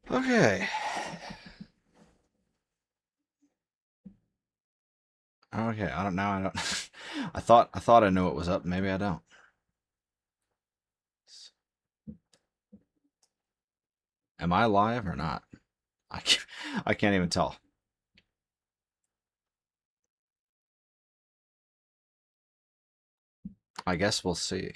Okay. Okay, I don't know. I don't. I thought I knew what was up. Maybe I don't. Am I live or not? I can't, I can't even tell. I guess we'll see.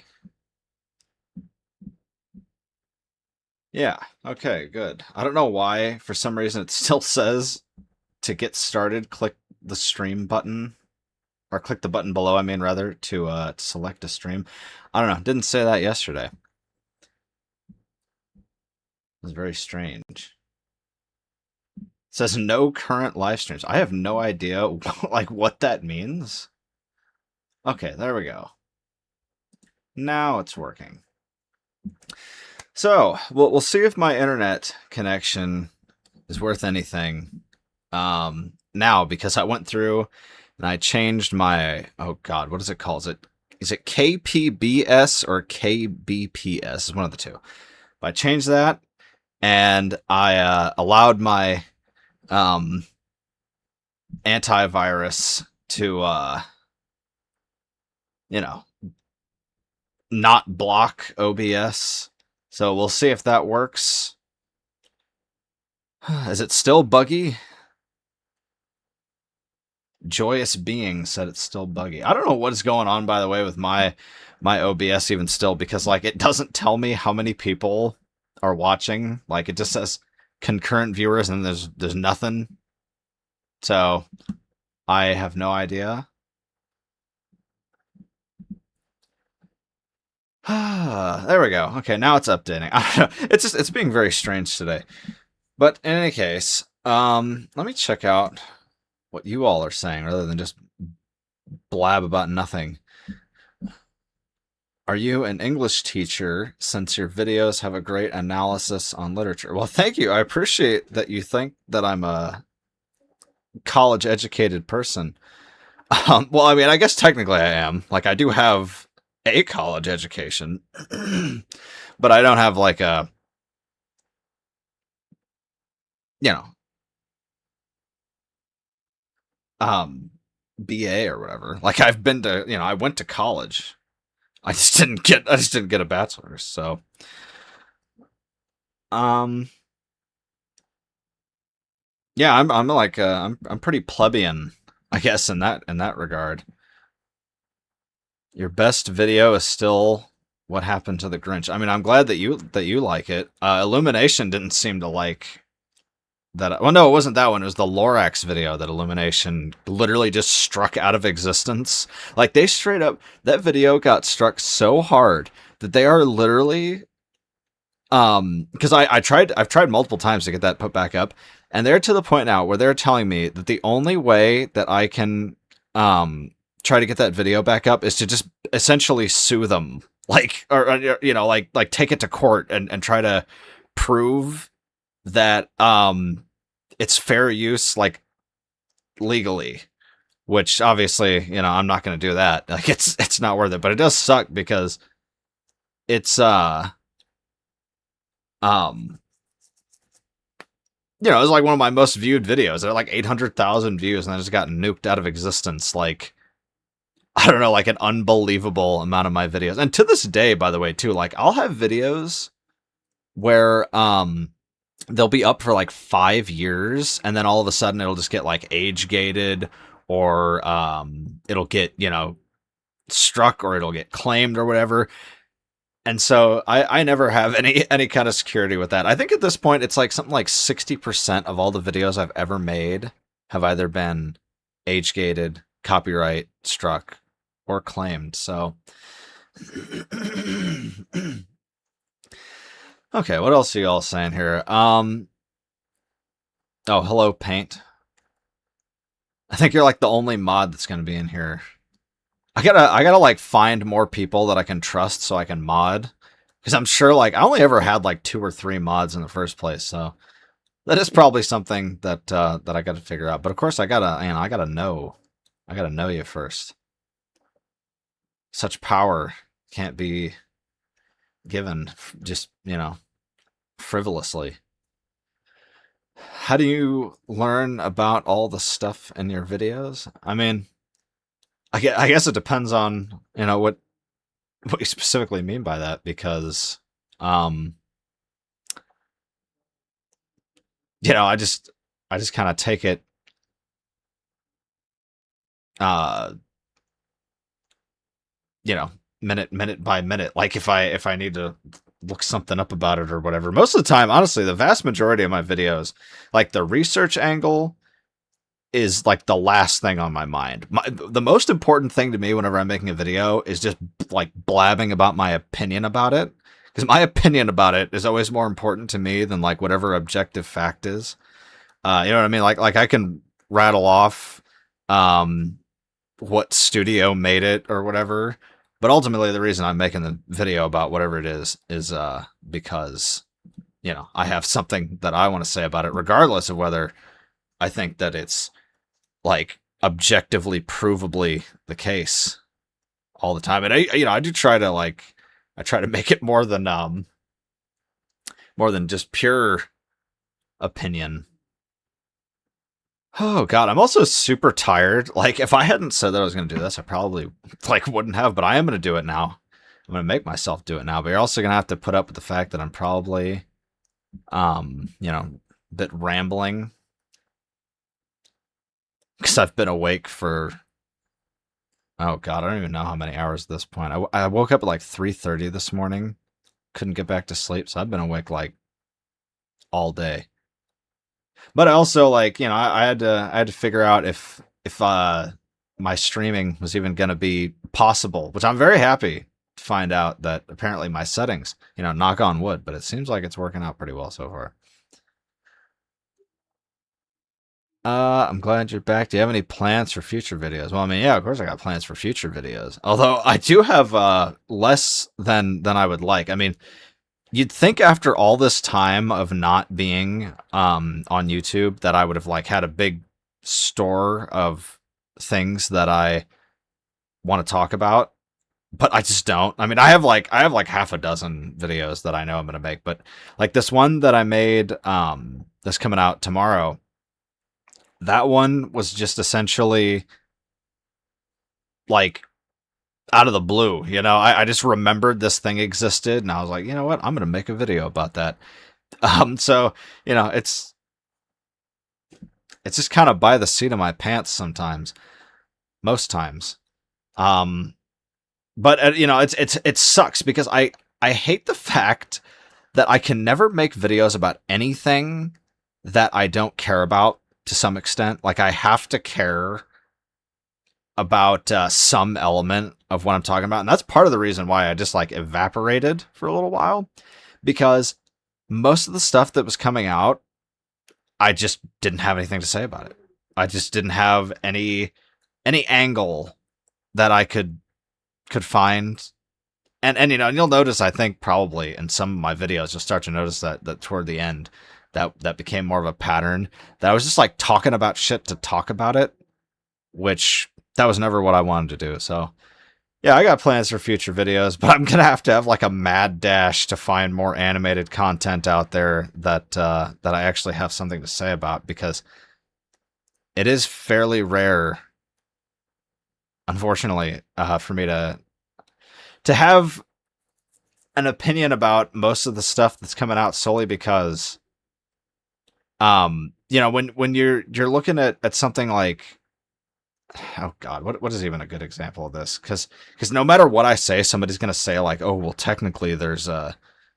Yeah. Okay. Good. I don't know why. For some reason, it still says to get started. Click the stream button, or click the button below. I mean, rather to select a stream. I don't know. Didn't say that yesterday. It was very strange. It says no current live streams. I have no idea like what that means. Okay, there we go. Now it's working. So we'll see if my internet connection is worth anything. Now because I went through and I changed my oh god, what is it called? Is it KPBS or KBPS? It's one of the two. But I changed that and I allowed my um, antivirus to you know not block OBS. So we'll see if that works. Is it still buggy? Joyous Being said it's still buggy. I don't know what is going on, by the way, with my OBS even still, because like it doesn't tell me how many people are watching. Like it just says concurrent viewers and there's nothing. So I have no idea. There we go. Okay, now it's updating. I don't know. It's being very strange today. But in any case, let me check out what you all are saying rather than just blab about nothing. Are you an English teacher since your videos have a great analysis on literature? Well, thank you. I appreciate that you think that I'm a college educated person. Well, I mean, I guess technically I am. Like, I do have a college education, but I don't have like a, you know, um, BA or whatever. Like, I've been to, I went to college. I just didn't get a bachelor's. So, um, yeah, I'm like I'm pretty plebeian, I guess in that regard. Your best video is still what happened to the Grinch. I mean, I'm glad that you like it. Illumination didn't seem to like that. Well, no, it wasn't that one. It was the Lorax video that Illumination literally just struck out of existence. Like they straight up that video got struck so hard that they are literally because I've tried multiple times to get that put back up, and they're to the point now where they're telling me that the only way that I can try to get that video back up is to just essentially sue them, like or like take it to court and try to prove that it's fair use, like legally, which obviously I'm not going to do that. Like it's not worth it, but it does suck because it's um it was like one of my most viewed videos. They're like 800,000 views, and I just got nuked out of existence. Like, I don't know, like an unbelievable amount of my videos. And to this day, by the way, too, like I'll have videos where they'll be up for like 5 years, and then all of a sudden it'll just get like age gated, or it'll get struck, or it'll get claimed or whatever. And so I never have any kind of security with that. I think at this point it's like something like 60% of all the videos I've ever made have either been age gated, copyright struck, or claimed. So okay, what else are y'all saying here? Oh, hello, Paint. I think you're like the only mod that's gonna be in here. I gotta like find more people that I can trust so I can mod. Because I'm sure like I only ever had like 2 or 3 mods in the first place, so that is probably something that I gotta figure out. But of course I gotta know you first. Such power can't be given just frivolously. how do you learn about all the stuff in your videos? I mean, I guess it depends on, what you specifically mean by that, because, um, I just kind of take it, uh, you know, minute by minute. Like if I need to look something up about it or whatever. Most of the time, honestly, the vast majority of my videos, like the research angle is like the last thing on my mind. The most important thing to me whenever I'm making a video is just like blabbing about my opinion about it. Because my opinion about it is always more important to me than like whatever objective fact is. You know what I mean? Like I can rattle off um, what studio made it or whatever, but ultimately the reason I'm making the video about whatever it is because I have something that I want to say about it, regardless of whether I think that it's like objectively provably the case all the time. And I do try to I try to make it more than just pure opinion. Oh god, I'm also super tired. Like if I hadn't said that I was going to do this, I probably like wouldn't have, but I am going to do it now. I'm going to make myself do it now, but you're also going to have to put up with the fact that I'm probably a bit rambling because I've been awake for, oh god, I don't even know how many hours at this point. I woke up at like 3:30 this morning, couldn't get back to sleep, so I've been awake like all day. But I also I had to figure out if my streaming was even going to be possible, which I'm very happy to find out that apparently my settings, knock on wood, but it seems like it's working out pretty well so far. I'm glad you're back. Do you have any plans for future videos? Well, I mean, yeah, of course I got plans for future videos. Although I do have less than I would like. I mean, you'd think after all this time of not being on YouTube that I would have like had a big store of things that I want to talk about, but I just don't. I mean, I have like half a dozen videos that I know I'm going to make, but like this one that I made that's coming out tomorrow, that one was just essentially like out of the blue. I just remembered this thing existed and I was like, you know what, I'm gonna make a video about that. So it's just kind of by the seat of my pants sometimes, most times. um but it sucks because I hate the fact that I can never make videos about anything that I don't care about to some extent. Like I have to care about some element of what I'm talking about. And that's part of the reason why I just like evaporated for a little while, because most of the stuff that was coming out, I just didn't have anything to say about it. I just didn't have any angle that I could find. And you'll notice, I think probably in some of my videos, you'll start to notice that toward the end, that became more of a pattern, that I was just like talking about shit to talk about it, which that was never what I wanted to do. So yeah, I got plans for future videos, but I'm gonna have to have like a mad dash to find more animated content out there that I actually have something to say about, because it is fairly rare, unfortunately, for me to have an opinion about most of the stuff that's coming out solely because when you're looking at something like, oh god, what is even a good example of this? Because no matter what I say, somebody's gonna say like, oh well, technically there's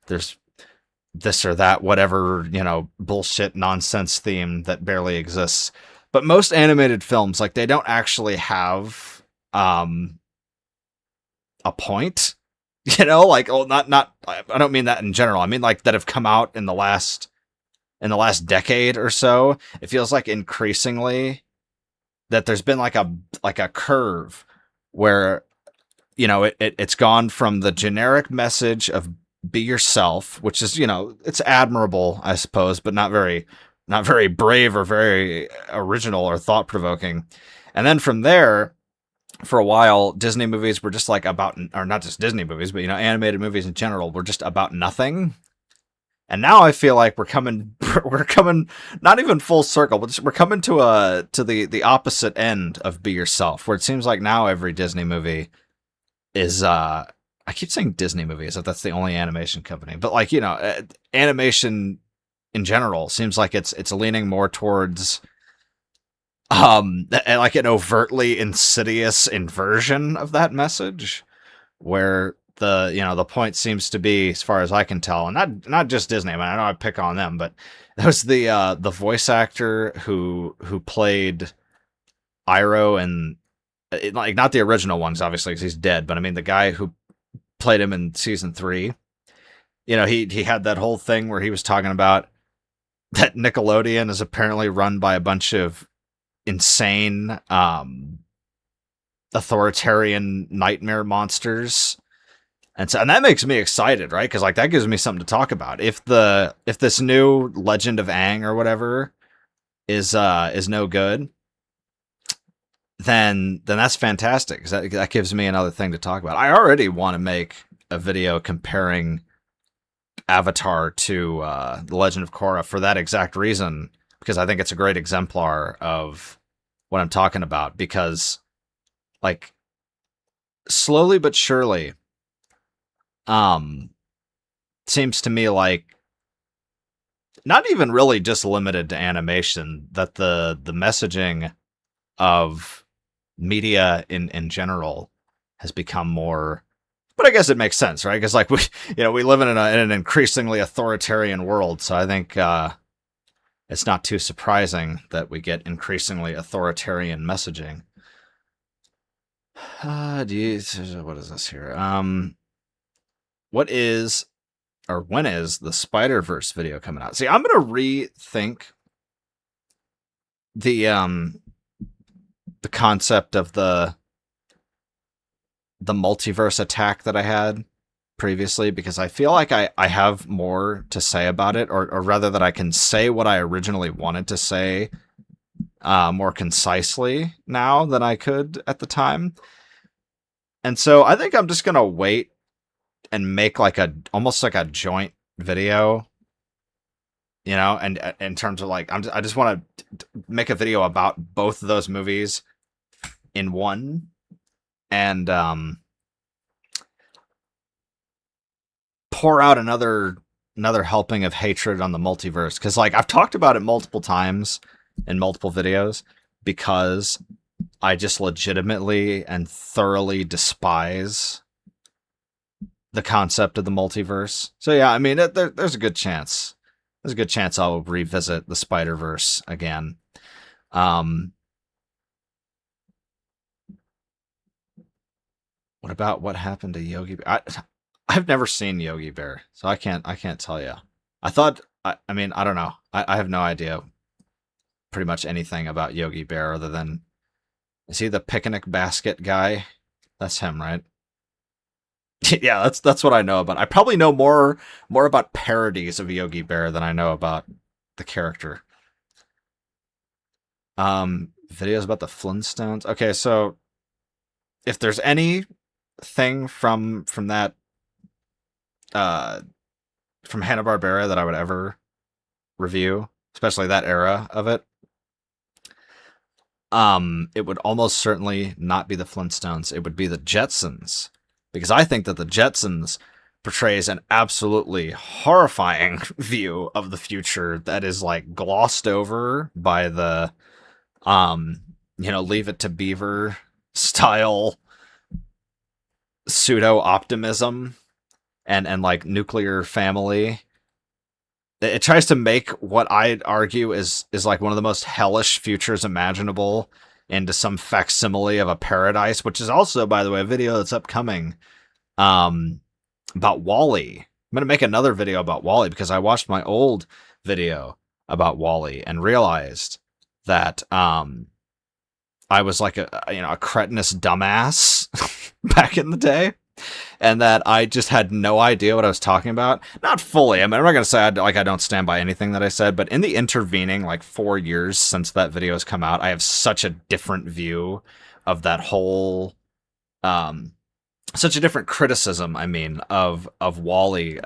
this or that, whatever, bullshit nonsense theme that barely exists. But most animated films, like, they don't actually have a point. Like, oh, not I don't mean that in general. I mean like that have come out in the last decade or so. It feels like increasingly that there's been like a curve where it's gone from the generic message of be yourself, which is it's admirable, I suppose, but not very brave or very original or thought provoking. And then from there, for a while, Disney movies were just like about, or not just Disney movies, but animated movies in general were just about nothing. And now I feel like we're coming not even full circle, but we're coming to the opposite end of Be Yourself, where it seems like now every Disney movie is I keep saying Disney movie as if that's the only animation company, but like, animation in general seems like it's leaning more towards like an overtly insidious inversion of that message, where the point seems to be, as far as I can tell, and not just Disney. I mean, I know I pick on them, but that was the voice actor who played Iroh, and like not the original ones, obviously, because he's dead. But I mean, the guy who played him in season 3. He had that whole thing where he was talking about that Nickelodeon is apparently run by a bunch of insane, authoritarian nightmare monsters. And that makes me excited, right? Because like that gives me something to talk about. If this new Legend of Aang or whatever is no good, then that's fantastic. Because that gives me another thing to talk about. I already want to make a video comparing Avatar to The Legend of Korra for that exact reason, because I think it's a great exemplar of what I'm talking about. Because like slowly but surely, seems to me like not even really just limited to animation, that the messaging of media in general has become more. But I guess it makes sense, right? Because like we live in an increasingly authoritarian world, so I think it's not too surprising that we get increasingly authoritarian messaging. What is this here? When is the Spider-Verse video coming out? See, I'm gonna rethink the concept of the multiverse attack that I had previously, because I feel like I have more to say about it, or rather that I can say what I originally wanted to say more concisely now than I could at the time. And so I think I'm just gonna wait and make like almost like a joint video, and in terms of like I just want to make a video about both of those movies in one, and pour out another helping of hatred on the multiverse, because like I've talked about it multiple times in multiple videos, because I just legitimately and thoroughly despise the concept of the multiverse. So yeah, I mean, there's a good chance. There's a good chance I'll revisit the Spider-Verse again. What about what happened to Yogi Bear? I've never seen Yogi Bear, so I can't tell you. I mean, I don't know. I have no idea pretty much anything about Yogi Bear other than, is he the picnic basket guy? That's him, right? Yeah, that's what I know about. I probably know more about parodies of Yogi Bear than I know about the character. Videos about the Flintstones. Okay, so if there's anything from that from Hanna-Barbera that I would ever review, especially that era of it, it would almost certainly not be the Flintstones. It would be the Jetsons. Because I think that the Jetsons portrays an absolutely horrifying view of the future that is like glossed over by the, Leave It to Beaver style pseudo optimism and like nuclear family. It tries to make what I'd argue is like one of the most hellish futures imaginable into some facsimile of a paradise, which is also, by the way, a video that's upcoming about WALL-E. I'm going to make another video about WALL-E because I watched my old video about WALL-E and realized that I was like a cretinous dumbass back in the day, and that I just had no idea what I was talking about. Not fully. I mean, I'm not going to say I don't stand by anything that I said, but in the intervening like 4 years since that video has come out, I have such a different view of that whole such a different criticism, I mean, of Wall-E.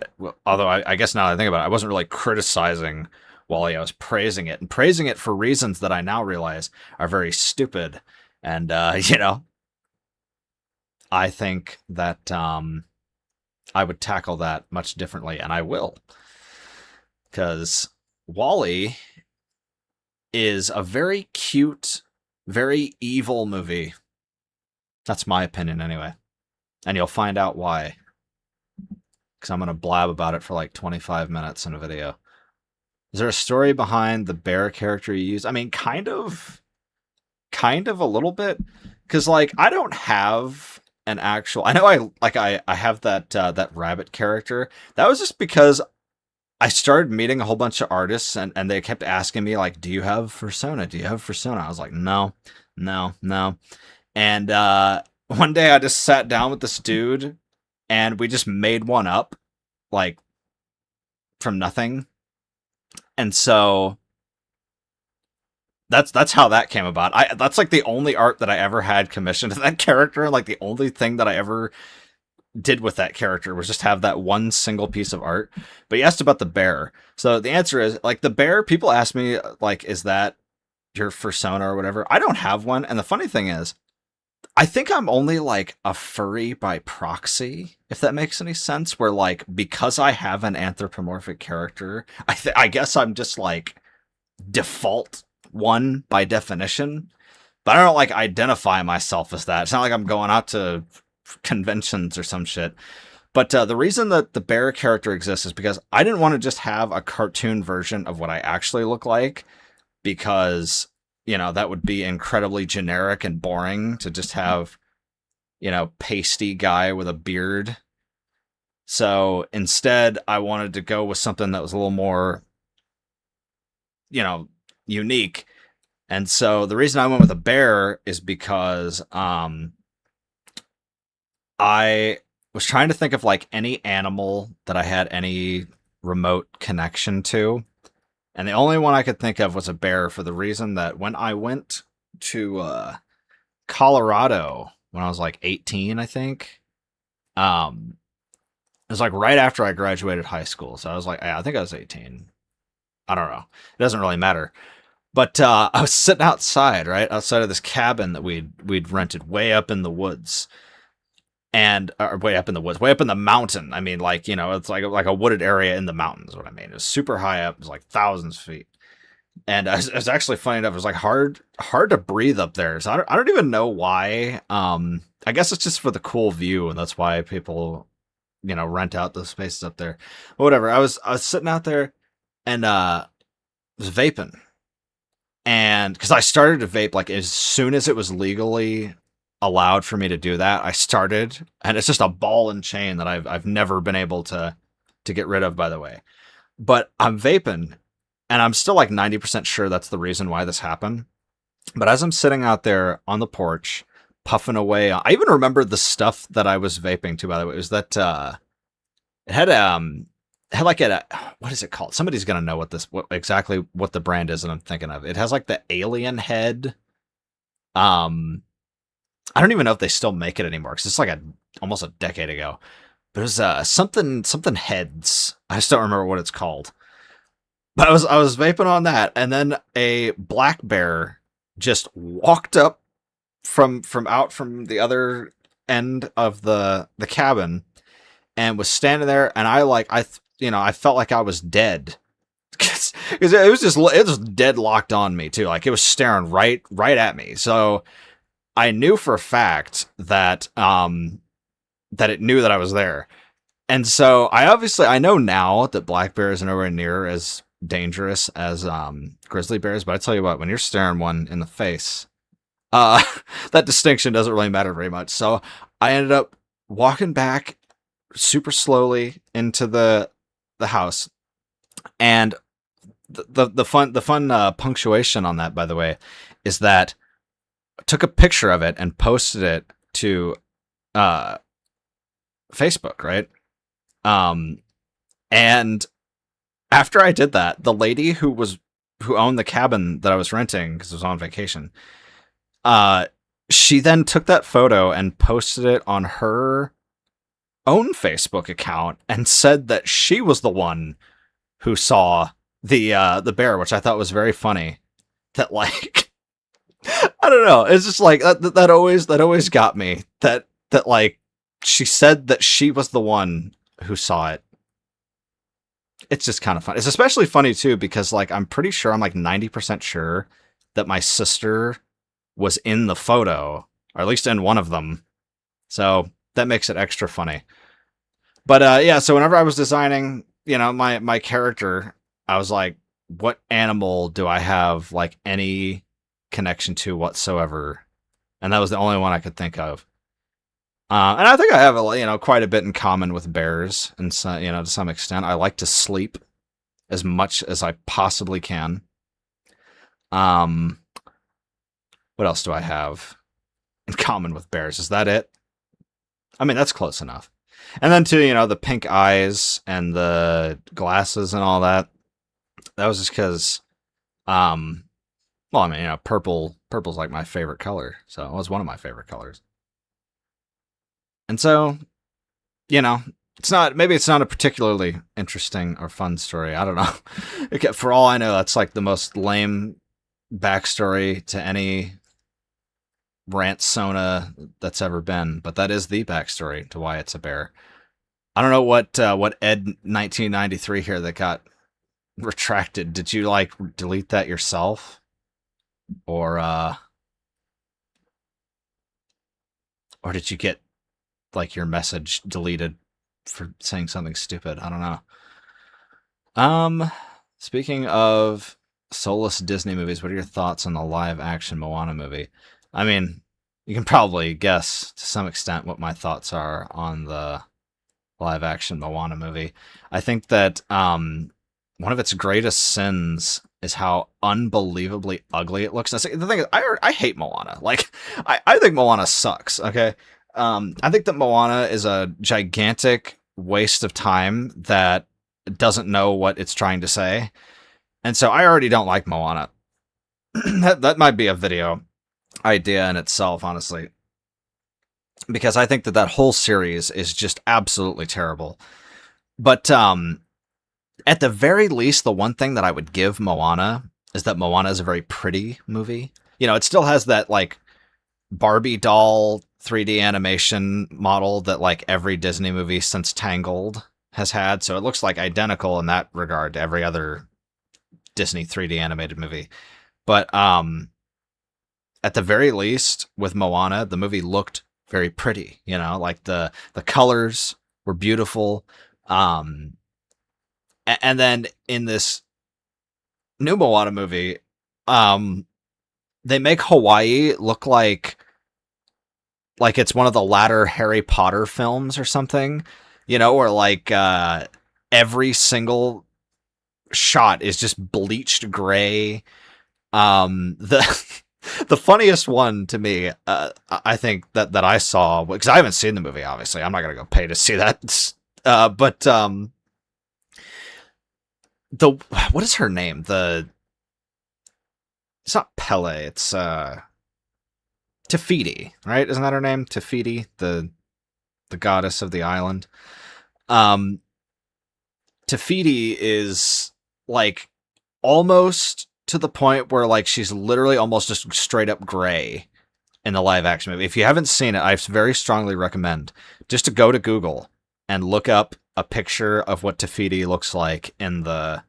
Although I guess now that I think about it, I wasn't really criticizing Wall-E. I was praising it, and praising it for reasons that I now realize are very stupid. And you know, I think that I would tackle that much differently, and I will, because Wall-E is a very cute, very evil movie. That's my opinion, anyway. And you'll find out why. Because I'm going to blab about it for like 25 minutes in a video. Is there a story behind the bear character you use? I mean, kind of a little bit. Because, like, I don't have an actual... I know I have that that rabbit character. That was just because I started meeting a whole bunch of artists, and they kept asking me, like, do you have Fursona? Do you have Fursona? I was like, no. And one day I just sat down with this dude, and we just made one up, like, from nothing. And so that's how that came about. That's like the only art that I ever had commissioned to that character, and like the only thing that I ever did with that character was just have that one single piece of art. But you asked about the bear. So the answer is, like, the bear, people ask me, like, is that your Fursona or whatever? I don't have one. And the funny thing is, I think I'm only like a furry by proxy, if that makes any sense, where, like, because I have an anthropomorphic character, I guess I'm just like default one by definition, but I don't like identify myself as that. It's not like I'm going out to conventions or some shit. But the reason that the bear character exists is because I didn't want to just have a cartoon version of what I actually look like, because, you know, that would be incredibly generic and boring to just have, you know, pasty guy with a beard. So instead, I wanted to go with something that was a little more, you know, unique. And so the reason I went with a bear is because I was trying to think of, like, any animal that I had any remote connection to. And the only one I could think of was a bear, for the reason that when I went to Colorado when I was like 18, I think, it was like right after I graduated high school. So I was like, I think I was 18. I don't know. It doesn't really matter. But I was sitting outside, right outside of this cabin that we'd rented way up in the woods. And way up in the woods, way up in the mountain. I mean, like, you know, it's like a wooded area in the mountains, what I mean. It was super high up. It was like thousands of feet. And it was actually funny enough. It was like hard to breathe up there. So I don't even know why. I guess it's just for the cool view, and that's why people, you know, rent out those spaces up there. But whatever. I was sitting out there, and was vaping. And because I started to vape, like, as soon as it was legally allowed for me to do that, I started, and it's just a ball and chain that I've never been able to get rid of, by the way. But I'm vaping, and I'm still like 90% sure that's the reason why this happened. But as I'm sitting out there on the porch, puffing away, I even remember the stuff that I was vaping to, by the way. It was that it had like what is it called? Somebody's gonna know exactly what the brand is that I'm thinking of. It has like the alien head. I don't even know if they still make it anymore, because it's like almost a decade ago. But it was something heads. I just don't remember what it's called. But I was vaping on that, and then a black bear just walked up from the other end of the cabin, and was standing there, and I felt like I was dead. Because it was dead locked on me too. Like, it was staring right at me. So I knew for a fact that that it knew that I was there. And so I know now that black bears are nowhere near as dangerous as grizzly bears, but I tell you what, when you're staring one in the face, that distinction doesn't really matter very much. So I ended up walking back super slowly into the house, and the fun punctuation on that, by the way, is that I took a picture of it and posted it to Facebook, right? And after I did that, the lady who owned the cabin that I was renting, because I was on vacation, she then took that photo and posted it on her own Facebook account and said that she was the one who saw the bear, which I thought was very funny. That like I don't know, it's just like that always got me. That like she said that she was the one who saw it. It's just kind of fun. It's especially funny too because like I'm pretty sure I'm like 90% sure that my sister was in the photo, or at least in one of them. So that makes it extra funny. But yeah, so whenever I was designing, my character, I was like, what animal do I have like any connection to whatsoever? And that was the only one I could think of. And I think I have quite a bit in common with bears, and so, to some extent, I like to sleep as much as I possibly can. Um, what else do I have in common with bears? Is that it? I mean, that's close enough. And then too, the pink eyes and the glasses and all that. That was just because, well, I mean, purple's like my favorite color, so it was one of my favorite colors. And so, it's not a particularly interesting or fun story. I don't know. For all I know, that's like the most lame backstory to any rant Sona that's ever been, but that is the backstory to why it's a bear. I don't know what Ed 1993 here that got retracted. Did you like delete that yourself? Or did you get like your message deleted for saying something stupid? I don't know. Speaking of soulless Disney movies, what are your thoughts on the live action Moana movie? I mean, you can probably guess to some extent what my thoughts are on the live action Moana movie. I think that one of its greatest sins is how unbelievably ugly it looks. The thing is, I hate Moana. Like, I think Moana sucks, okay? I think that Moana is a gigantic waste of time that doesn't know what it's trying to say. And so I already don't like Moana. that might be a video idea in itself, honestly. Because I think that whole series is just absolutely terrible. But at the very least, the one thing that I would give Moana is that Moana is a very pretty movie. It still has that like Barbie doll 3D animation model that like every Disney movie since Tangled has had. So it looks like identical in that regard to every other Disney 3D animated movie. But at the very least, with Moana, the movie looked very pretty. Like the colors were beautiful. And then in this new Moana movie, they make Hawaii look like it's one of the latter Harry Potter films or something, or like every single shot is just bleached gray. The funniest one to me, I think that I saw, because I haven't seen the movie, obviously, I'm not gonna go pay to see that. But what is her name? It's not Pele. It's Te Fiti, right? Isn't that her name? Te Fiti, the goddess of the island. Te Fiti is like almost to the point where like she's literally almost just straight up gray in the live action movie. If you haven't seen it, I very strongly recommend just to go to Google and look up a picture of what Te Fiti looks like in the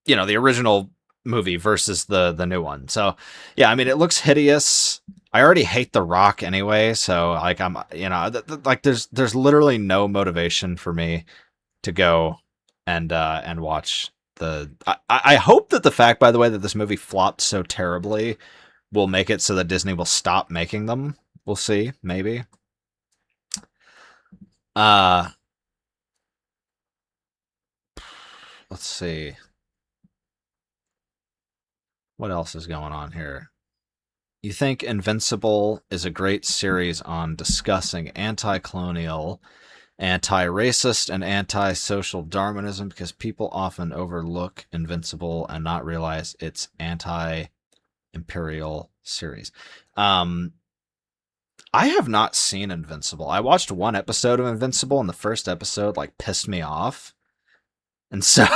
the original movie versus the new one. So yeah, I mean, it looks hideous. I already hate The Rock anyway, so like I'm like there's literally no motivation for me to go and watch the I hope that the fact, by the way, that this movie flopped so terribly will make it so that Disney will stop making them. We'll see, maybe. Let's see. What else is going on here? You think Invincible is a great series on discussing anti-colonial, anti-racist, and anti-social Darwinism because people often overlook Invincible and not realize it's anti-imperial series. I have not seen Invincible. I watched one episode of Invincible, and the first episode like pissed me off. And so,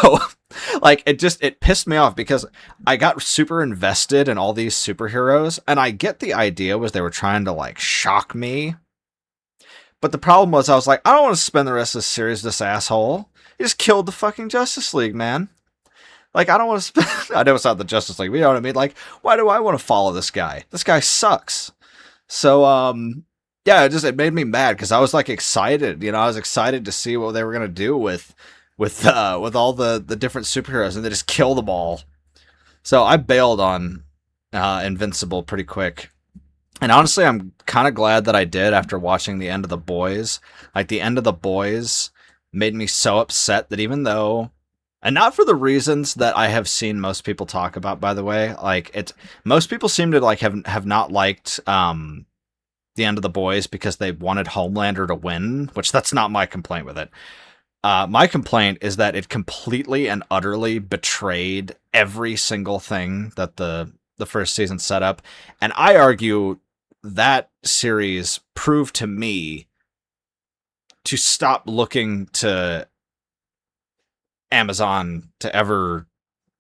like, it pissed me off because I got super invested in all these superheroes, and I get the idea was they were trying to, like, shock me. But the problem was I was like, I don't want to spend the rest of this series with this asshole. He just killed the fucking Justice League, man. Like, I don't want to spend... I know it's not the Justice League, but you know what I mean? Like, why do I want to follow this guy? This guy sucks. So, yeah, it made me mad because I was, like, excited. I was excited to see what they were going to do with all the different superheroes, and they just kill them all. So I bailed on Invincible pretty quick. And honestly, I'm kind of glad that I did after watching the end of The Boys. Like, the end of The Boys made me so upset that even though, and not for the reasons that I have seen most people talk about, by the way, like most people seem to like have not liked the end of The Boys because they wanted Homelander to win, which that's not my complaint with it. My complaint is that it completely and utterly betrayed every single thing that the first season set up. And I argue that series proved to me to stop looking to Amazon to ever,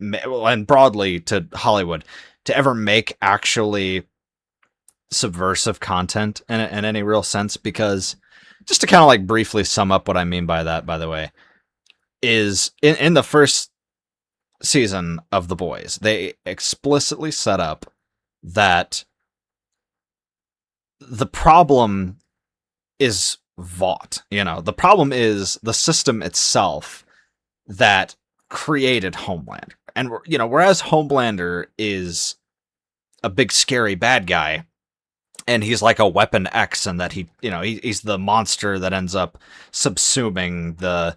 and broadly to Hollywood, to ever make actually subversive content in any real sense, because just to kind of like briefly sum up what I mean by that, by the way, is in the first season of The Boys, they explicitly set up that the problem is Vought. The problem is the system itself that created Homelander. And, whereas Homelander is a big scary bad guy, and he's like a Weapon X, and that he's the monster that ends up subsuming the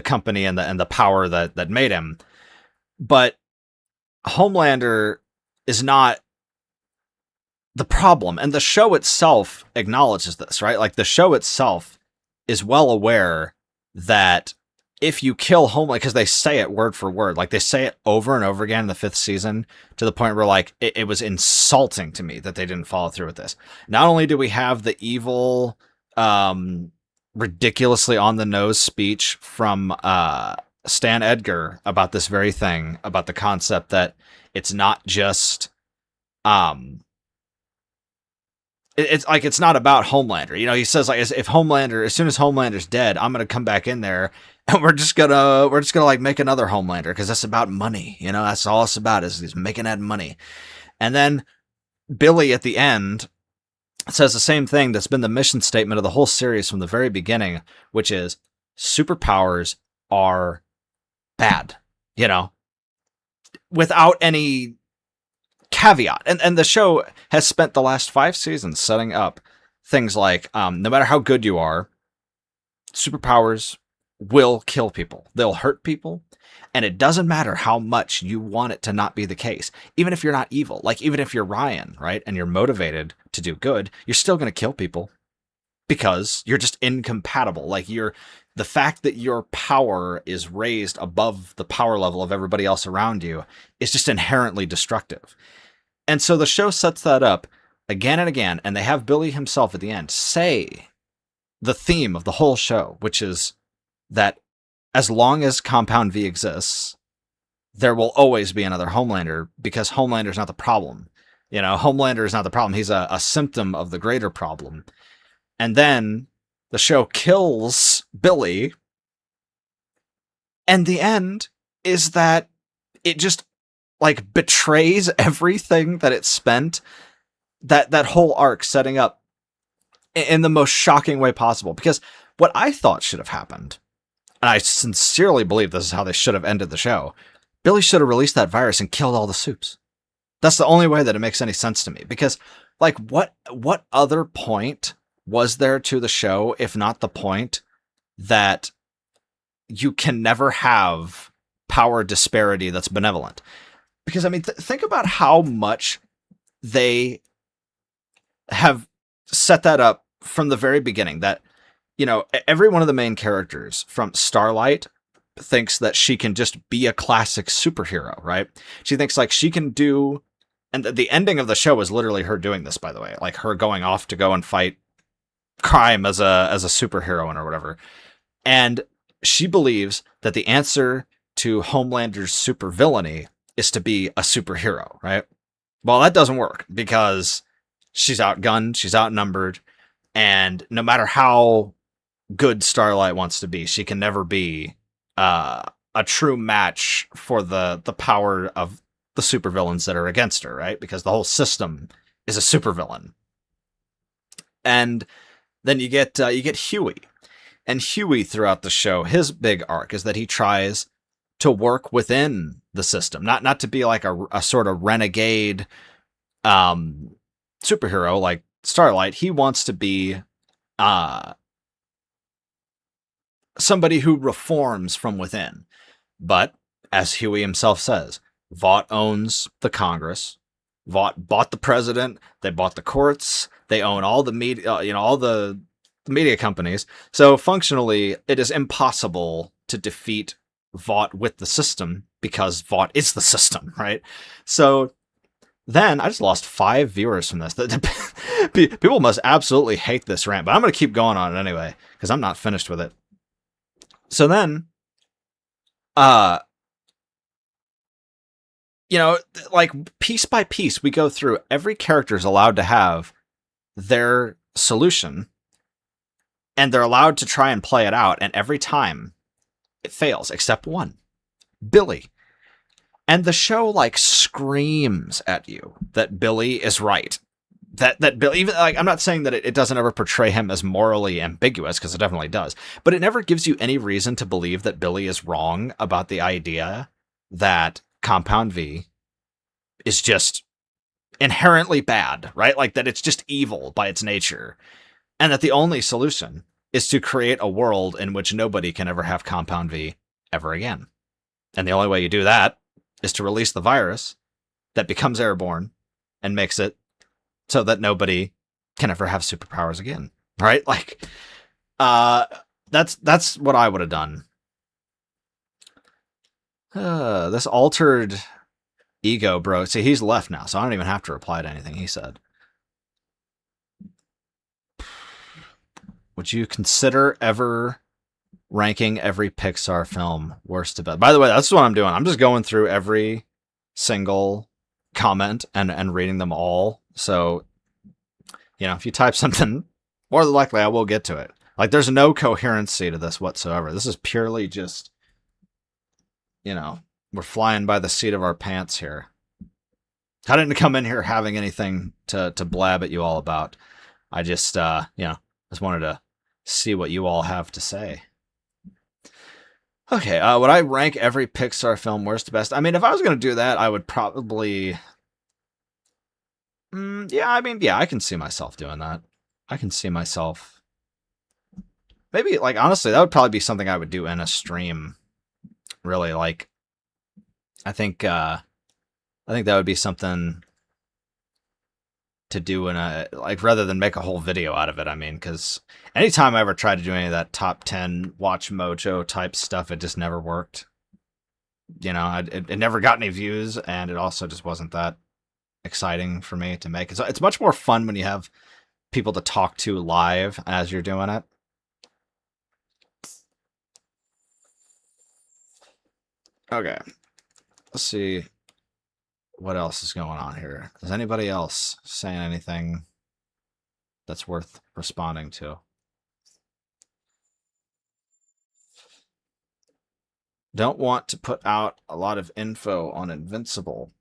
company and the power that made him. But Homelander is not the problem, and the show itself acknowledges this, right? Like, the show itself is well aware that if you kill Homelander, because they say it word for word, like they say it over and over again in the 5th season, to the point where like it was insulting to me that they didn't follow through with this. Not only do we have the evil, ridiculously on the nose speech from Stan Edgar about this very thing, about the concept that it's not just it's not about Homelander. He says, like, if Homelander, as soon as Homelander's dead, I'm gonna come back in there and we're just gonna like make another Homelander, because that's about money. That's all it's about, is making that money. And then Billy at the end says the same thing that's been the mission statement of the whole series from the very beginning, which is superpowers are bad, without any caveat. And the show has spent the last 5 seasons setting up things like, no matter how good you are, superpowers will kill people. They'll hurt people. And it doesn't matter how much you want it to not be the case. Even if you're not evil, like even if you're Ryan, right, and you're motivated to do good, you're still going to kill people because you're just incompatible. Like, the fact that your power is raised above the power level of everybody else around you is just inherently destructive. And so the show sets that up again and again, and they have Billy himself at the end say the theme of the whole show, which is that as long as Compound V exists, there will always be another Homelander, because Homelander is not the problem. Homelander is not the problem. He's a symptom of the greater problem. And then the show kills Billy, and the end is that it just like betrays everything that it spent that whole arc setting up in the most shocking way possible. Because what I thought should have happened, and I sincerely believe this is how they should have ended the show, Billy should have released that virus and killed all the Supes. That's the only way that it makes any sense to me. Because, like, what other point was there to the show if not the point that you can never have power disparity that's benevolent? Because, I mean, think about how much they have set that up from the very beginning, that, every one of the main characters, from Starlight, thinks that she can just be a classic superhero, right? She thinks like she can do And the ending of the show was literally her doing this, by the way, like her going off to go and fight crime as a superheroine or whatever. And she believes that the answer to Homelander's supervillainy is to be a superhero, right? Well, that doesn't work because she's outgunned, she's outnumbered, and no matter how good Starlight wants to be, she can never be a true match for the power of the supervillains that are against her, right? Because the whole system is a supervillain. And then you get Huey. And Huey throughout the show, his big arc is that he tries to work within the system, not to be like a sort of renegade superhero like Starlight. He wants to be somebody who reforms from within. But as Huey himself says, Vought owns the Congress. Vought bought the president. They bought the courts. They own all the media, all the media companies. So functionally, it is impossible to defeat Vought with the system because Vought is the system, right? So then I just lost 5 viewers from this. People must absolutely hate this rant, but I'm going to keep going on it anyway because I'm not finished with it. So then, like piece by piece, we go through every character is allowed to have their solution and they're allowed to try and play it out. And every time it fails, except one, Billy. And the show like screams at you that Billy is right. That Billy, even like, I'm not saying that it doesn't ever portray him as morally ambiguous, because it definitely does, but it never gives you any reason to believe that Billy is wrong about the idea that Compound V is just inherently bad, right? Like that it's just evil by its nature, and that the only solution is to create a world in which nobody can ever have Compound V ever again. And the only way you do that is to release the virus that becomes airborne and makes it so that nobody can ever have superpowers again, right? Like, that's what I would have done. This altered ego, bro. See, he's left now, so I don't even have to reply to anything he said. Would you consider ever ranking every Pixar film worst to best? By the way, that's what I'm doing. I'm just going through every single comment and reading them all. So, if you type something, more than likely I will get to it. Like, there's no coherency to this whatsoever. This is purely just, we're flying by the seat of our pants here. I didn't come in here having anything to blab at you all about. I just, just wanted to see what you all have to say. Okay, would I rank every Pixar film worst to best? I mean, if I was going to do that, I would probably... I can see myself doing that. I can see myself... Maybe, like, honestly, that would probably be something I would do in a stream. Really, like... I think that would be something to do in a... Like, rather than make a whole video out of it, I mean, because anytime I ever tried to do any of that top 10 Watch Mojo type stuff, it just never worked. It never got any views, and it also just wasn't that exciting for me to make. It's much more fun when you have people to talk to live as you're doing it. Okay, let's see what else is going on here. Is anybody else saying anything that's worth responding to? Don't want to put out a lot of info on Invincible,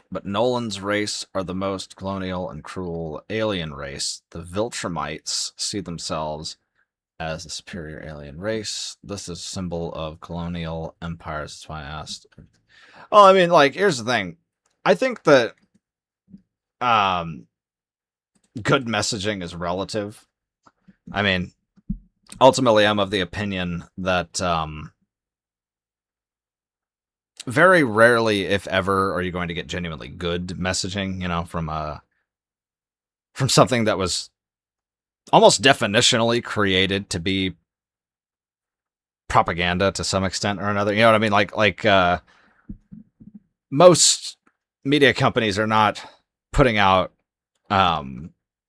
but Nolan's race are the most colonial and cruel alien race. The Viltrumites see themselves as a superior alien race. This is a symbol of colonial empires. That's why I asked. Well, I mean, like, here's the thing. I think that good messaging is relative. I mean, ultimately, I'm of the opinion that very rarely, if ever, are you going to get genuinely good messaging, from something that was almost definitionally created to be propaganda to some extent or another. You know what I mean? Like most media companies are not putting out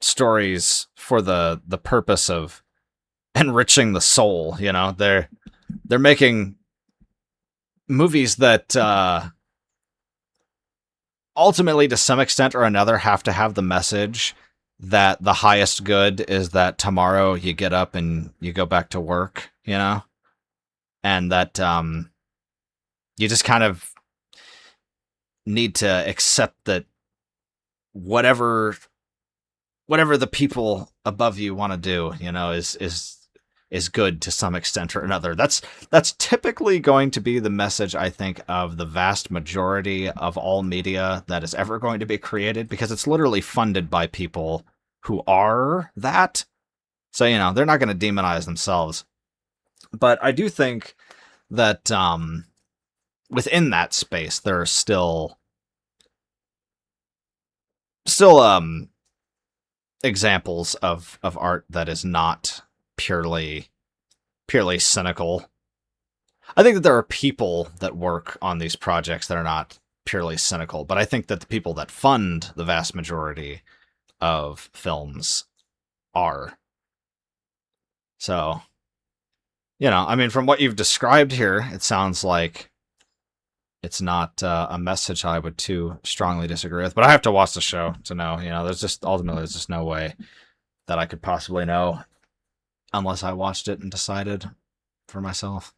stories for the purpose of enriching the soul. You know, they're making movies that ultimately, to some extent or another, have to have the message that the highest good is that tomorrow you get up and you go back to work, you know, and that you just kind of need to accept that whatever the people above you want to do, you know, is good to some extent or another. That's typically going to be the message, I think, of the vast majority of all media that is ever going to be created, because it's literally funded by people who are that. So, you know, they're not going to demonize themselves. But I do think that within that space, there are still examples of art that is not purely cynical. I think that there are people that work on these projects that are not purely cynical, but I think that the people that fund the vast majority of films are. So, you know, I mean, from what you've described here, it sounds like it's not a message I would too strongly disagree with. But I have to watch the show to know. You know, there's just no way that I could possibly know unless I watched it and decided for myself.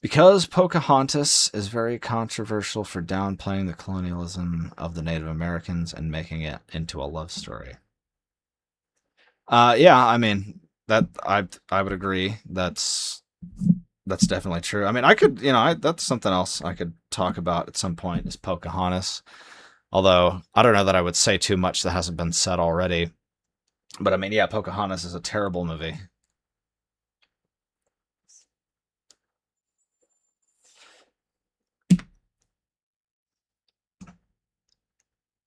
Because Pocahontas is very controversial for downplaying the colonialism of the Native Americans and making it into a love story. Yeah, I mean, that I would agree. That's definitely true. I mean, I could, you know, that's something else I could talk about at some point, is Pocahontas. Although I don't know that I would say too much that hasn't been said already. But I mean, yeah, Pocahontas is a terrible movie.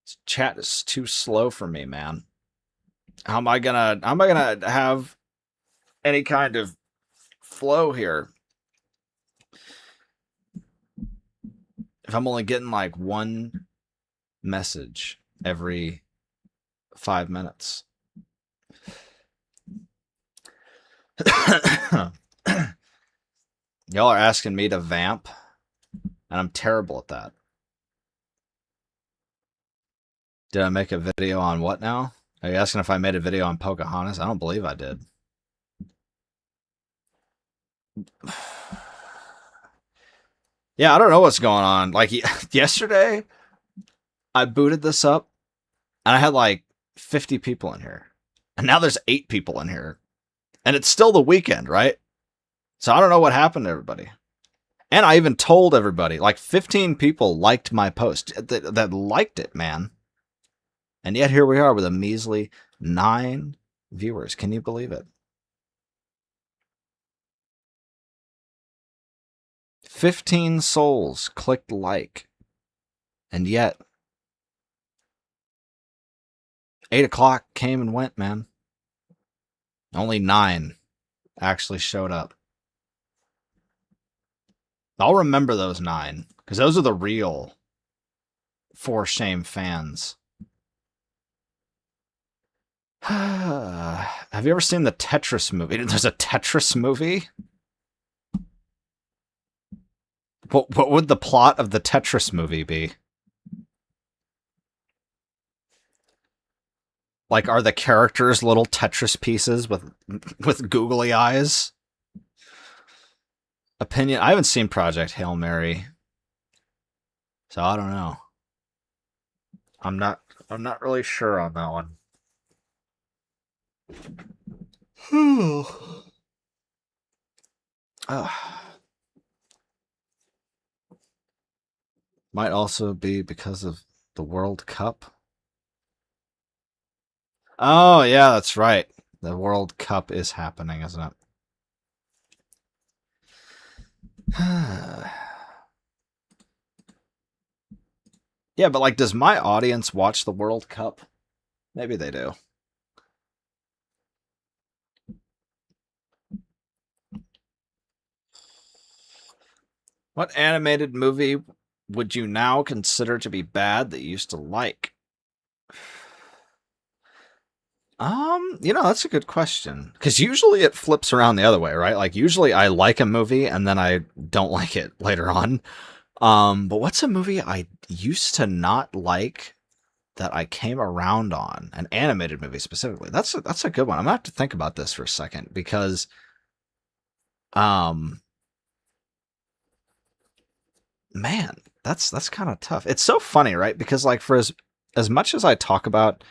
This chat is too slow for me, man. How am I gonna have any kind of flow here if I'm only getting like one message every 5 minutes? Y'all are asking me to vamp, and I'm terrible at that. Did I make a video on what now? Are you asking if I made a video on Pocahontas? I don't believe I did. Yeah, I don't know what's going on. Like, yesterday, I booted this up, and I had like 50 people in here. And now there's 8 people in here. And it's still the weekend, right? So I don't know what happened to everybody. And I even told everybody, like 15 people liked my post that liked it, man. And yet here we are with a measly 9 viewers. Can you believe it? 15 souls clicked like. And yet 8 o'clock came and went, man. Only 9 actually showed up. I'll remember those 9, because those are the real For Shame fans. Have you ever seen the Tetris movie? There's a Tetris movie? What would the plot of the Tetris movie be? Like, are the characters little Tetris pieces with googly eyes? Opinion. I haven't seen Project Hail Mary, so I don't know. I'm not really sure on that one. Might also be because of the World Cup. Oh, yeah, that's right. The World Cup is happening, isn't it? Yeah, but like, does my audience watch the World Cup? Maybe they do. What animated movie would you now consider to be bad that you used to like? That's a good question. Because usually it flips around the other way, right? Like usually I like a movie and then I don't like it later on. But what's a movie I used to not like that I came around on? An animated movie specifically. That's a good one. I'm gonna have to think about this for a second because um man, that's kind of tough. It's so funny, right? Because like for as much as I talk about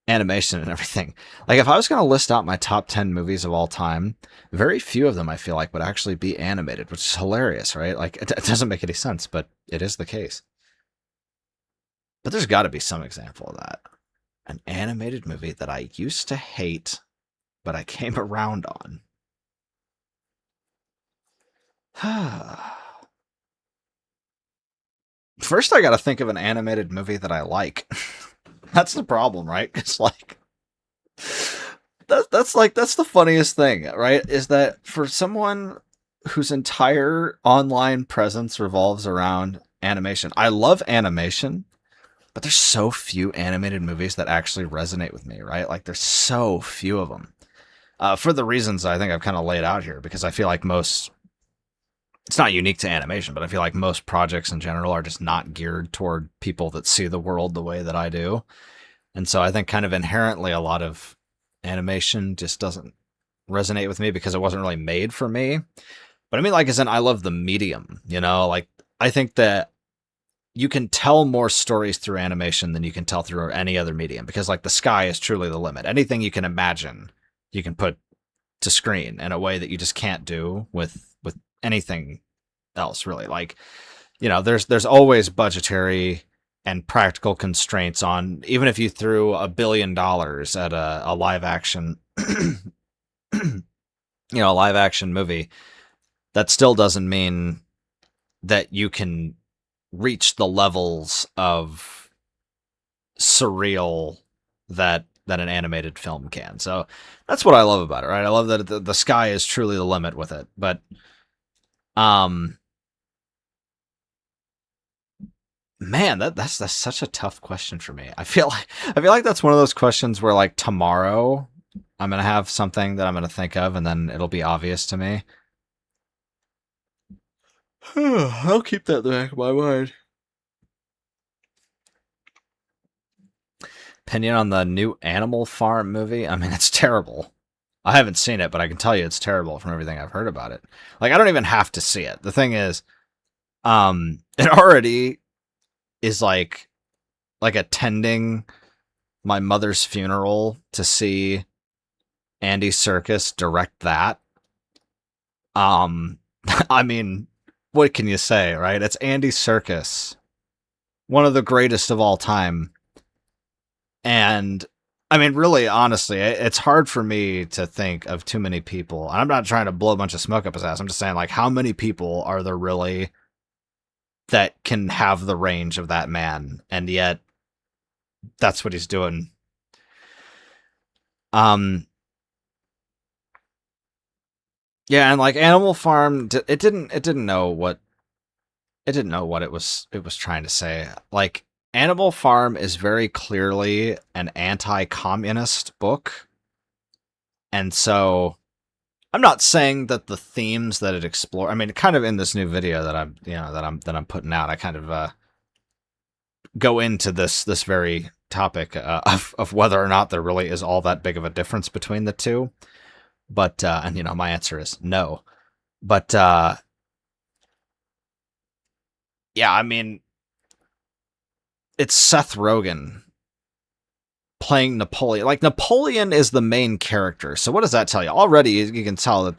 animation and everything. Like if I was going to list out my top 10 movies of all time, very few of them I feel like would actually be animated, which is hilarious, right? Like it doesn't make any sense, but it is the case. But there's got to be some example of that. An animated movie that I used to hate, but I came around on. First, I got to think of an animated movie that I like. That's the problem, right? It's like that's the funniest thing, right? Is that for someone whose entire online presence revolves around animation. I love animation, but there's so few animated movies that actually resonate with me, right? Like there's so few of them. For the reasons I think I've kind of laid out here, because I feel like most, it's not unique to animation, but I feel like most projects in general are just not geared toward people that see the world the way that I do. And so I think kind of inherently a lot of animation just doesn't resonate with me because it wasn't really made for me. But I mean, like, as in, I love the medium, like, I think that you can tell more stories through animation than you can tell through any other medium because, like, the sky is truly the limit. Anything you can imagine, you can put to screen in a way that you just can't do with anything else, really. Like, there's always budgetary and practical constraints on, even if you threw $1 billion at a live action, a live action movie, that still doesn't mean that you can reach the levels of surreal that an animated film can. So that's what I love about it, right? I love that the sky is truly the limit with it. But man, that's such a tough question for me. I feel like that's one of those questions where, like, tomorrow I'm gonna have something that I'm gonna think of, and then it'll be obvious to me. I'll keep that in the back of my mind. Opinion on the new Animal Farm movie? I mean, it's terrible. I haven't seen it, but I can tell you it's terrible from everything I've heard about it. Like, I don't even have to see it. The thing is, it already is like attending my mother's funeral to see Andy Serkis direct that. I mean, what can you say, right? It's Andy Serkis, one of the greatest of all time. And I mean, really, honestly, it's hard for me to think of too many people. And I'm not trying to blow a bunch of smoke up his ass. I'm just saying, like, how many people are there really that can have the range of that man? And yet, that's what he's doing. Yeah, and like Animal Farm, it didn't know what it was trying to say. Like, Animal Farm is very clearly an anti-communist book. And so I'm not saying that the themes that it explores, I mean, kind of in this new video that I'm putting out, I kind of go into this very topic of whether or not there really is all that big of a difference between the two. But and my answer is no. But yeah, I mean, it's Seth Rogen playing Napoleon. Like, Napoleon is the main character. So what does that tell you? Already you can tell that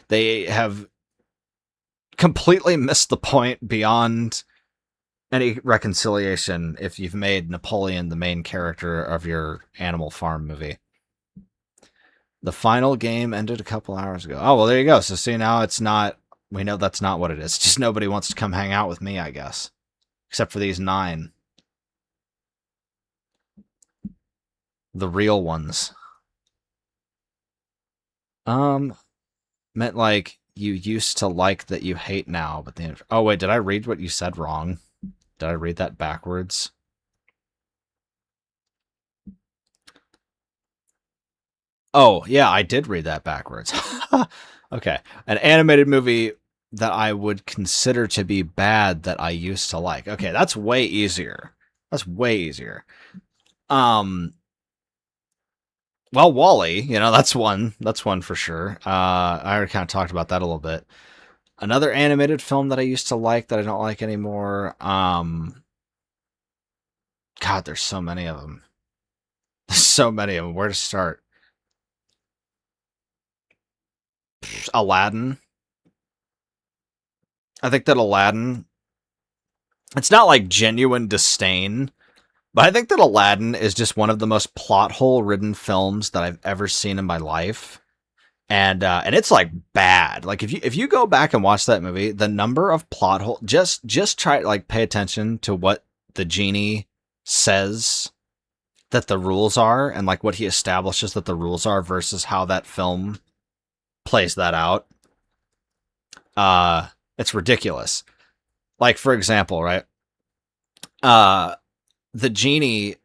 they have completely missed the point beyond any reconciliation if you've made Napoleon the main character of your Animal Farm movie. The final game ended a couple hours ago. Oh, well, there you go. So see, now we know that's not what it is. Just nobody wants to come hang out with me, I guess. Except for these 9. The real ones. Meant like you used to like that you hate now, but the oh wait, did I read what you said wrong? Did I read that backwards? Oh, yeah, I did read that backwards. Okay. An animated movie that I would consider to be bad that I used to like. Okay, that's way easier. That's way easier. Um well, Wally, that's one. That's one for sure. I already kind of talked about that a little bit. Another animated film that I used to like that I don't like anymore. God, there's so many of them. There's so many of them. Where to start? Aladdin. I think that Aladdin, it's not like genuine disdain, but I think that Aladdin is just one of the most plot hole ridden films that I've ever seen in my life. And it's like bad. Like if you go back and watch that movie, the number of plot hole, just try like pay attention to what the genie says that the rules are, and like what he establishes that the rules are versus how that film plays that out. It's ridiculous. Like, for example, right? Uh, the genie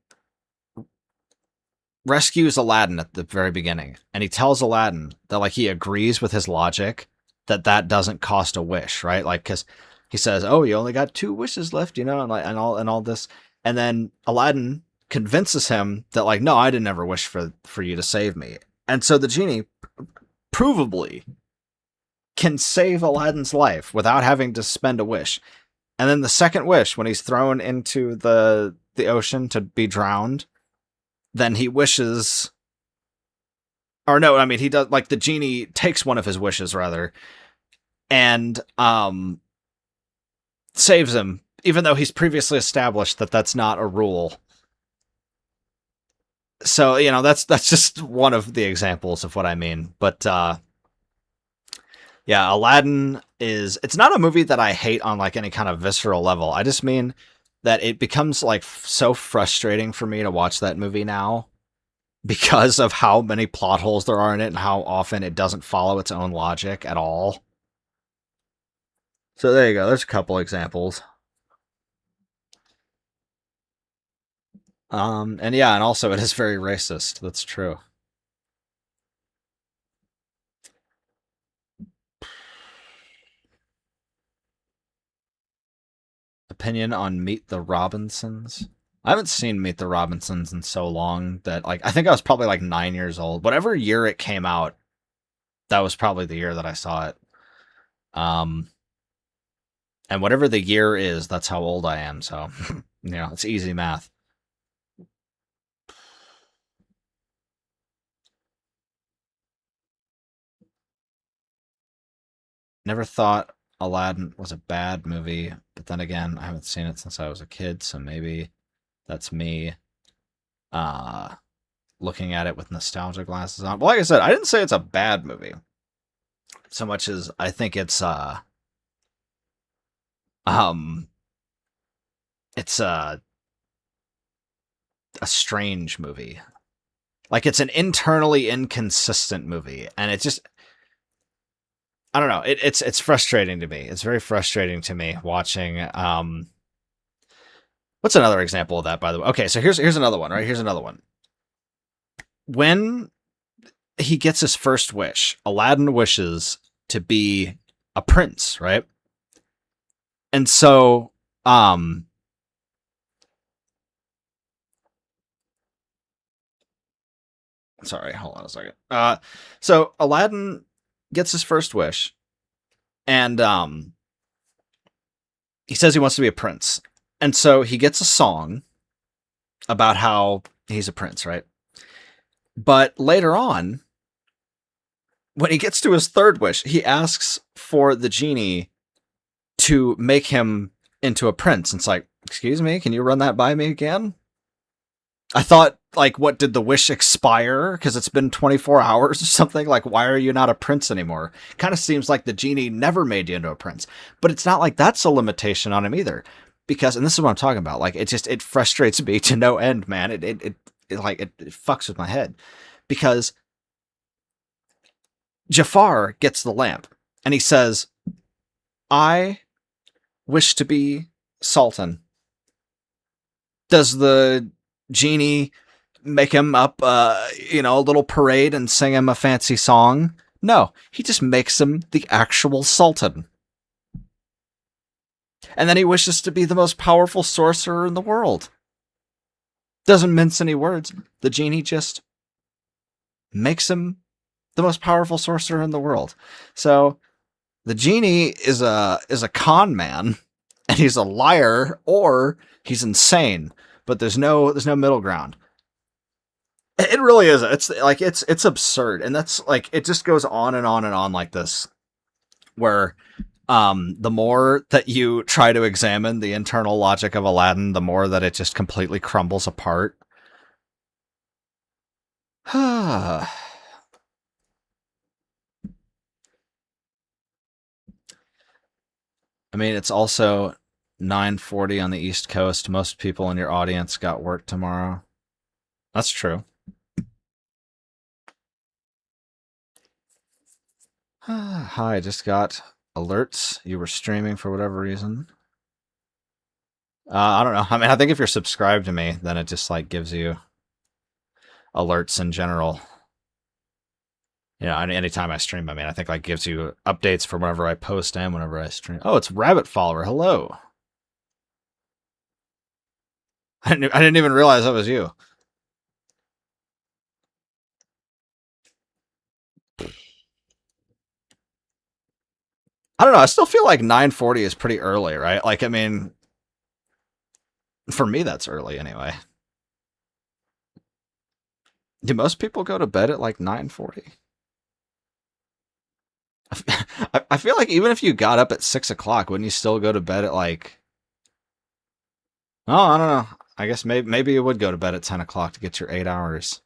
rescues Aladdin at the very beginning, and he tells Aladdin that like he agrees with his logic that that doesn't cost a wish, right? Like, because he says, "Oh, you only got two wishes left," and like and all this, and then Aladdin convinces him that like, no, I didn't ever wish for you to save me, and so the genie provably can save Aladdin's life without having to spend a wish. And then the second wish, when he's thrown into the ocean to be drowned, then he wishes, or no, I mean he does, like the genie takes one of his wishes rather, and saves him, even though he's previously established that that's not a rule. So that's just one of the examples of what I mean. But yeah, Aladdin it's not a movie that I hate on like any kind of visceral level. I just mean that it becomes like so frustrating for me to watch that movie now because of how many plot holes there are in it and how often it doesn't follow its own logic at all. So there you go. There's a couple examples. And yeah, and also it is very racist. That's true. Opinion on Meet the Robinsons? I haven't seen Meet the Robinsons in so long that like I think I was probably like 9 years old. Whatever year it came out, that was probably the year that I saw it. Um, and whatever the year is, that's how old I am. So, it's easy math. Never thought Aladdin was a bad movie, but then again, I haven't seen it since I was a kid, so maybe that's me uh looking at it with nostalgia glasses on. But like I said, I didn't say it's a bad movie so much as I think um it's a strange movie. Like it's an internally inconsistent movie, and it just I don't know. It's frustrating to me. It's very frustrating to me watching. What's another example of that, by the way? Okay, so here's another one. Right, here's another one. When he gets his first wish, Aladdin wishes to be a prince, right? And so, sorry, hold on a second. So Aladdin gets his first wish, and he says he wants to be a prince, and so he gets a song about how he's a prince, right? But later on, when he gets to his third wish, he asks for the genie to make him into a prince. And it's like, excuse me, can you run that by me again? I thought, like, what, did the wish expire because it's been 24 hours or something? Like, why are you not a prince anymore? Kind of seems like the genie never made you into a prince. But it's not like that's a limitation on him either. Because, and this is what I'm talking about, like, it frustrates me to no end, man. It fucks with my head. Because Jafar gets the lamp, and he says, I wish to be Sultan. Does the genie make him up, a little parade and sing him a fancy song? No, he just makes him the actual Sultan. And then he wishes to be the most powerful sorcerer in the world. Doesn't mince any words. The genie just makes him the most powerful sorcerer in the world. So the genie is a con man, and he's a liar, or he's insane. But there's no middle ground. It really is. It's absurd, and that's like it just goes on and on and on like this, where the more that you try to examine the internal logic of Aladdin, the more that it just completely crumbles apart. I mean, it's also 9:40 on the East Coast. Most people in your audience got work tomorrow. That's true. Hi, I just got alerts. You were streaming for whatever reason. I don't know. I mean, I think if you're subscribed to me, then it just like gives you alerts in general. You know, anytime I stream, I mean, I think like gives you updates for whenever I post and whenever I stream. Oh, it's Rabbit Follower. Hello. I didn't even realize that was you. I don't know. I still feel like 9:40 is pretty early, right? Like, I mean, for me, that's early anyway. Do most people go to bed at like 9:40? I feel like even if you got up at 6 o'clock, wouldn't you still go to bed at like? Oh, I don't know. I guess maybe you would go to bed at 10 o'clock to get your 8 hours.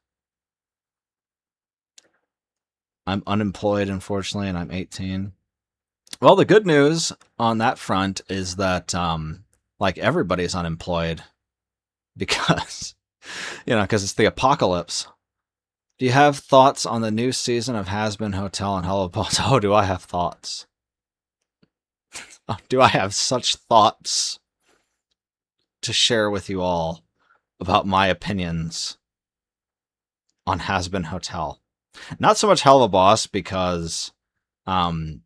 I'm unemployed, unfortunately, and I'm 18. Well, the good news on that front is that like everybody's unemployed because because it's the apocalypse. Do you have thoughts on the new season of Has-Been Hotel and Hello Boss? Oh, do I have thoughts? Do I have such thoughts to share with you all about my opinions on Has-Been Hotel? Not so much Hello Boss because Helluva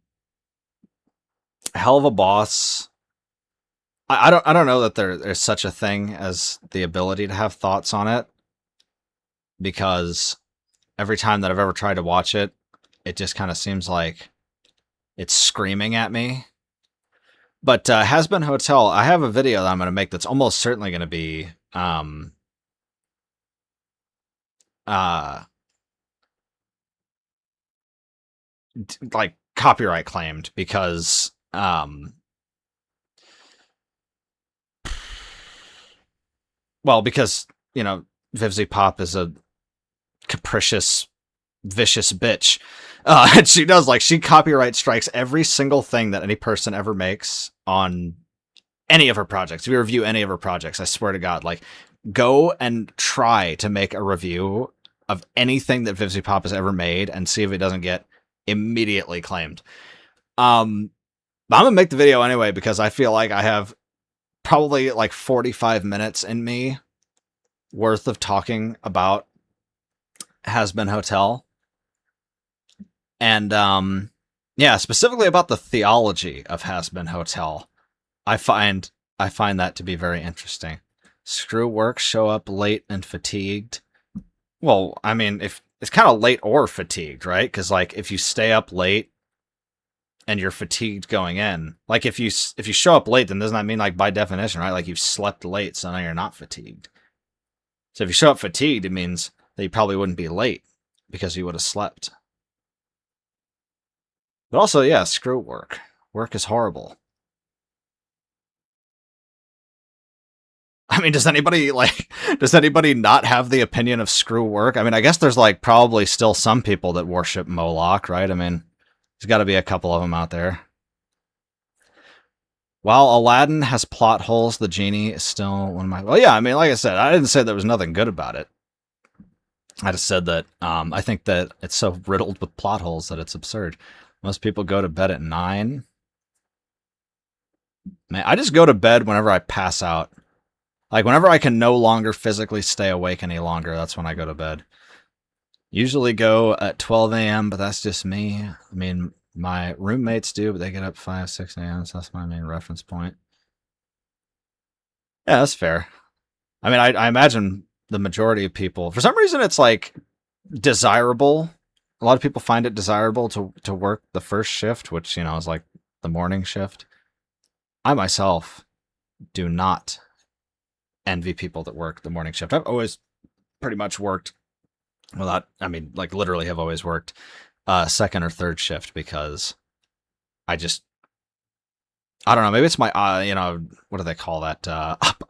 Boss. I don't know that there's such a thing as the ability to have thoughts on it, because every time that I've ever tried to watch it, it just kind of seems like it's screaming at me. But Has-Been Hotel, I have a video that I'm going to make that's almost certainly going to be like copyright claimed, because because Vivzie Pop is a capricious, vicious bitch. And she does, like, she copyright strikes every single thing that any person ever makes on any of her projects. If you review any of her projects, I swear to God, like, go and try to make a review of anything that Vivzie Pop has ever made and see if it doesn't get immediately claimed. I'm gonna make the video anyway because I feel like I have probably like 45 minutes in me worth of talking about Has-Been Hotel. And specifically about the theology of Has-Been Hotel. I find that to be very interesting. Screw work, show up late and fatigued. Well, I mean, if it's kind of late or fatigued, right? Because like if you stay up late and you're fatigued going in, like if you show up late, then doesn't that mean, like, by definition, right? Like you've slept late, so now you're not fatigued. So if you show up fatigued, it means that you probably wouldn't be late because you would have slept. But also, yeah, screw work. Work is horrible. I mean, does anybody not have the opinion of screw work? I mean, I guess there's like probably still some people that worship Moloch, right? I mean, there's got to be a couple of them out there. While Aladdin has plot holes, the genie is still one of my... Well, yeah, I mean, like I said, I didn't say there was nothing good about it. I just said that I think that it's so riddled with plot holes that it's absurd. Most people go to bed at 9. Man, I just go to bed whenever I pass out. Like, whenever I can no longer physically stay awake any longer, that's when I go to bed. Usually go at 12 a.m., but that's just me. I mean, my roommates do, but they get up 5, 6 a.m., so that's my main reference point. Yeah, that's fair. I mean, I imagine the majority of people, for some reason, it's like desirable. A lot of people find it desirable to work the first shift, which, you know, is like the morning shift. I myself do not envy people that work the morning shift. I've always pretty much worked without, I mean, like literally have always worked second or third shift because I just, I don't know, maybe it's my, you know, what do they call that?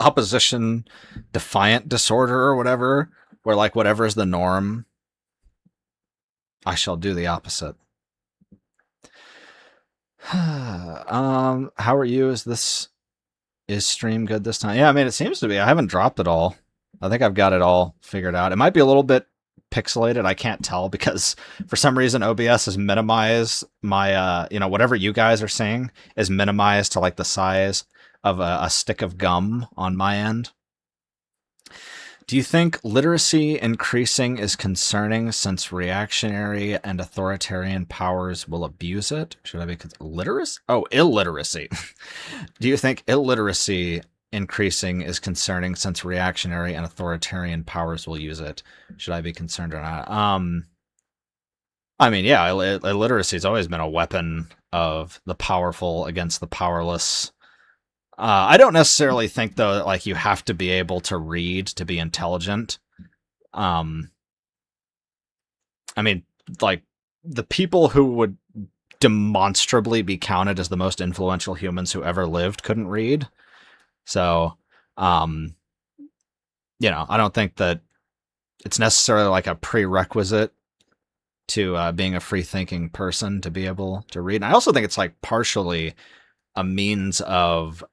Opposition defiant disorder or whatever, where like whatever is the norm, I shall do the opposite. How are you? Is stream good this time? Yeah, I mean, it seems to be. I haven't dropped it all. I think I've got it all figured out. It might be a little bit pixelated. I can't tell because for some reason OBS has minimized my, you know, whatever you guys are seeing is minimized to like the size of a stick of gum on my end. Do you think literacy increasing is concerning since reactionary and authoritarian powers will abuse it? Should I be literacy? Oh, illiteracy. Do you think illiteracy increasing is concerning since reactionary and authoritarian powers will use it? Should I be concerned or not? I mean, yeah, illiteracy has always been a weapon of the powerful against the powerless. I don't necessarily think though that like you have to be able to read to be intelligent. I mean, like the people who would demonstrably be counted as the most influential humans who ever lived couldn't read. So, you know, I don't think that it's necessarily like a prerequisite to being a free-thinking person to be able to read. And I also think it's like partially a means of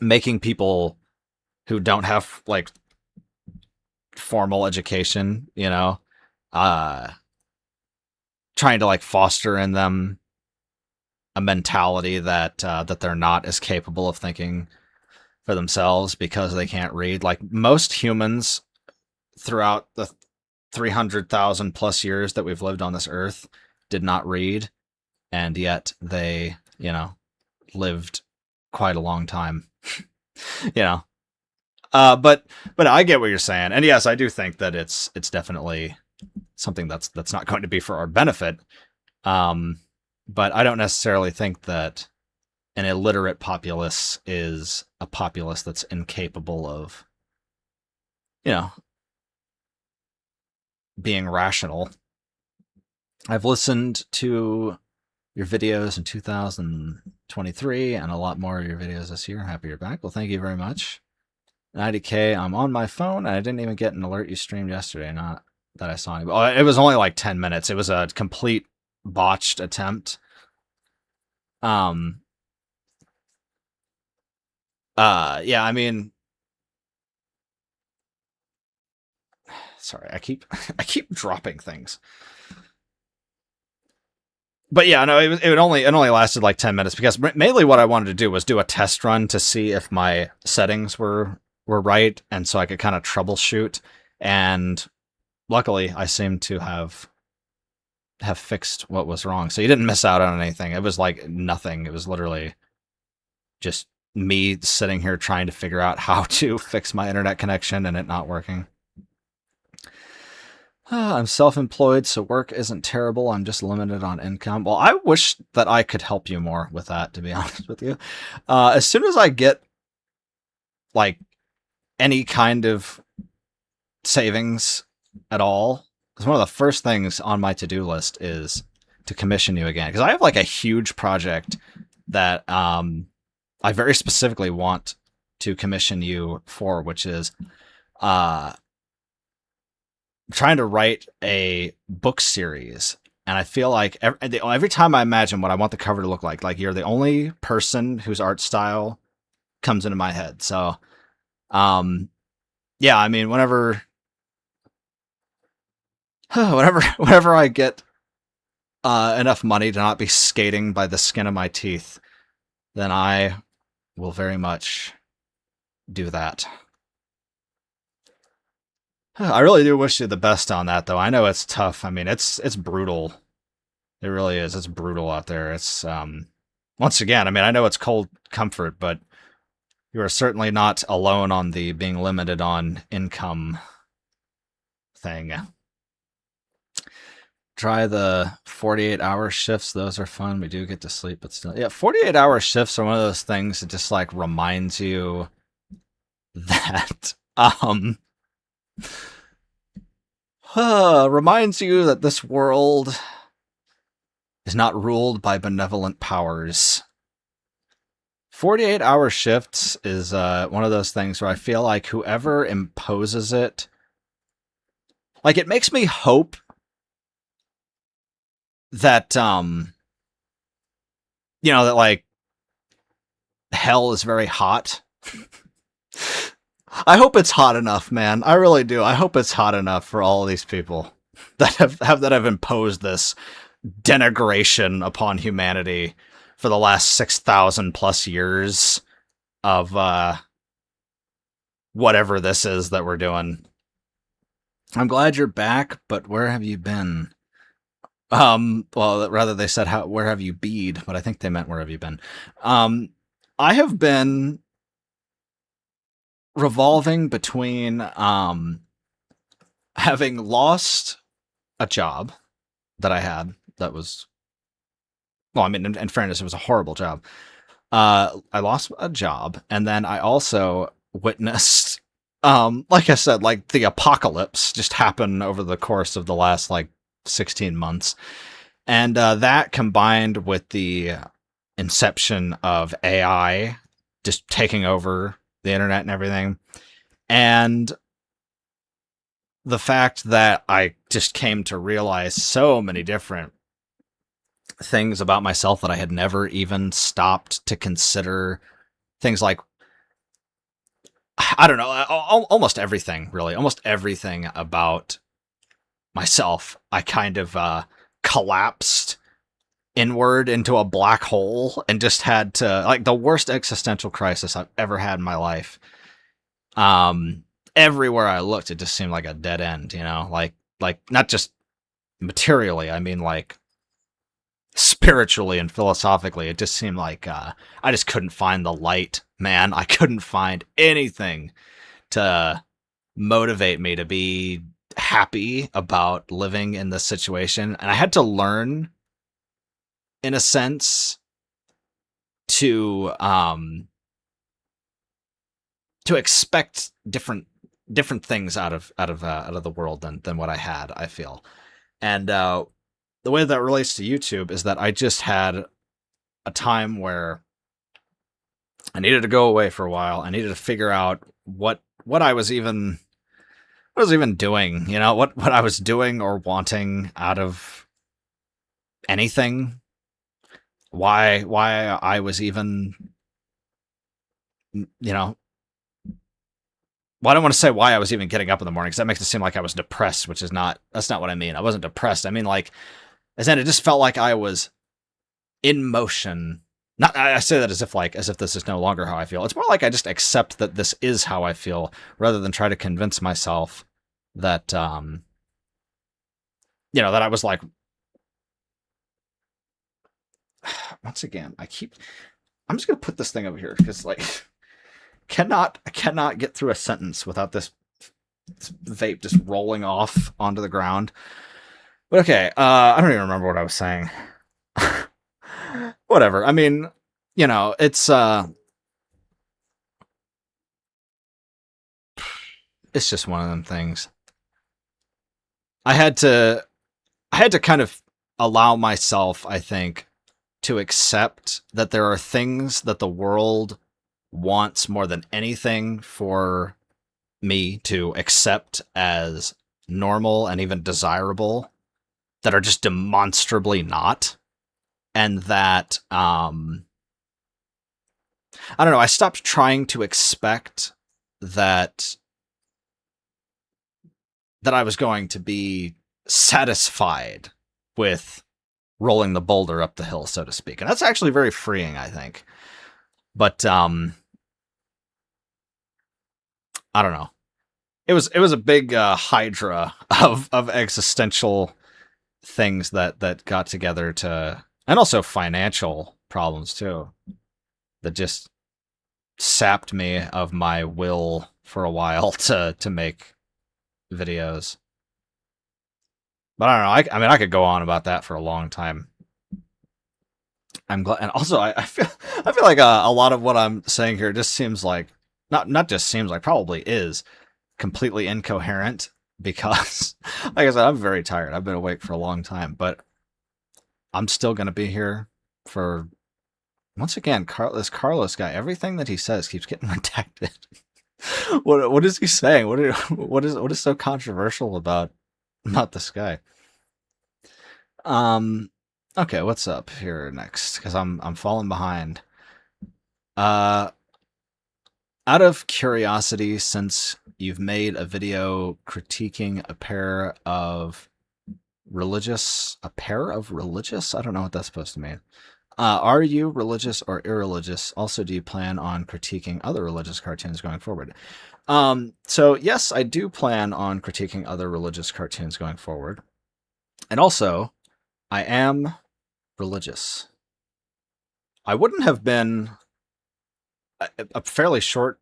making people who don't have like formal education, you know, trying to like foster in them a mentality that that they're not as capable of thinking for themselves because they can't read. Like most humans throughout the 300,000 plus years that we've lived on this earth did not read, and yet they, you know, lived quite a long time. You know, but I get what you're saying, and yes, I do think that it's definitely something that's not going to be for our benefit. But I don't necessarily think that an illiterate populace is a populace that's incapable of, you know, being rational. I've listened to your videos in 2023 and a lot more of your videos this year. Happy you're back. Well, thank you very much. 90K, I'm on my phone, and I didn't even get an alert you streamed yesterday. Not that I saw any. Oh, it was only like 10 minutes. It was a complete botched attempt. Yeah, I mean, sorry, I keep dropping things. But yeah, no, it only lasted like 10 minutes because mainly what I wanted to do was do a test run to see if my settings were right, and so I could kind of troubleshoot. And luckily, I seem to have fixed what was wrong. So you didn't miss out on anything. It was like nothing. It was literally just me sitting here trying to figure out how to fix my internet connection and it not working. I'm self-employed, so work isn't terrible. I'm just limited on income. Well, I wish that I could help you more with that, to be honest with you. As soon as I get like any kind of savings at all, it's one of the first things on my to-do list is to commission you again. Because I have like a huge project that I very specifically want to commission you for, which is trying to write a book series. And I feel like every time I imagine what I want the cover to look like you're the only person whose art style comes into my head. So, yeah, I mean, whenever I get enough money to not be skating by the skin of my teeth, then I will very much do that. I really do wish you the best on that, though. I know it's tough. I mean, it's brutal. It really is. It's brutal out there. It's once again, I mean, I know it's cold comfort, but you are certainly not alone on the being limited on income thing. Try the 48-hour shifts. Those are fun. We do get to sleep, but still. Yeah, 48-hour shifts are one of those things that just like reminds you that reminds you that this world is not ruled by benevolent powers. 48-hour shifts is one of those things where I feel like whoever imposes it, like, it makes me hope that, that, like, hell is very hot. I hope it's hot enough, man. I really do. I hope it's hot enough for all of these people that have imposed this denigration upon humanity for the last 6,000 plus years of whatever this is that we're doing. I'm glad you're back, but where have you been? Well, rather they said, where have you been? But I think they meant, where have you been? I have been revolving between having lost a job that I had that was, well, I mean, in fairness, it was a horrible job. I lost a job, and then I also witnessed, like I said, like the apocalypse just happen over the course of the last like 16 months. And that combined with the inception of AI just taking over the internet and everything, and the fact that I just came to realize so many different things about myself that I had never even stopped to consider. Things like, I don't know, almost everything, really. Almost everything about myself, I kind of collapsed inward into a black hole and just had to, like, the worst existential crisis I've ever had in my life. Everywhere I looked, it just seemed like a dead end, like not just materially, I mean, like, spiritually and philosophically. It just seemed like I just couldn't find the light, man. I couldn't find anything to motivate me to be happy about living in this situation. And I had to learn, in a sense, to expect different things out of the world than what I had, I feel. And the way that relates to YouTube is that I just had a time where I needed to go away for a while. I needed to figure out what I was even doing, what I was doing or wanting out of anything. Why I was even, well, I don't want to say why I was even getting up in the morning, because that makes it seem like I was depressed, that's not what I mean. I wasn't depressed. I mean, like, as in, it just felt like I was in motion. Not, I say that as if this is no longer how I feel. It's more like I just accept that this is how I feel, rather than try to convince myself that, that I was like, once again, I'm just going to put this thing over here, because, like, I cannot get through a sentence without this vape just rolling off onto the ground. But okay, I don't even remember what I was saying. Whatever. I mean, it's just one of them things. I had to kind of allow myself, I think, to accept that there are things that the world wants more than anything for me to accept as normal and even desirable, that are just demonstrably not. And that, I don't know, I stopped trying to expect that I was going to be satisfied with rolling the boulder up the hill, so to speak. And that's actually very freeing, I think. But I don't know. It was a big hydra of existential things that got together to, and also financial problems too, that just sapped me of my will for a while to make videos. But I don't know. I mean, I could go on about that for a long time. I'm glad, and also I feel like a lot of what I'm saying here just seems like not just seems like, probably is completely incoherent because, like I said, I'm very tired. I've been awake for a long time, but I'm still gonna be here for, once again, this Carlos guy. Everything that he says keeps getting redacted. What is he saying? What is so controversial about this guy? Okay, what's up here next? Because I'm falling behind. Out of curiosity, since you've made a video critiquing a pair of religious? I don't know what that's supposed to mean. Are you religious or irreligious? Also, do you plan on critiquing other religious cartoons going forward? So yes, I do plan on critiquing other religious cartoons going forward. And also, I am religious. I wouldn't have been a fairly short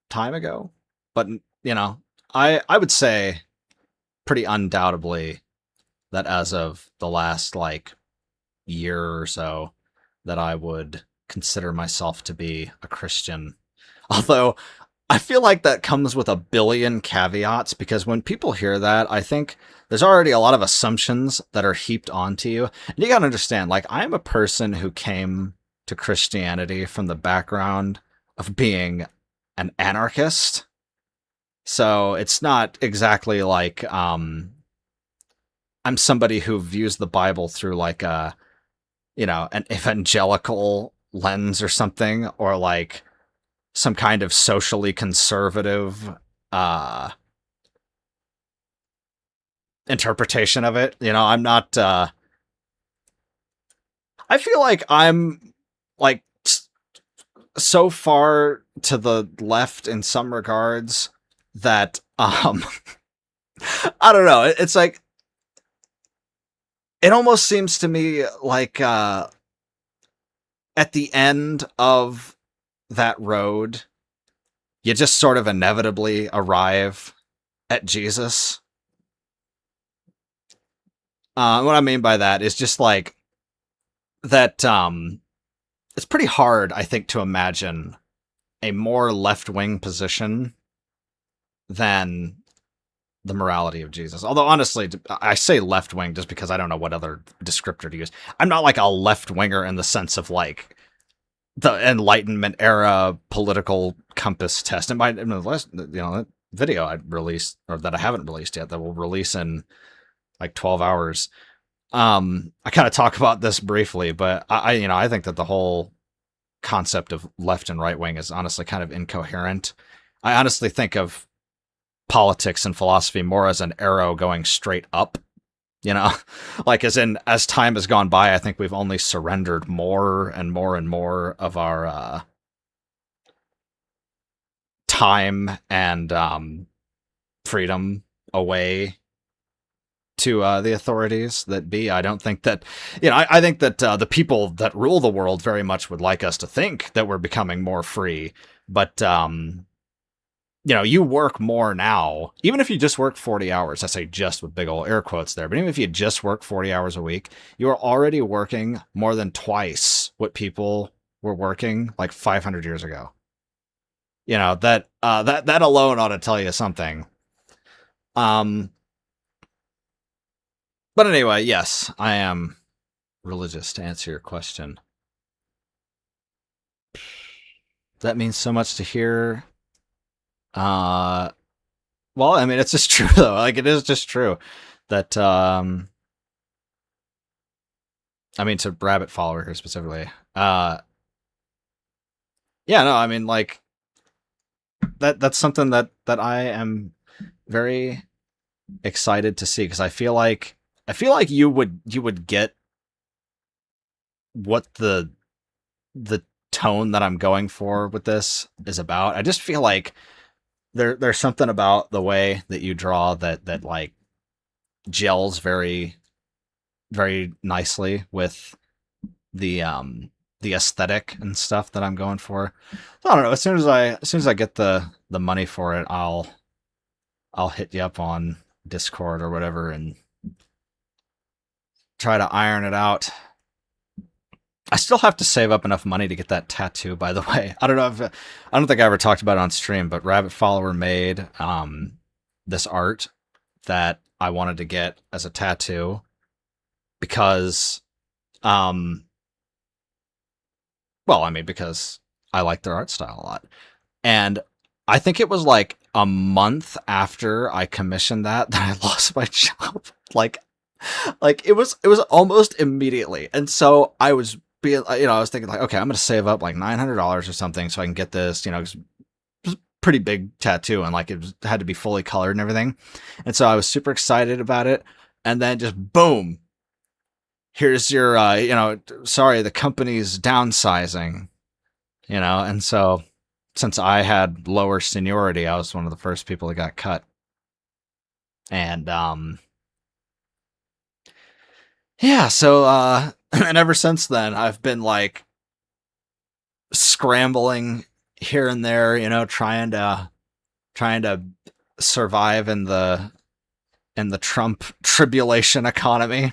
time ago, but you know, I would say pretty undoubtedly that as of the last like year or so, that I would consider myself to be a Christian. Although I feel like that comes with a billion caveats, because when people hear that, I think there's already a lot of assumptions that are heaped onto you. And you gotta understand, like, I'm a person who came to Christianity from the background of being an anarchist. So it's not exactly like I'm somebody who views the Bible through like a, an evangelical lens or something, or like some kind of socially conservative interpretation of it. I'm not. I feel like I'm like so far to the left in some regards that I don't know. It's like, it almost seems to me like at the end of that road, you just sort of inevitably arrive at Jesus. What I mean by that is just like that. It's pretty hard, I think, to imagine a more left-wing position than the morality of Jesus. Although, honestly, I say left-wing just because I don't know what other descriptor to use. I'm not like a left-winger in the sense of like the Enlightenment era political compass test. And the last, that video I released, or that I haven't released yet, that will release in like 12 hours. I kind of talk about this briefly, but I think that the whole concept of left and right wing is honestly kind of incoherent. I honestly think of politics and philosophy more as an arrow going straight up, like as time has gone by, I think we've only surrendered more and more and more of our time and freedom away to the authorities that be. I don't think that, I think that the people that rule the world very much would like us to think that we're becoming more free. But, you work more now, even if you just work 40 hours, I say just with big old air quotes there, but even if you just work 40 hours a week, you are already working more than twice what people were working like 500 years ago. That alone ought to tell you something. But anyway, yes, I am religious, to answer your question. That means so much to hear. Well, I mean, it's just true though. Like, it is just true that, I mean, to Rabbit Follower here specifically, yeah, no, I mean, like, that's something that I am very excited to see, because I feel like you would get what the tone that I'm going for with this is about. I just feel like there's something about the way that you draw that like gels very very nicely with the aesthetic and stuff that I'm going for. So I don't know. As soon as I get the money for it, I'll hit you up on Discord or whatever and try to iron it out. I still have to save up enough money to get that tattoo, by the way. I don't know if I don't think I ever talked about it on stream, but Rabbit Follower made this art that I wanted to get as a tattoo because well, I mean because I like their art style a lot. And I think it was like a month after I commissioned that I lost my job. Like it was almost immediately. And so I was being, I was thinking like, okay, I'm going to save up like $900 or something so I can get this, 'cause it was a pretty big tattoo and like had to be fully colored and everything. And so I was super excited about it. And then just boom, here's your, sorry, the company's downsizing, and so since I had lower seniority, I was one of the first people that got cut. And yeah, so and ever since then I've been like scrambling here and there, trying to survive in the Trump tribulation economy.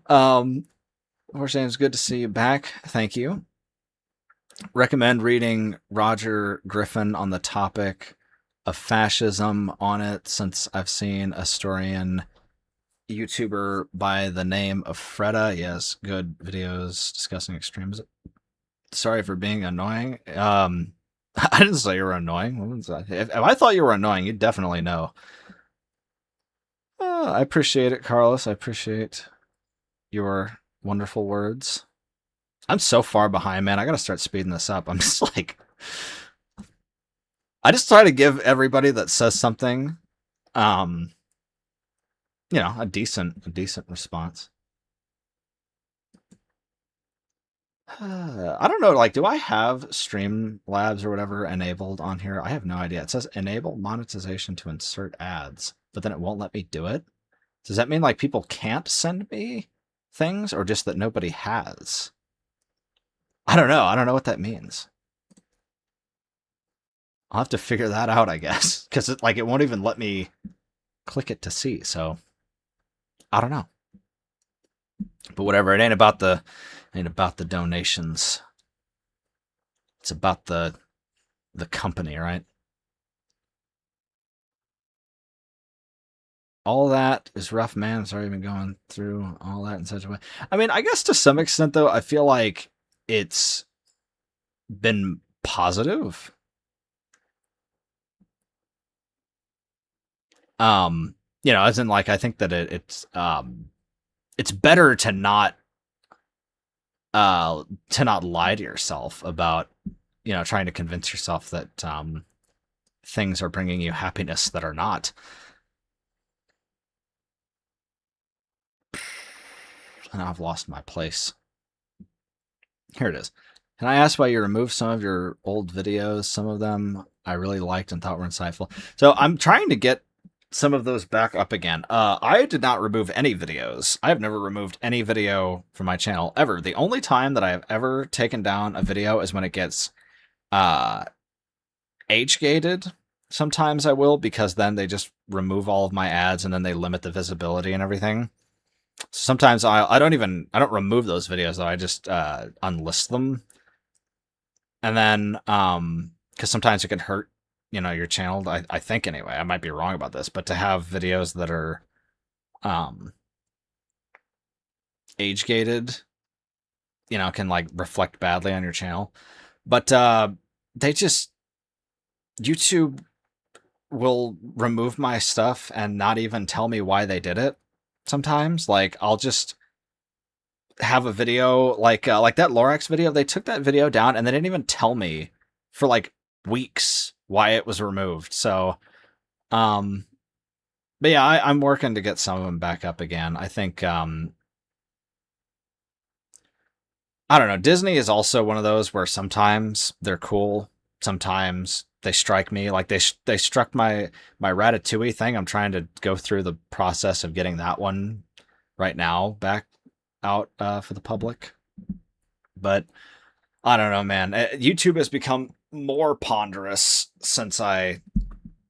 James, good to see you back. Thank you. Recommend reading Roger Griffin on the topic of fascism on it, since I've seen a historian YouTuber by the name of Freda. Yes, good videos discussing extremism. Sorry for being annoying. I didn't say you were annoying. If I thought you were annoying, you'd definitely know. I appreciate it, Carlos. I appreciate your wonderful words. I'm so far behind, man. I gotta start speeding this up. I'm just like, I just try to give everybody that says something, a decent response. I don't know, like, do I have Streamlabs or whatever enabled on here? I have no idea. It says enable monetization to insert ads, but then it won't let me do it. Does that mean like people can't send me things, or just that nobody has? I don't know. I don't know what that means. I'll have to figure that out, I guess, because it won't even let me click it to see. So I don't know. But whatever. It ain't about the donations. It's about the company, right? All that is rough, man. I'm sorry you've been going through all that in such a way. I mean, I guess to some extent, though, I feel like it's been positive. As in, like, I think that it's better to not lie to yourself about, trying to convince yourself that things are bringing you happiness that are not. And I've lost my place. Here it is. Can I ask why you removed some of your old videos? Some of them I really liked and thought were insightful. So I'm trying to get some of those back up again. I did not remove any videos. I have never removed any video from my channel ever. The only time that I have ever taken down a video is when it gets age-gated. Sometimes I will, because then they just remove all of my ads and then they limit the visibility and everything. Sometimes I don't remove those videos though. I just unlist them. And then because sometimes it can hurt your channel, I think, anyway. I might be wrong about this, but to have videos that are age gated, can like reflect badly on your channel. But YouTube will remove my stuff and not even tell me why they did it. Sometimes, like, I'll just have a video like that Lorax video. They took that video down and they didn't even tell me for like weeks why it was removed. So, but yeah, I'm working to get some of them back up again. I think I don't know. Disney is also one of those where sometimes they're cool, sometimes they strike me like they struck my Ratatouille thing. I'm trying to go through the process of getting that one right now back out for the public. But I don't know, man. YouTube has become more ponderous since I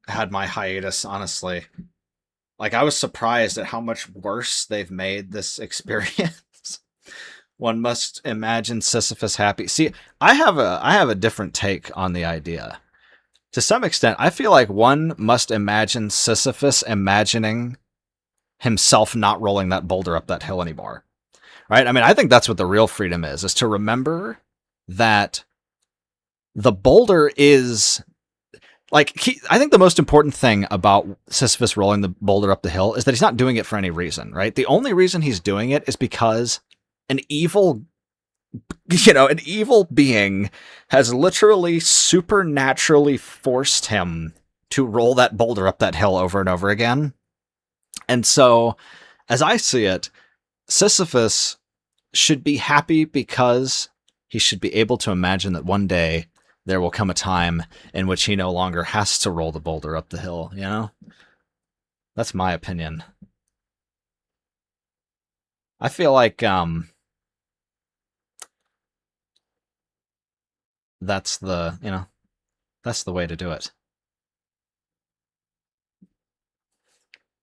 had my hiatus, honestly. Like, I was surprised at how much worse they've made this experience. One must imagine Sisyphus happy. See, I have a different take on the idea. To some extent, I feel like one must imagine Sisyphus imagining himself not rolling that boulder up that hill anymore. Right? I mean, I think that's what the real freedom is to remember that the boulder is like I think the most important thing about Sisyphus rolling the boulder up the hill is that he's not doing it for any reason, right? The only reason he's doing it is because an evil an evil being has literally supernaturally forced him to roll that boulder up that hill over and over again. And so, as I see it, Sisyphus should be happy because he should be able to imagine that one day there will come a time in which he no longer has to roll the boulder up the hill, you know? That's my opinion. I feel like that's that's the way to do it.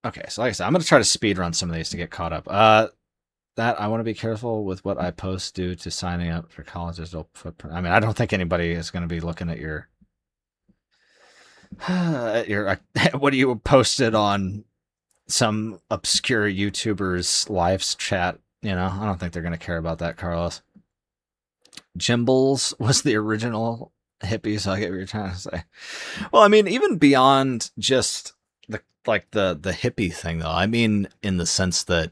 Okay, so like I said, I'm going to try to speed run some of these to get caught up. That I want to be careful with what I post due to signing up for college's footprint. I mean, I don't think anybody is going to be looking at your what you posted on some obscure YouTuber's live chat. I don't think they're going to care about that, Carlos. Jimbles was the original hippie, so I get what you're trying to say. Well, I mean, even beyond just the hippie thing, though. I mean, in the sense that,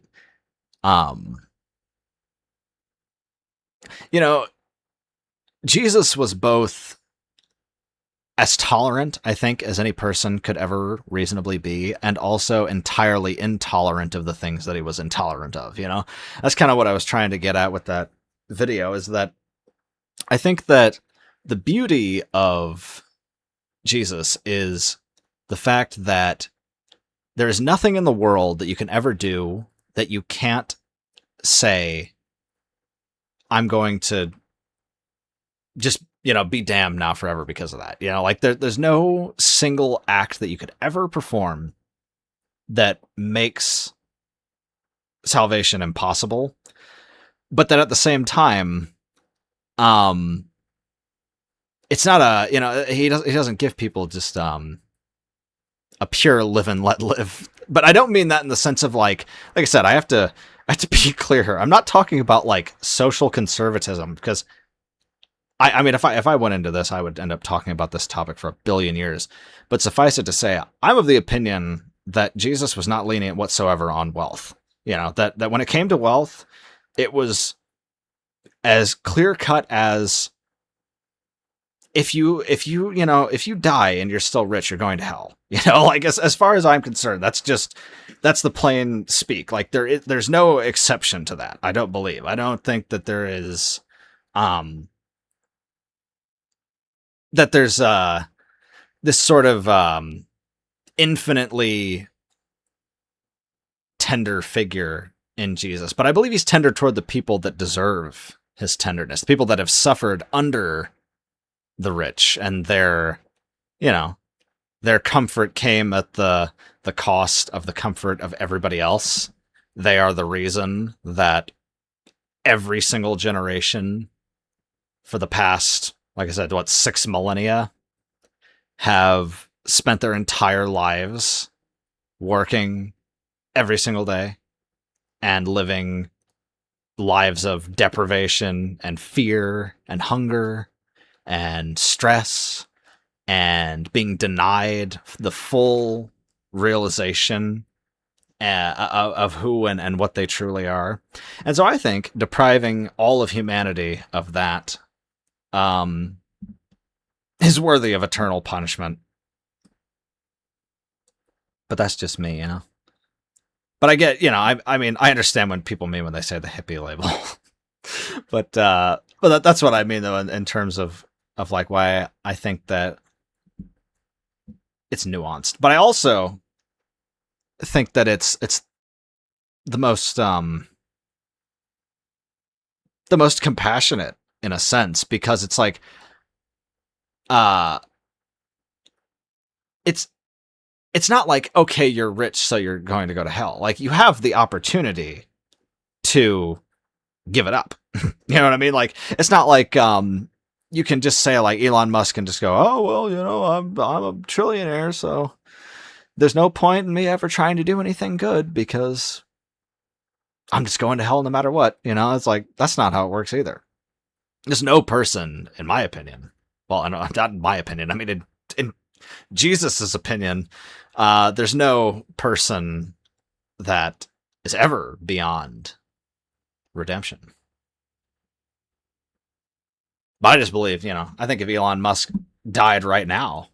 Jesus was both as tolerant, I think, as any person could ever reasonably be, and also entirely intolerant of the things that he was intolerant of. That's kind of what I was trying to get at with that video, is that I think that the beauty of Jesus is the fact that there is nothing in the world that you can ever do that you can't say, I'm going to just, be damned now forever because of that. There's no single act that you could ever perform that makes salvation impossible. But that at the same time, it's not he doesn't give people just a pure live and let live. But I don't mean that in the sense of like I said, I have to be clear here. I'm not talking about like social conservatism, because I mean, if I went into this, I would end up talking about this topic for a billion years. But suffice it to say, I'm of the opinion that Jesus was not lenient whatsoever on wealth. That when it came to wealth, it was as clear cut as if you die and you're still rich, you're going to hell. As far as I'm concerned, that's the plain speak. Like there's no exception to that. I don't believe. I don't think that there is that there's this sort of infinitely tender figure in Jesus. But I believe he's tender toward the people that deserve his tenderness, the people that have suffered under the rich, and their comfort came at the cost of the comfort of everybody else. They are the reason that every single generation for the past, like I said, 6 millennia have spent their entire lives working every single day and living lives of deprivation and fear and hunger and stress and being denied the full realization of who and what they truly are. And so I think depriving all of humanity of that is worthy of eternal punishment. But that's just me, But I get, I mean, I understand when people mean when they say the hippie label. But that's what I mean though in terms of like why I think that it's nuanced. But I also think that it's the most compassionate in a sense, because it's like uh it's it's not like, okay, you're rich so you're going to go to hell. Like, you have the opportunity to give it up. You know what I mean? Like, it's not like you can just say, like, Elon Musk can just go, oh well, I'm a trillionaire, so there's no point in me ever trying to do anything good because I'm just going to hell no matter what. It's like, that's not how it works either. There's no person, in my opinion. Well, I know, not in my opinion. I mean, in Jesus's opinion, there's no person that is ever beyond redemption. But I just believe, I think if Elon Musk died right now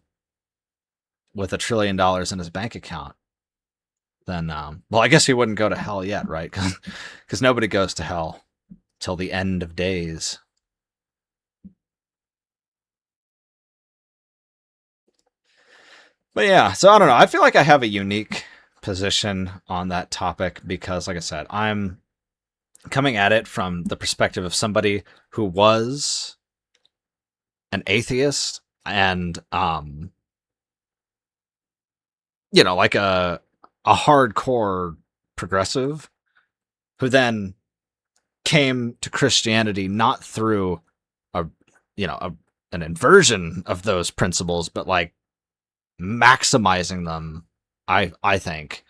with $1 trillion in his bank account, then, well, I guess he wouldn't go to hell yet, right? Because nobody goes to hell till the end of days. But yeah, so I don't know. I feel like I have a unique position on that topic because, like I said, I'm coming at it from the perspective of somebody who was an atheist and, like a hardcore progressive who then came to Christianity not through a, an inversion of those principles, but like maximizing them, I think,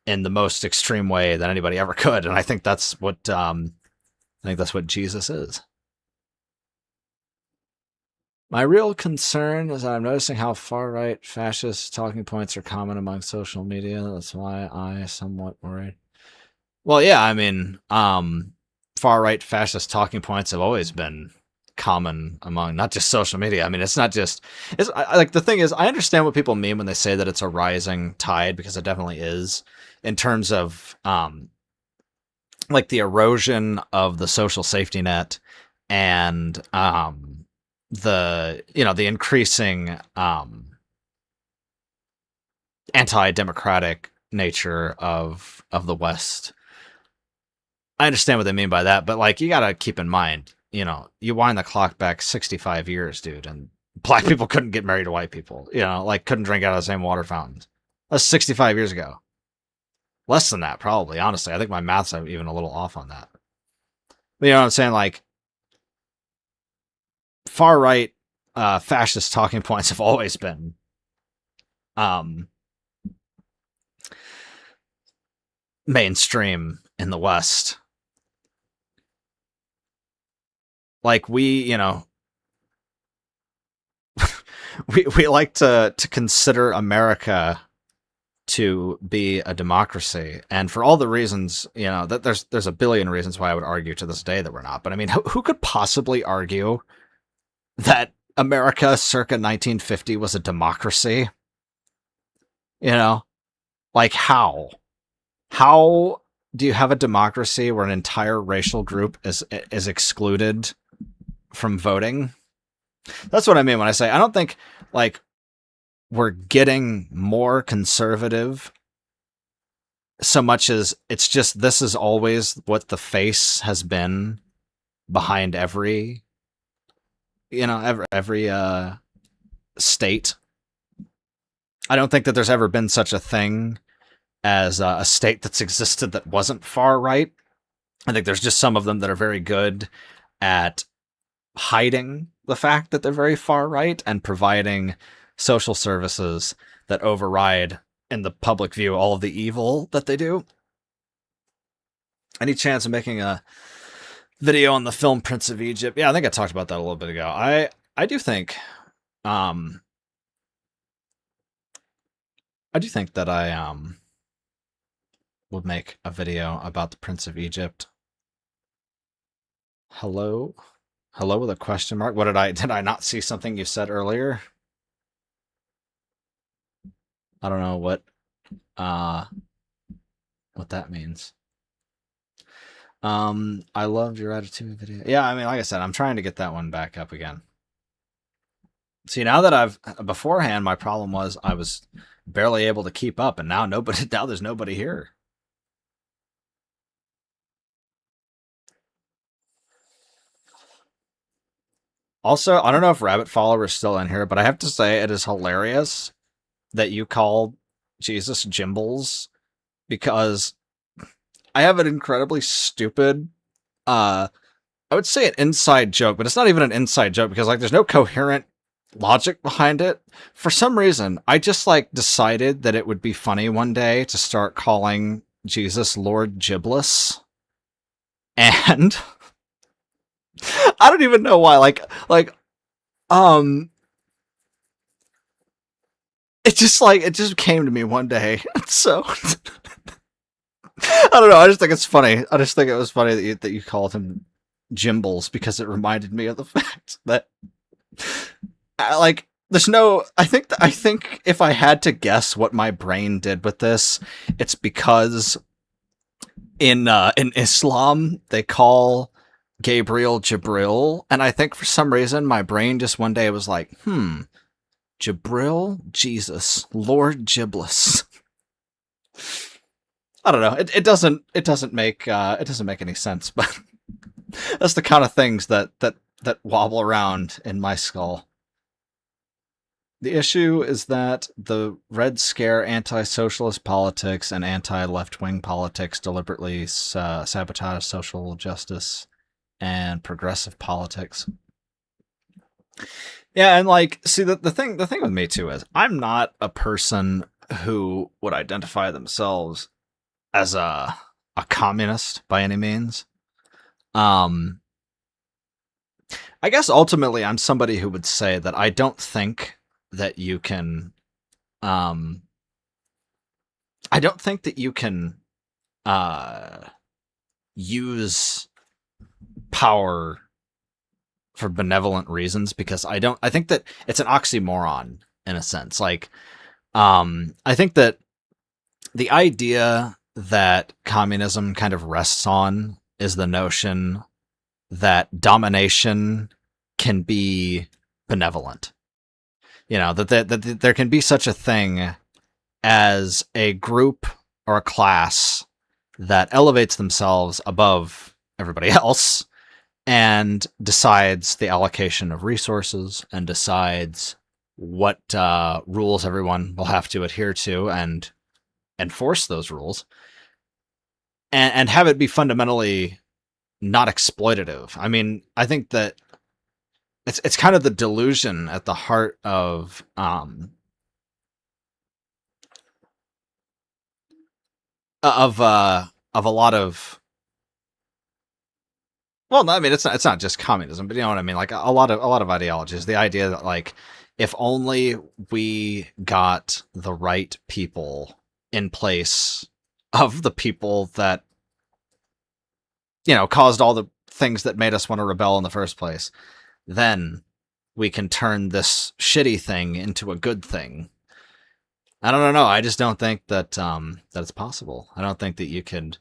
in the most extreme way that anybody ever could. And I think that's what Jesus is. My real concern is that I'm noticing how far-right fascist talking points are common among social media. That's why I somewhat worried. Well, yeah, I mean, far-right fascist talking points have always been common among not just social media. I mean, it's not just, like, the thing is, I understand what people mean when they say that it's a rising tide, because it definitely is, in terms of like the erosion of the social safety net and the increasing anti-democratic nature of the West. I understand what they mean by that, but like, you gotta keep in mind, you wind the clock back 65 years, dude, and black people couldn't get married to white people, like couldn't drink out of the same water fountains. That's 65 years ago. Less than that, probably, honestly. I think my math's even a little off on that. But you know what I'm saying? Like, far-right fascist talking points have always been mainstream in the West. Like, we like to consider America to be a democracy, and for all the reasons, that there's a billion reasons why I would argue to this day that we're not. But I mean, who could possibly argue that America circa 1950 was a democracy? Like, how do you have a democracy where an entire racial group is excluded from voting? That's what I mean when I say I don't think, like, we're getting more conservative so much as it's just, this is always what the face has been behind every state. I don't think that there's ever been such a thing as a state that's existed that wasn't far right. I think there's just some of them that are very good at hiding the fact that they're very far right and providing social services that override in the public view all of the evil that they do. Any chance of making a video on the film Prince of Egypt? Yeah, I think I talked about that a little bit ago. I do think that I would make a video about the Prince of Egypt. Hello with a question mark. What did I not see something you said earlier? I don't know what that means. I loved your Ratatouille video. Yeah, I mean, like I said, I'm trying to get that one back up again. See, now that beforehand, my problem was I was barely able to keep up, and now now there's nobody here. Also, I don't know if Rabbit Follower is still in here, but I have to say it is hilarious that you called Jesus Jimbles, because I have an incredibly stupid, I would say an inside joke, but it's not even an inside joke because like there's no coherent logic behind it. For some reason, I just like decided that it would be funny one day to start calling Jesus Lord Gibless. And I don't even know why. Um, it just came to me one day. So I don't know. I just think it's funny. I just think it was funny that you called him Jimbles because it reminded me of the fact that there's no. I think if I had to guess what my brain did with this, it's because in Islam they call Gabriel Jibril, and I think for some reason my brain just one day was like, Jibril, Jesus, Lord Gibless. I don't know. It doesn't make any sense, but that's the kind of things that wobble around in my skull. The issue is that the Red Scare anti-socialist politics and anti-left-wing politics deliberately sabotage social justice and progressive politics. Yeah, and like, see, the thing with me too is I'm not a person who would identify themselves as a communist by any means. I guess ultimately I'm somebody who would say that I don't think that you can I don't think that you can use power for benevolent reasons, because I think that it's an oxymoron in a sense. Like I think that the idea that communism kind of rests on is the notion that domination can be benevolent. You know, that there can be such a thing as a group or a class that elevates themselves above everybody else and decides the allocation of resources and decides what rules everyone will have to adhere to and enforce those rules, and have it be fundamentally not exploitative. I mean, I think that it's kind of the delusion at the heart of a lot of, well, no, I mean, it's not just communism, but you know what I mean. Like a lot of ideologies. The idea that like if only we got the right people in place of the people that, you know, caused all the things that made us want to rebel in the first place, then we can turn this shitty thing into a good thing. I don't know. I just don't think that that it's possible. I don't think that you can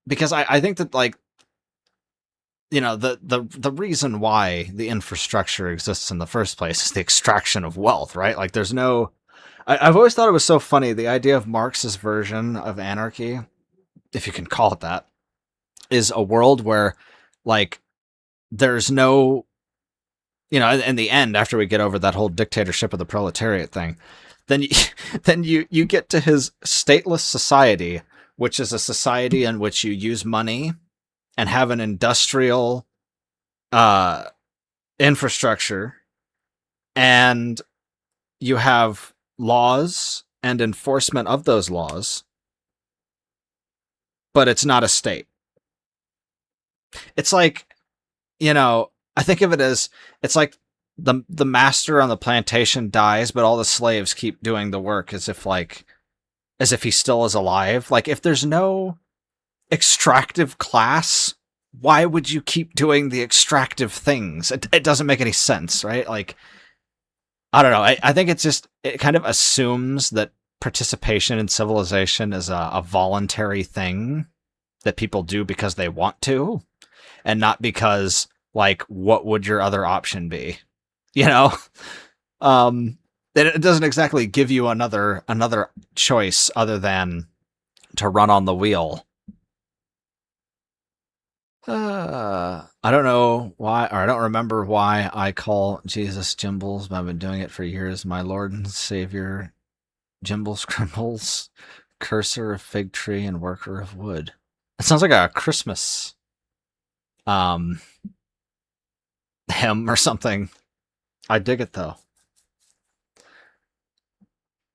because I think that, like, you know, the reason why the infrastructure exists in the first place is the extraction of wealth, right? Like there's no, I've always thought it was so funny, the idea of Marx's version of anarchy, if you can call it that, is a world where like there's no, you know, in the end, after we get over that whole dictatorship of the proletariat thing, then you get to his stateless society, which is a society in which you use money and have an industrial infrastructure, and you have laws and enforcement of those laws, but it's not a state. It's like, you know, I think of it as, it's like the master on the plantation dies, but all the slaves keep doing the work as if he still is alive. Like, if there's no extractive class, why would you keep doing the extractive things? It doesn't make any sense, right? Like, I don't know. I think it kind of assumes that participation in civilization is a voluntary thing. that people do because they want to, and not because, like, what would your other option be? You know? It doesn't exactly give you another choice other than to run on the wheel. I don't know why, or I don't remember why I call Jesus Jimbles, but I've been doing it for years. My Lord and Savior, Jimbles Crimbles, cursor of fig tree and worker of wood. It sounds like a Christmas hymn or something. I dig it though.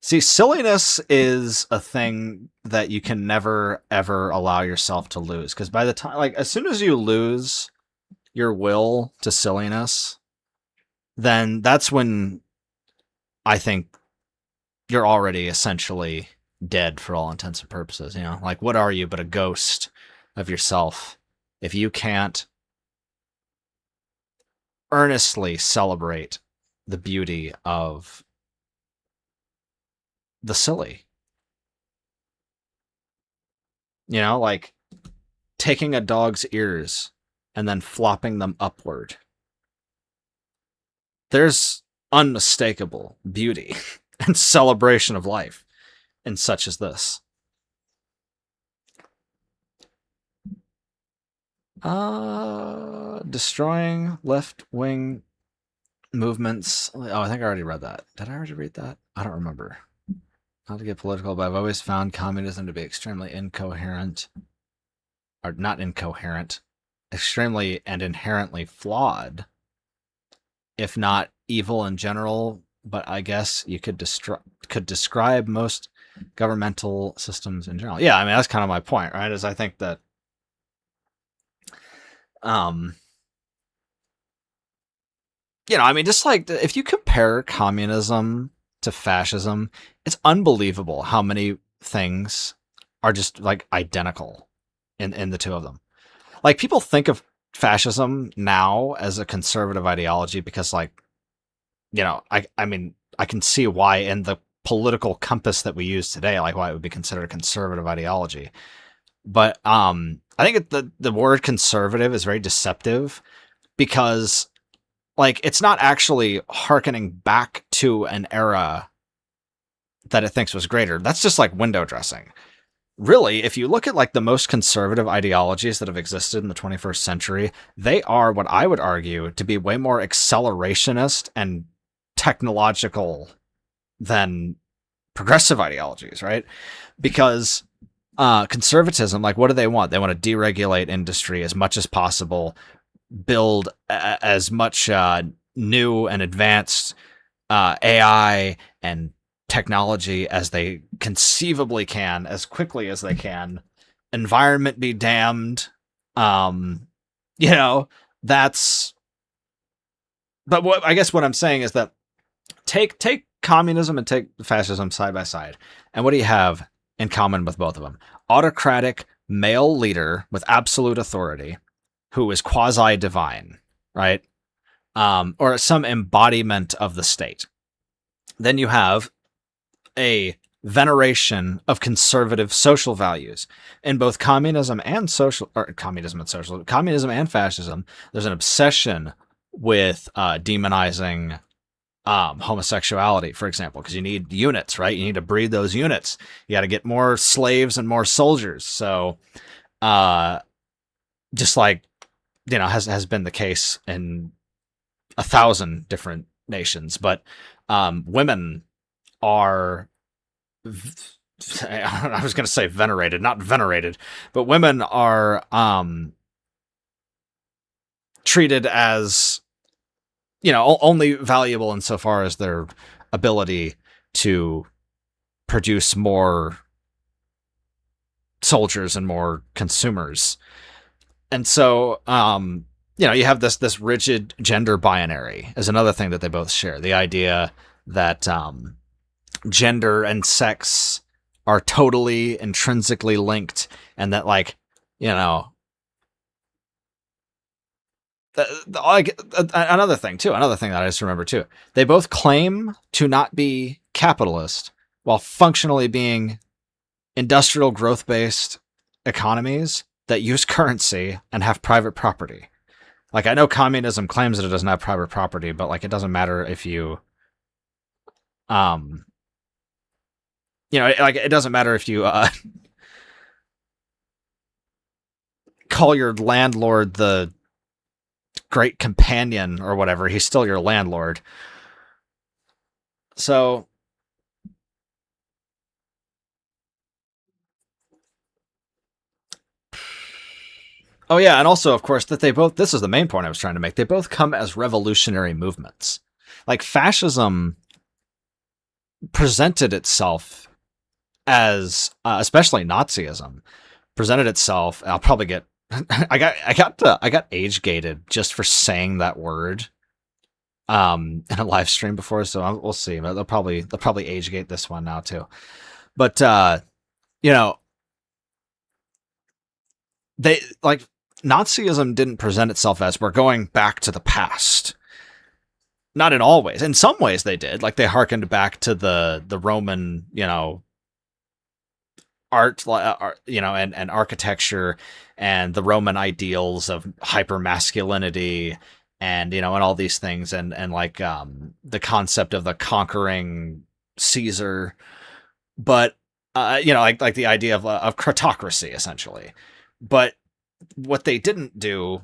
See, silliness is a thing that you can never, ever allow yourself to lose. Because by the time, like, as soon as you lose your will to silliness, then that's when I think you're already essentially dead for all intents and purposes. You know, like, what are you but a ghost of yourself if you can't earnestly celebrate the beauty of the silly? You know, like taking a dog's ears and then flopping them upward. There's unmistakable beauty and celebration of life in such as this. Destroying left-wing movements. Oh, I think I already read that. Did I already read that? I don't remember. Not to get political, but I've always found communism to be extremely incoherent, or not incoherent, extremely and inherently flawed, if not evil in general. But I guess you could describe most governmental systems in general. Yeah, I mean, that's kind of my point, right? Is I think that you know, I mean, just like if you compare communism to fascism, it's unbelievable how many things are just like identical in the two of them. Like, people think of fascism now as a conservative ideology because, like, you know, I mean, I can see why in the political compass that we use today, like, why it would be considered a conservative ideology. But I think the word conservative is very deceptive because, like, it's not actually hearkening back to an era that it thinks was greater. That's just like window dressing. Really, if you look at like the most conservative ideologies that have existed in the 21st century, they are what I would argue to be way more accelerationist and technological than progressive ideologies, right? Because conservatism, like, what do they want? They want to deregulate industry as much as possible, build as much new and advanced AI and technology as they conceivably can, as quickly as they can. Environment be damned. You know, that's. But what I guess what I'm saying is that take communism and take fascism side by side, and what do you have in common with both of them? Autocratic male leader with absolute authority, who is quasi-divine, right? Or some embodiment of the state. Then you have a veneration of conservative social values in both communism and fascism. There's an obsession with demonizing homosexuality, for example, because you need units, right? You need to breed those units. You got to get more slaves and more soldiers. So, just like, you know, has been the case in 1,000 different nations, but women are, I was going to say venerated, not venerated, but women are treated as, you know, only valuable insofar as their ability to produce more soldiers and more consumers. And so, you know, you have this rigid gender binary is another thing that they both share. The idea that gender and sex are totally intrinsically linked, and that, like, you know, another thing that I just remember too. They both claim to not be capitalist while functionally being industrial growth-based economies that use currency and have private property. Like, I know communism claims that it doesn't have private property, but like, it doesn't matter if you, um, like, it doesn't matter if you call your landlord the great companion or whatever. He's still your landlord. So, oh yeah, and also, of course, that they both, this is the main point I was trying to make, they both come as revolutionary movements. Like, fascism presented itself as, especially Nazism, presented itself, I'll probably get, I got age gated just for saying that word in a live stream before, so we'll see. But they'll probably age gate this one now too. But you know, they like Nazism didn't present itself as we're going back to the past. Not in all ways. In some ways they did. Like, they hearkened back to the Roman, art, and architecture and the Roman ideals of hyper masculinity and and all these things, and like the concept of the conquering Caesar, but like the idea of cratocracy essentially. But what they didn't do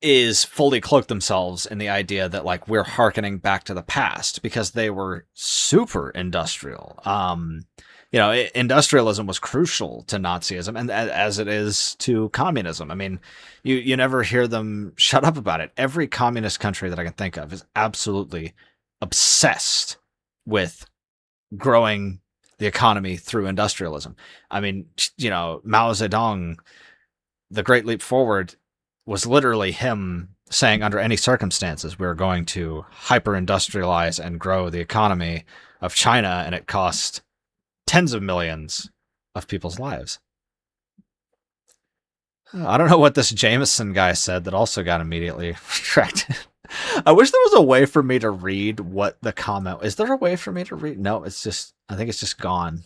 is fully cloak themselves in the idea that like we're hearkening back to the past, because they were super industrial. Industrialism was crucial to Nazism, and as it is to communism. I mean, you never hear them shut up about it. Every communist country that I can think of is absolutely obsessed with growing the economy through industrialism. I mean, Mao Zedong, the Great Leap Forward, was literally him saying under any circumstances we're going to hyper-industrialize and grow the economy of China, and it cost tens of millions of people's lives. I don't know what this Jameson guy said that also got immediately retracted. I wish there was a way for me to read what the comment... Is there a way for me to read? No, it's just... I think it's just gone.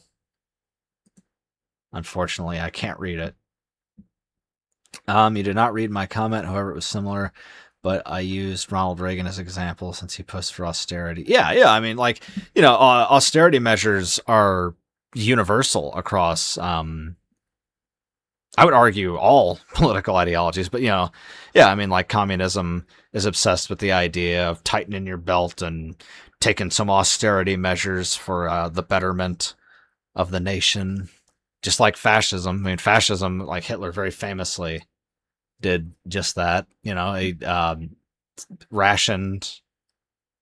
Unfortunately, I can't read it. You did not read my comment, however, it was similar, but I used Ronald Reagan as an example since he pushed for austerity. Yeah, I mean, like, austerity measures are universal across, I would argue, all political ideologies, but, I mean, like, communism is obsessed with the idea of tightening your belt and taking some austerity measures for the betterment of the nation. Just like fascism. I mean, fascism, like Hitler very famously did just that. He rationed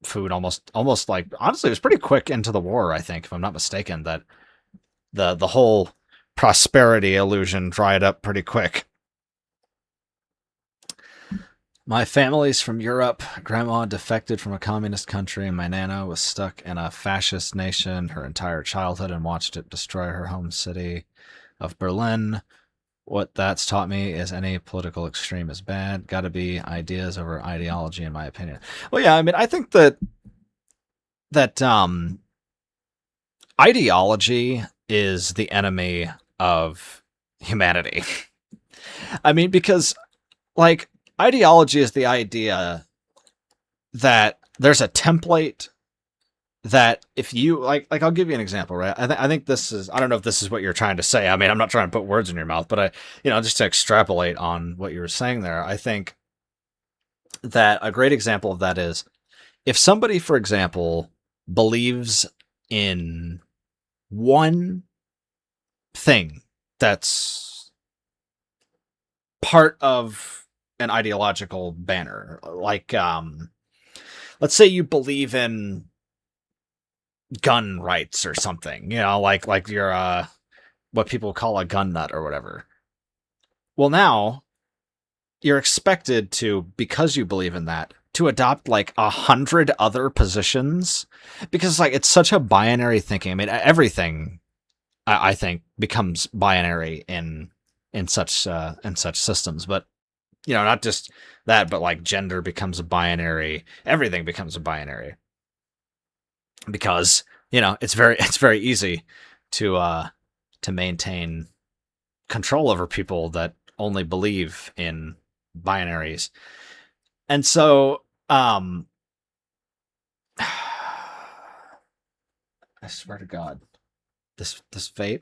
food almost like, honestly, it was pretty quick into the war, I think, if I'm not mistaken, that the whole prosperity illusion dried up pretty quick. My family's from Europe. Grandma defected from a communist country, and my nana was stuck in a fascist nation her entire childhood and watched it destroy her home city of Berlin. What that's taught me is any political extreme is bad. Gotta be ideas over ideology, in my opinion. Well, yeah, I mean, I think that ideology is the enemy of humanity. I mean, because, like, ideology is the idea that there's a template that if you like I'll give you an example, right? I think this is, I don't know if this is what you're trying to say. I mean, I'm not trying to put words in your mouth, but just to extrapolate on what you were saying there, I think that a great example of that is if somebody, for example, believes in one thing that's part of an ideological banner, like let's say you believe in gun rights or something, like you're what people call a gun nut or whatever. Well, now you're expected to, because you believe in that, to adopt like 100 other positions, because like it's such a binary thinking. I mean, everything I think becomes binary in such systems, but not just that, but like gender becomes a binary, everything becomes a binary, because it's very easy to maintain control over people that only believe in binaries. And so, I swear to God, this vape,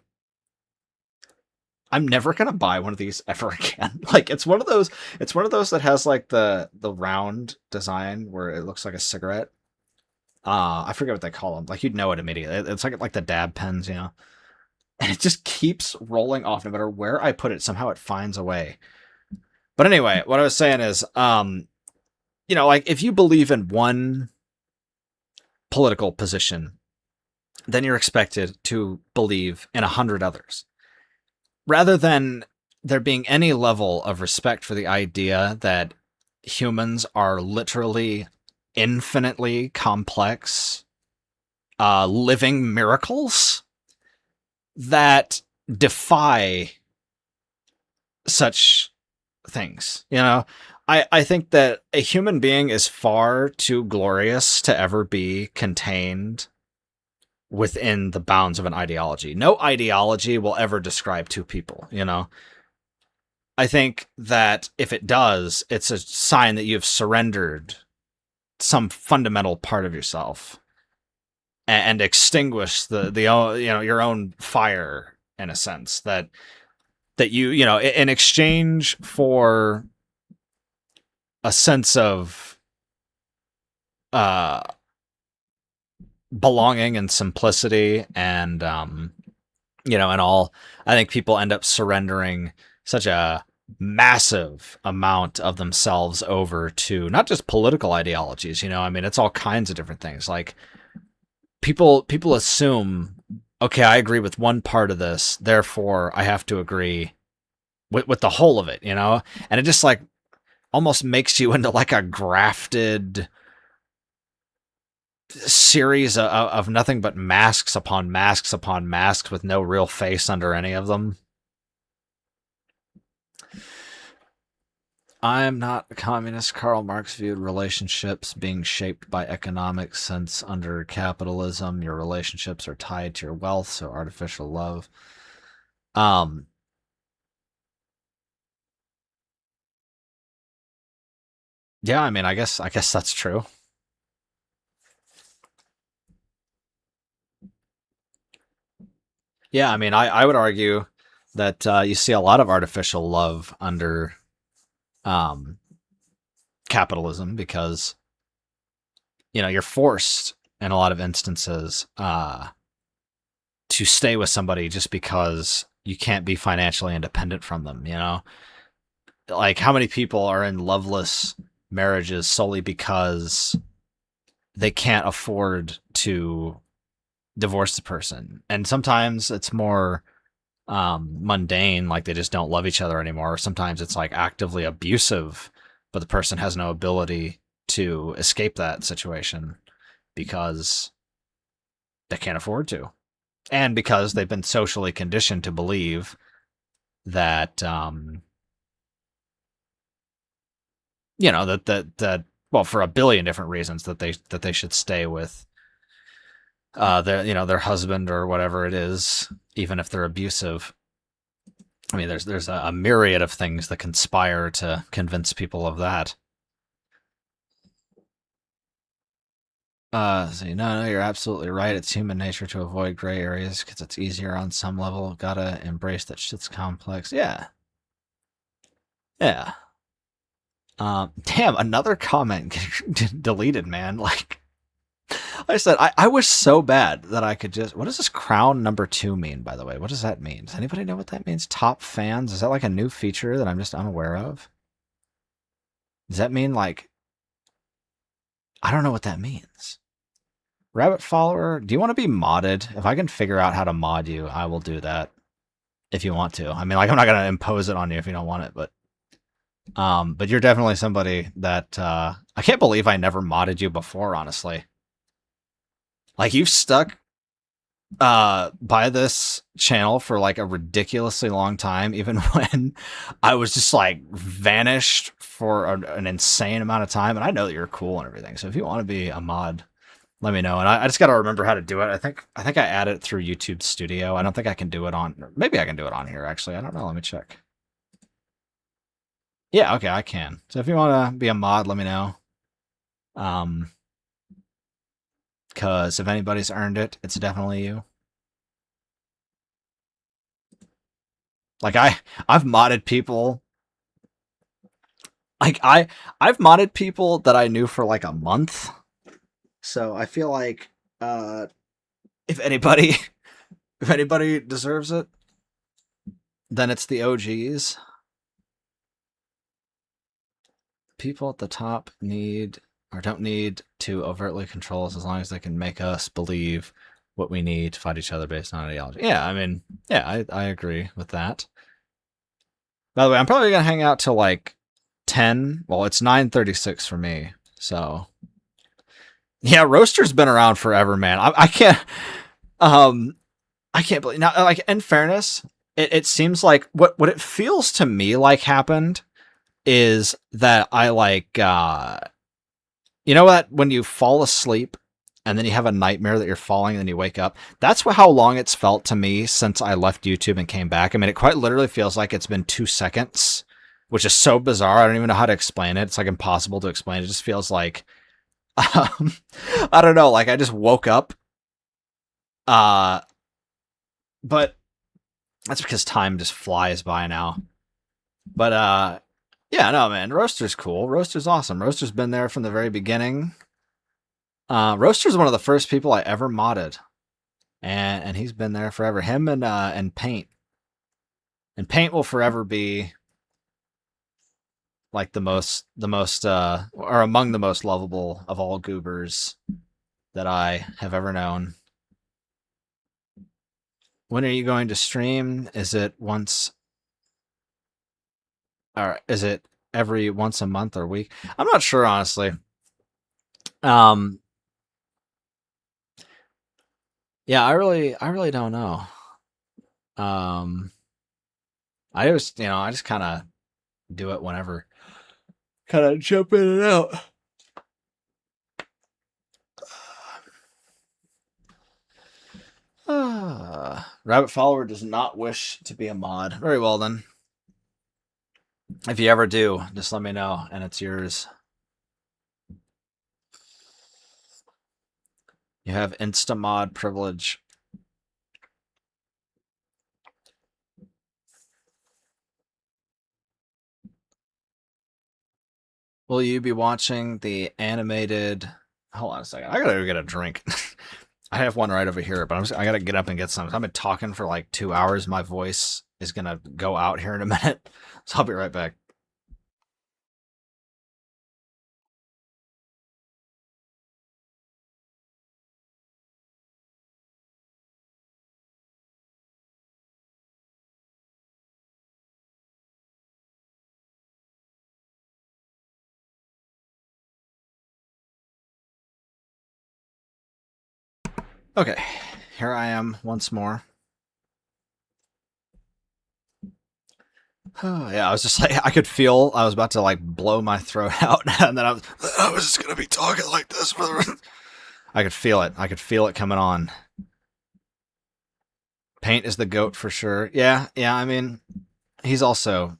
I'm never gonna buy one of these ever again. Like it's one of those that has like the round design where it looks like a cigarette. I forget what they call them. Like you'd know it immediately. It's like the dab pens, you know. And it just keeps rolling off no matter where I put it. Somehow it finds a way. But anyway, what I was saying is, you know, like if you believe in one political position, then you're expected to believe in 100 others. Rather than there being any level of respect for the idea that humans are literally infinitely complex, living miracles that defy such things. You know, I think that a human being is far too glorious to ever be contained within the bounds of an ideology. No ideology will ever describe two people, you know? I think that if it does, it's a sign that you've surrendered some fundamental part of yourself and extinguished the you know, your own fire in a sense that you know, in exchange for a sense of belonging and simplicity and you know, and all, I think people end up surrendering such a massive amount of themselves over to not just political ideologies, you know, I mean, it's all kinds of different things. Like people assume, okay, I agree with one part of this, therefore I have to agree with the whole of it, you know? And it just like almost makes you into like a grafted series of nothing but masks upon masks upon masks with no real face under any of them. I'm not a communist. Karl Marx viewed relationships being shaped by economics, since under capitalism, your relationships are tied to your wealth, so artificial love. Yeah, I mean, I guess that's true. Yeah, I mean, I would argue that you see a lot of artificial love under um, capitalism because, you know, you're forced in a lot of instances to stay with somebody just because you can't be financially independent from them, you know? Like, how many people are in loveless marriages solely because they can't afford to divorce the person? And sometimes it's more mundane, like they just don't love each other anymore. Sometimes it's like actively abusive, but the person has no ability to escape that situation because they can't afford to. And because they've been socially conditioned to believe that, you know, that well, for a billion different reasons, that they should stay with their, you know, their husband or whatever it is, even if they're abusive. I mean, there's a myriad of things that conspire to convince people of that. So no, you're absolutely right. It's human nature to avoid gray areas because it's easier on some level. Gotta embrace that shit's complex. Yeah, yeah. Damn, another comment deleted, man. Like I said, I wish so bad that I could just. What does this crown number 2 mean, by the way? What does that mean? Does anybody know what that means? Top fans? Is that like a new feature that I'm just unaware of? Does that mean like. I don't know what that means. Rabbit follower, do you want to be modded? If I can figure out how to mod you, I will do that. If you want to. I mean, like, I'm not going to impose it on you if you don't want it, but you're definitely somebody that, I can't believe I never modded you before, honestly. Like, you've stuck, by this channel for, like, a ridiculously long time, even when I was just, like, vanished for an insane amount of time, and I know that you're cool and everything, so if you want to be a mod, let me know. And I just got to remember how to do it. I think I added it through YouTube Studio. I don't think I can do it on. Maybe I can do it on here. Actually, I don't know. Let me check. Yeah, okay, I can. So if you want to be a mod, let me know. Because if anybody's earned it, it's definitely you. Like I've modded people. Like I've modded people that I knew for like a month. So I feel like if anybody if anybody deserves it, then it's the OGs. People at the top need or don't need to overtly control us as long as they can make us believe what we need to fight each other based on ideology. Yeah, I mean, yeah, I agree with that. By the way, I'm probably gonna hang out till like 10. Well, it's 9:36 for me, so yeah, Roaster's been around forever, man. I can't, I can't believe now. Like in fairness, it seems like what it feels to me like happened is that I like, you know what? When you fall asleep and then you have a nightmare that you're falling and then you wake up. That's how long it's felt to me since I left YouTube and came back. I mean, it quite literally feels like it's been 2 seconds, which is so bizarre. I don't even know how to explain it. It's like impossible to explain. It just feels like, I don't know. Like I just woke up. But that's because time just flies by now. But yeah, no, man. Roaster's cool. Roaster's awesome. Roaster's been there from the very beginning. Roaster's one of the first people I ever modded, and he's been there forever. Him and Paint, and Paint will forever be like the most or among the most lovable of all goobers that I have ever known. When are you going to stream? Is it once, or is it every once a month or week? I'm not sure, honestly. Yeah, I really don't know. I just, I just kind of do it whenever. Kind of jump in and out. Rabbit Follower does not wish to be a mod. Very well then. If you ever do, just let me know and it's yours. You have Insta-mod privilege. Will you be watching the animated... Hold on a second. I gotta go get a drink. I have one right over here, but I gotta get up and get some. I've been talking for like 2 hours. My voice is gonna go out here in a minute. So I'll be right back. Okay, here I am once more. Oh, yeah, I was just like, I could feel I was about to like blow my throat out, and then I was just gonna be talking like this for the. I could feel it. I could feel it coming on. Paint is the goat for sure. Yeah. I mean, he's also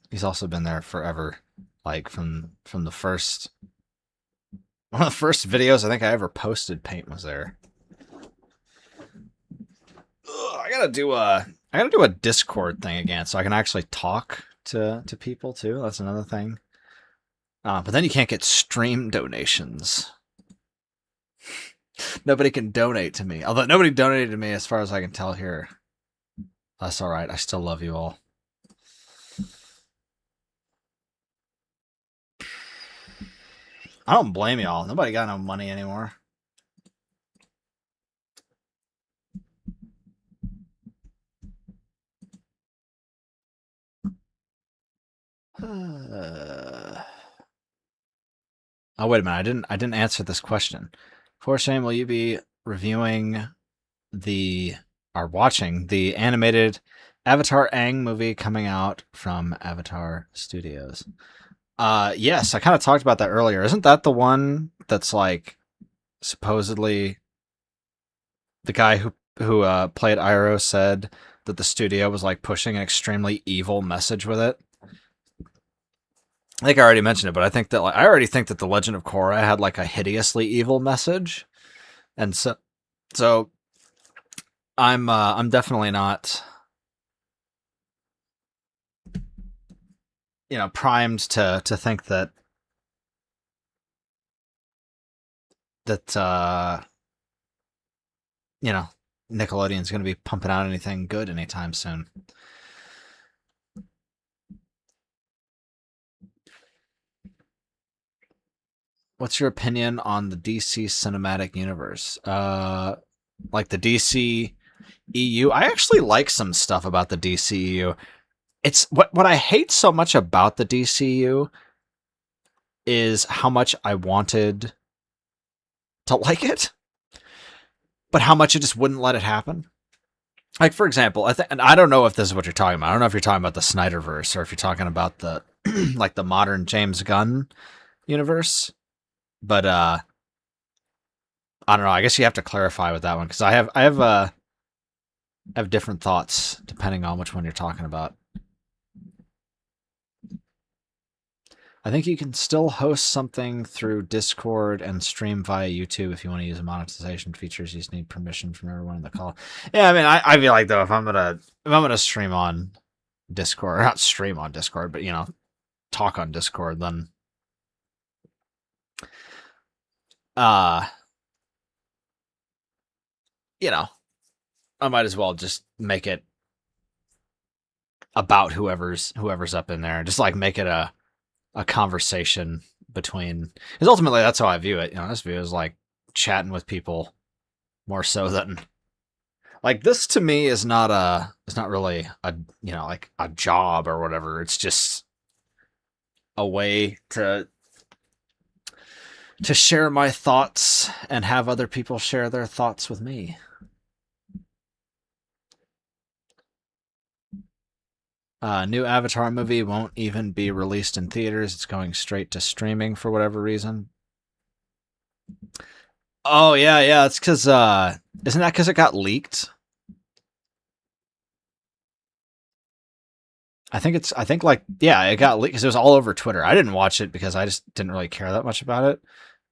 been there forever. Like from the first one of the first videos I think I ever posted, Paint was there. I gotta do a Discord thing again so I can actually talk to people too. That's another thing. But then you can't get stream donations. Nobody can donate to me. Although nobody donated to me as far as I can tell here. That's alright. I still love you all. I don't blame y'all. Nobody got no money anymore. Oh, wait a minute. I didn't answer this question. For shame, will you be reviewing or watching the animated Avatar Aang movie coming out from Avatar Studios? Yes, I kind of talked about that earlier. Isn't that the one that's like supposedly the guy who played Iroh said that the studio was like pushing an extremely evil message with it. I think I already mentioned it, but I think that I already think that the Legend of Korra had like a hideously evil message, and so I'm definitely not primed to think that you know Nickelodeon's going to be pumping out anything good anytime soon. What's your opinion on the DC cinematic universe? Like the DC EU. I actually like some stuff about the DCEU. It's what I hate so much about the DCU is how much I wanted to like it, but how much it just wouldn't let it happen. Like for example, and I don't know if this is what you're talking about. I don't know if you're talking about the Snyderverse or if you're talking about the like the modern James Gunn universe. But I don't know. I guess you have to clarify with that one because I have different thoughts depending on which one you're talking about. I think you can still host something through Discord and stream via YouTube if you want to use monetization features. You just need permission from everyone in the call. Yeah, I mean, I feel like though if I'm gonna stream on Discord, or not stream on Discord, but talk on Discord, then uh, I might as well just make it about whoever's up in there. Just like make it a conversation between, because ultimately that's how I view it. This view is like chatting with people more so than like this. To me is not really a like a job or whatever. It's just a way to share my thoughts and have other people share their thoughts with me. New Avatar movie won't even be released in theaters. It's going straight to streaming for whatever reason. Oh yeah. It's because isn't that because it got leaked? I think like yeah, it got leaked because it was all over Twitter. I didn't watch it because I just didn't really care that much about it,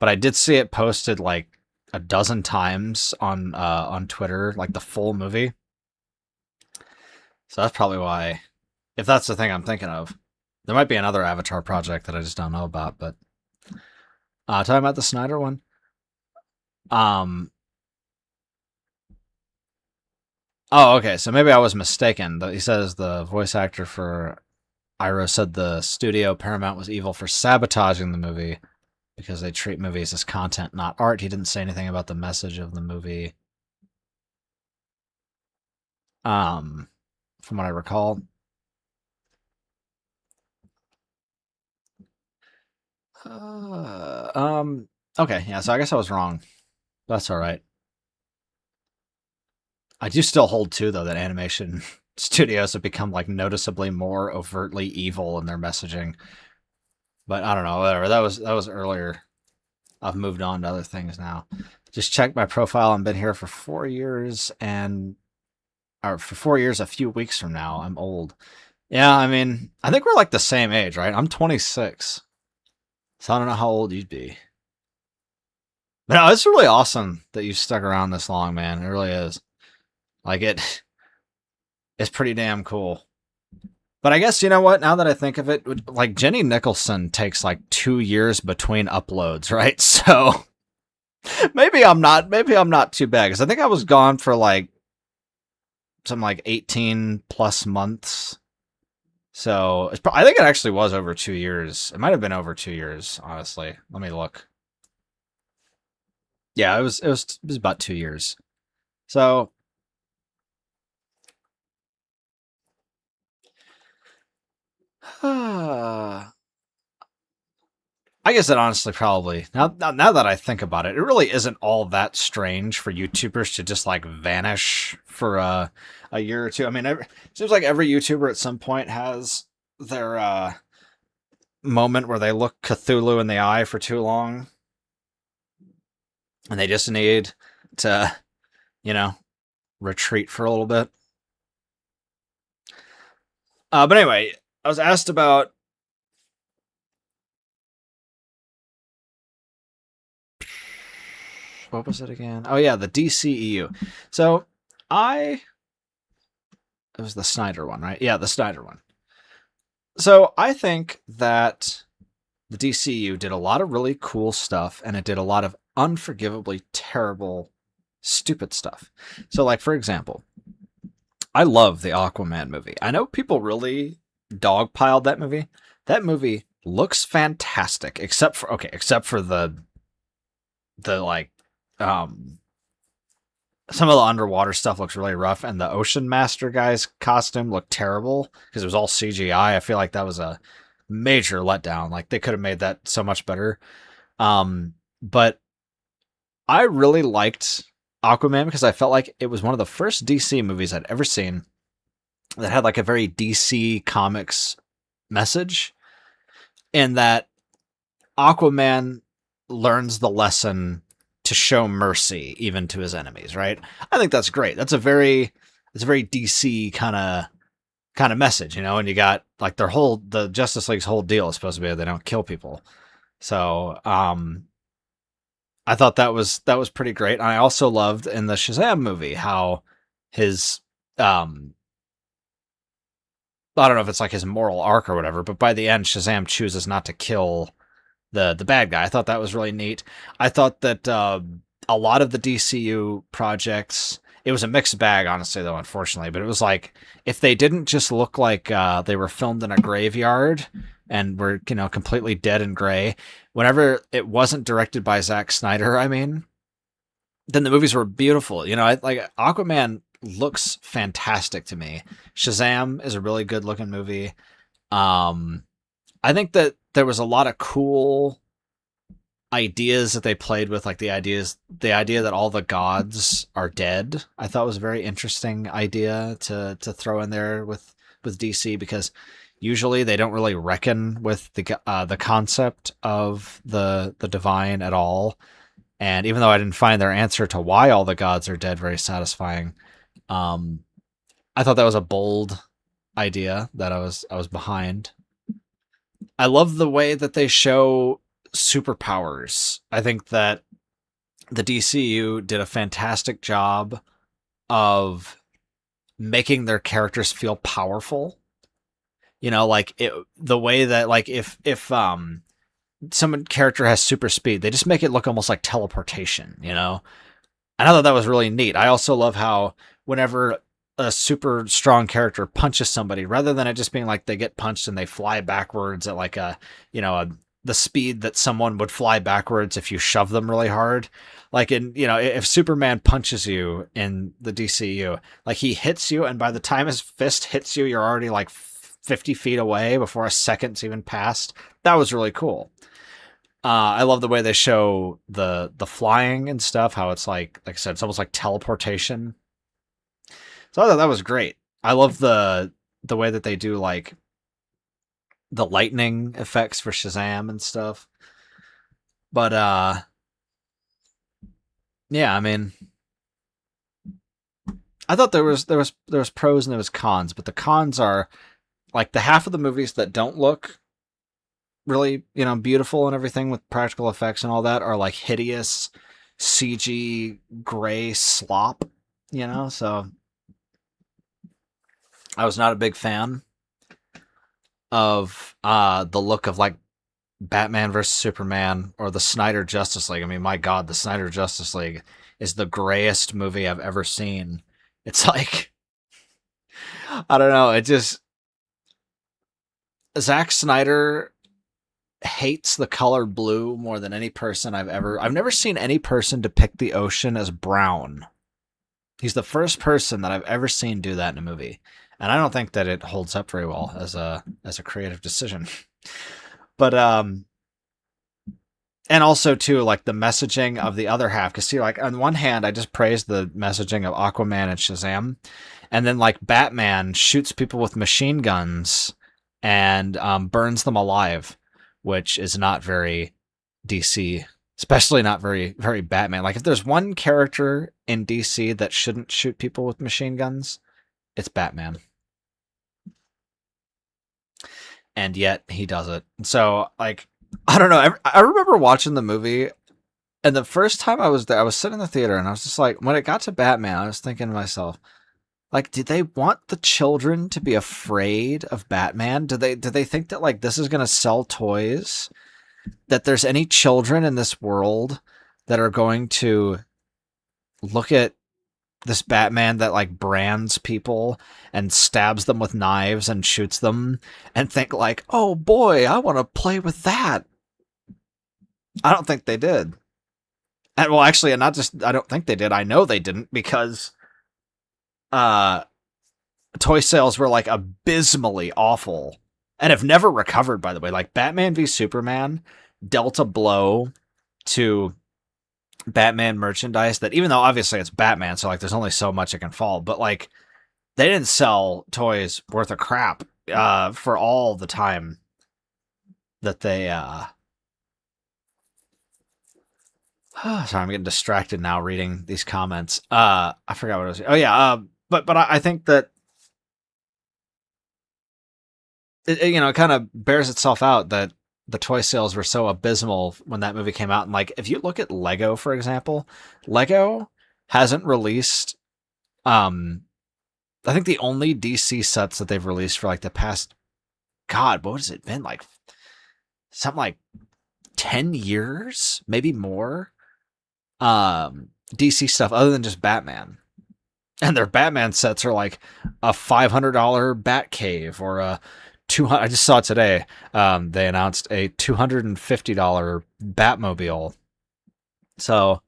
but I did see it posted like a dozen times on Twitter, like the full movie. So that's probably why. If that's the thing I'm thinking of, there might be another Avatar project that I just don't know about. But talking about the Snyder one, oh, okay. So maybe I was mistaken. He says the voice actor for Iroh said the studio Paramount was evil for sabotaging the movie because they treat movies as content, not art. He didn't say anything about the message of the movie. From what I recall. Okay, yeah. So I guess I was wrong. That's all right. I do still hold too, though, that animation studios have become like noticeably more overtly evil in their messaging. But I don't know, whatever. That was earlier. I've moved on to other things now. Just check my profile. I've been here for 4 years, or for 4 years, a few weeks from now, I'm old. Yeah, I mean, I think we're like the same age, right? I'm 26, so I don't know how old you'd be. But no, it's really awesome that you stuck around this long, man. It really is. Like it's pretty damn cool. But I guess you know what? Now that I think of it, like Jenny Nicholson takes like 2 years between uploads, right? So maybe I'm not too bad because I think I was gone for like something like 18 plus months. So I think it actually was over 2 years. It might have been over 2 years, honestly. Let me look. Yeah, it was about 2 years. So I guess that honestly probably now that I think about it, it really isn't all that strange for YouTubers to just like vanish for a year or two. I mean, it seems like every YouTuber at some point has their moment where they look Cthulhu in the eye for too long, and they just need to you know, retreat for a little bit. But anyway, I was asked about what was it again? Oh yeah, the DCEU. So it was the Snyder one, right? Yeah, the Snyder one. So I think that the DCU did a lot of really cool stuff, and it did a lot of unforgivably terrible, stupid stuff. So, like, for example, I love the Aquaman movie. I know people really dogpiled that movie. That movie looks fantastic, except for the like, um, some of the underwater stuff looks really rough, and the Ocean Master guy's costume looked terrible because it was all CGI. I feel like that was a major letdown. Like they could have made that so much better. But I really liked Aquaman because I felt like it was one of the first DC movies I'd ever seen that had like a very DC Comics message, in that Aquaman learns the lesson to show mercy even to his enemies, right? I think that's great. It's a very DC kind of message, and you got like the Justice League's whole deal is supposed to be they don't kill people. So, I thought that was pretty great. And I also loved in the Shazam movie how his I don't know if it's like his moral arc or whatever, but by the end Shazam chooses not to kill the bad guy. I thought that was really neat. I thought that a lot of the DCU projects, it was a mixed bag, honestly, though, unfortunately. But it was like, if they didn't just look like they were filmed in a graveyard and were, completely dead and gray, whenever it wasn't directed by Zack Snyder, I mean, then the movies were beautiful. Like Aquaman looks fantastic to me. Shazam is a really good looking movie. I think that there was a lot of cool ideas that they played with, like the idea that all the gods are dead. I thought was a very interesting idea to throw in there with DC, because usually they don't really reckon with the concept of the divine at all. And even though I didn't find their answer to why all the gods are dead very satisfying, I thought that was a bold idea that I was behind. I love the way that they show superpowers. I think that the DCU did a fantastic job of making their characters feel powerful. Like the way that, like, if some character has super speed, they just make it look almost like teleportation, And I thought that was really neat. I also love how whenever a super strong character punches somebody, rather than it just being like they get punched and they fly backwards at like the speed that someone would fly backwards if you shove them really hard. Like if Superman punches you in the DCU, like he hits you, and by the time his fist hits you, you're already like 50 feet away before a second's even passed. That was really cool. I love the way they show the flying and stuff, how it's like I said, it's almost like teleportation. So I thought that was great. I love the way that they do like the lightning effects for Shazam and stuff. But yeah, I mean, I thought there was pros and there was cons, but the cons are like the half of the movies that don't look really, beautiful and everything with practical effects and all that are like hideous CG gray slop, so I was not a big fan of the look of like Batman versus Superman or the Snyder Justice League. I mean, my God, the Snyder Justice League is the grayest movie I've ever seen. It's like, I don't know. It just, Zack Snyder hates the color blue more than any person I've never seen any person depict the ocean as brown. He's the first person that I've ever seen do that in a movie. And I don't think that it holds up very well as a creative decision. But and also too, like the messaging of the other half, because see, like on one hand, I just praised the messaging of Aquaman and Shazam, and then like Batman shoots people with machine guns and burns them alive, which is not very DC Especially not very, very Batman. Like, if there's one character in DC that shouldn't shoot people with machine guns, it's Batman. And yet he does it. So, like, I don't know. I remember watching the movie, and the first time I was there, I was sitting in the theater, and I was just like, when it got to Batman, I was thinking to myself, like, did they want the children to be afraid of Batman? Do they think that, like, this is gonna sell toys? That there's any children in this world that are going to look at this Batman that, like, brands people and stabs them with knives and shoots them and think like, oh boy, I want to play with that. I don't think they did. And well, actually, not just I don't think they did. I know they didn't, because uh toy sales were, like, abysmally awful and have never recovered, by the way. Like, Batman v Superman dealt a blow to Batman merchandise that, even though obviously it's Batman, so, like, there's only so much it can fall, but, like, they didn't sell toys worth of crap for all the time that they sorry, I'm getting distracted now reading these comments. I forgot what I was. Oh yeah, but I think that it kind of bears itself out that the toy sales were so abysmal when that movie came out. And, like, if you look at Lego, for example, Lego hasn't released, I think the only DC sets that they've released for, like, the past, God, what has it been, like, something like 10 years, maybe more, DC stuff other than just Batman. And their Batman sets are like a $500 Batcave or a I just saw it today. They announced a $250 Batmobile. So,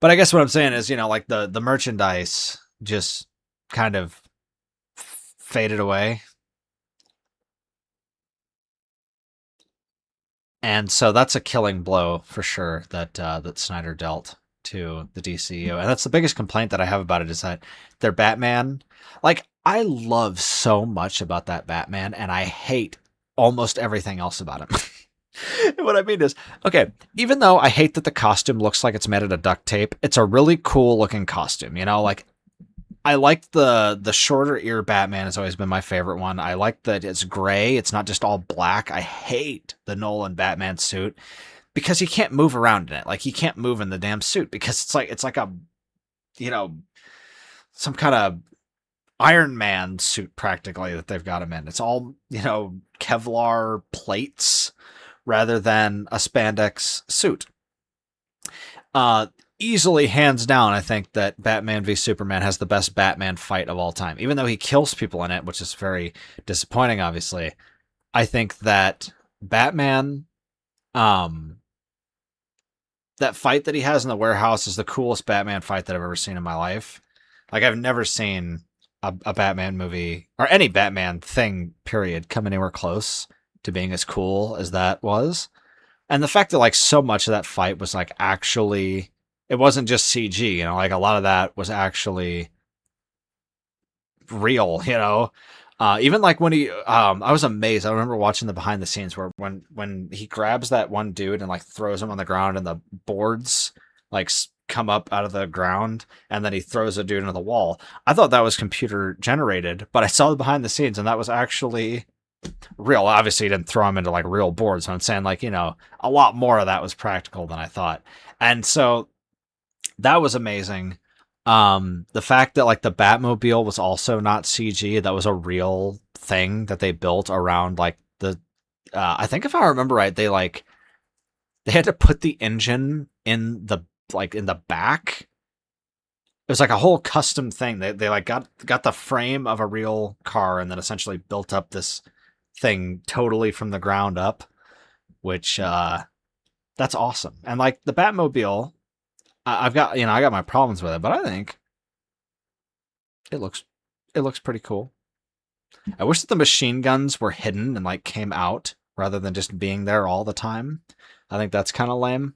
but I guess what I'm saying is, like, the merchandise just kind of faded away. And so that's a killing blow for sure that Snyder dealt to the DCU. And that's the biggest complaint that I have about it, is that their Batman, like, I love so much about that Batman, and I hate almost everything else about him. What I mean is, okay, even though I hate that the costume looks like it's made out of duct tape, it's a really cool looking costume, like, I like the shorter ear Batman has always been my favorite one. I like that it's gray. It's not just all black. I hate the Nolan Batman suit because he can't move around in it. Like, he can't move in the damn suit because it's like a, some kind of Iron Man suit practically that they've got him in. It's all, Kevlar plates rather than a spandex suit. Easily, hands down, I think that Batman v Superman has the best Batman fight of all time. Even though he kills people in it, which is very disappointing, obviously. I think that Batman, that fight that he has in the warehouse is the coolest Batman fight that I've ever seen in my life. Like, I've never seen a Batman movie, or any Batman thing, period, come anywhere close to being as cool as that was. And the fact that, like, so much of that fight was, like, actually... It wasn't just CG, like, a lot of that was actually real, even like when he, I was amazed. I remember watching the behind the scenes where when he grabs that one dude and, like, throws him on the ground and the boards, like, come up out of the ground and then he throws a dude into the wall. I thought that was computer generated, but I saw the behind the scenes and that was actually real. Obviously, he didn't throw him into, like, real boards. So I'm saying, like, a lot more of that was practical than I thought. And so that was amazing. The fact that, like, the Batmobile was also not CG, that was a real thing that they built around, like, the I think, if I remember right, they had to put the engine in the back. It was like a whole custom thing. They like got the frame of a real car and then essentially built up this thing totally from the ground up, which that's awesome. And, like, the Batmobile, I got my problems with it, but I think it looks pretty cool. I wish that the machine guns were hidden and, like, came out rather than just being there all the time. I think that's kind of lame.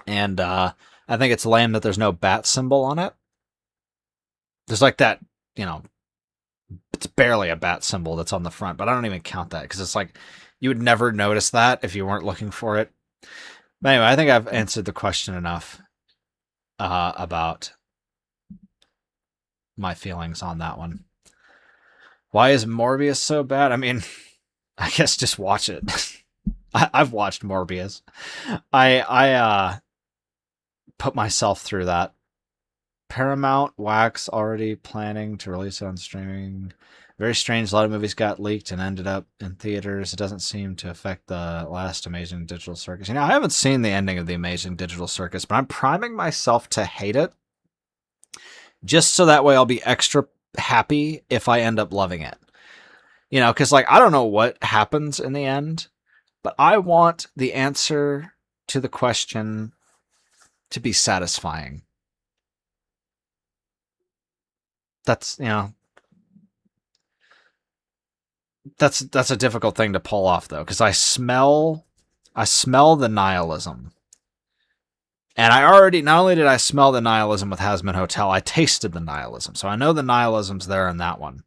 And I think it's lame that there's no bat symbol on it. There's, like, that, it's barely a bat symbol that's on the front, but I don't even count that because it's like you would never notice that if you weren't looking for it. But anyway, I think I've answered the question enough about my feelings on that one. Why is Morbius so bad? I mean, I guess just watch it. I've watched Morbius. I put myself through that. Paramount Wax already planning to release it on streaming. Very strange. A lot of movies got leaked and ended up in theaters. It doesn't seem to affect the last Amazing Digital Circus. You know, I haven't seen the ending of the Amazing Digital Circus, but I'm priming myself to hate it, just so that way I'll be extra happy if I end up loving it. You know, because like I don't know what happens in the end, but I want the answer to the question to be satisfying. That's, you know, that's a difficult thing to pull off though, because I smell the nihilism. And I already, not only did I smell the nihilism with Hazbin Hotel, I tasted the nihilism. So I know the nihilism's there in that one.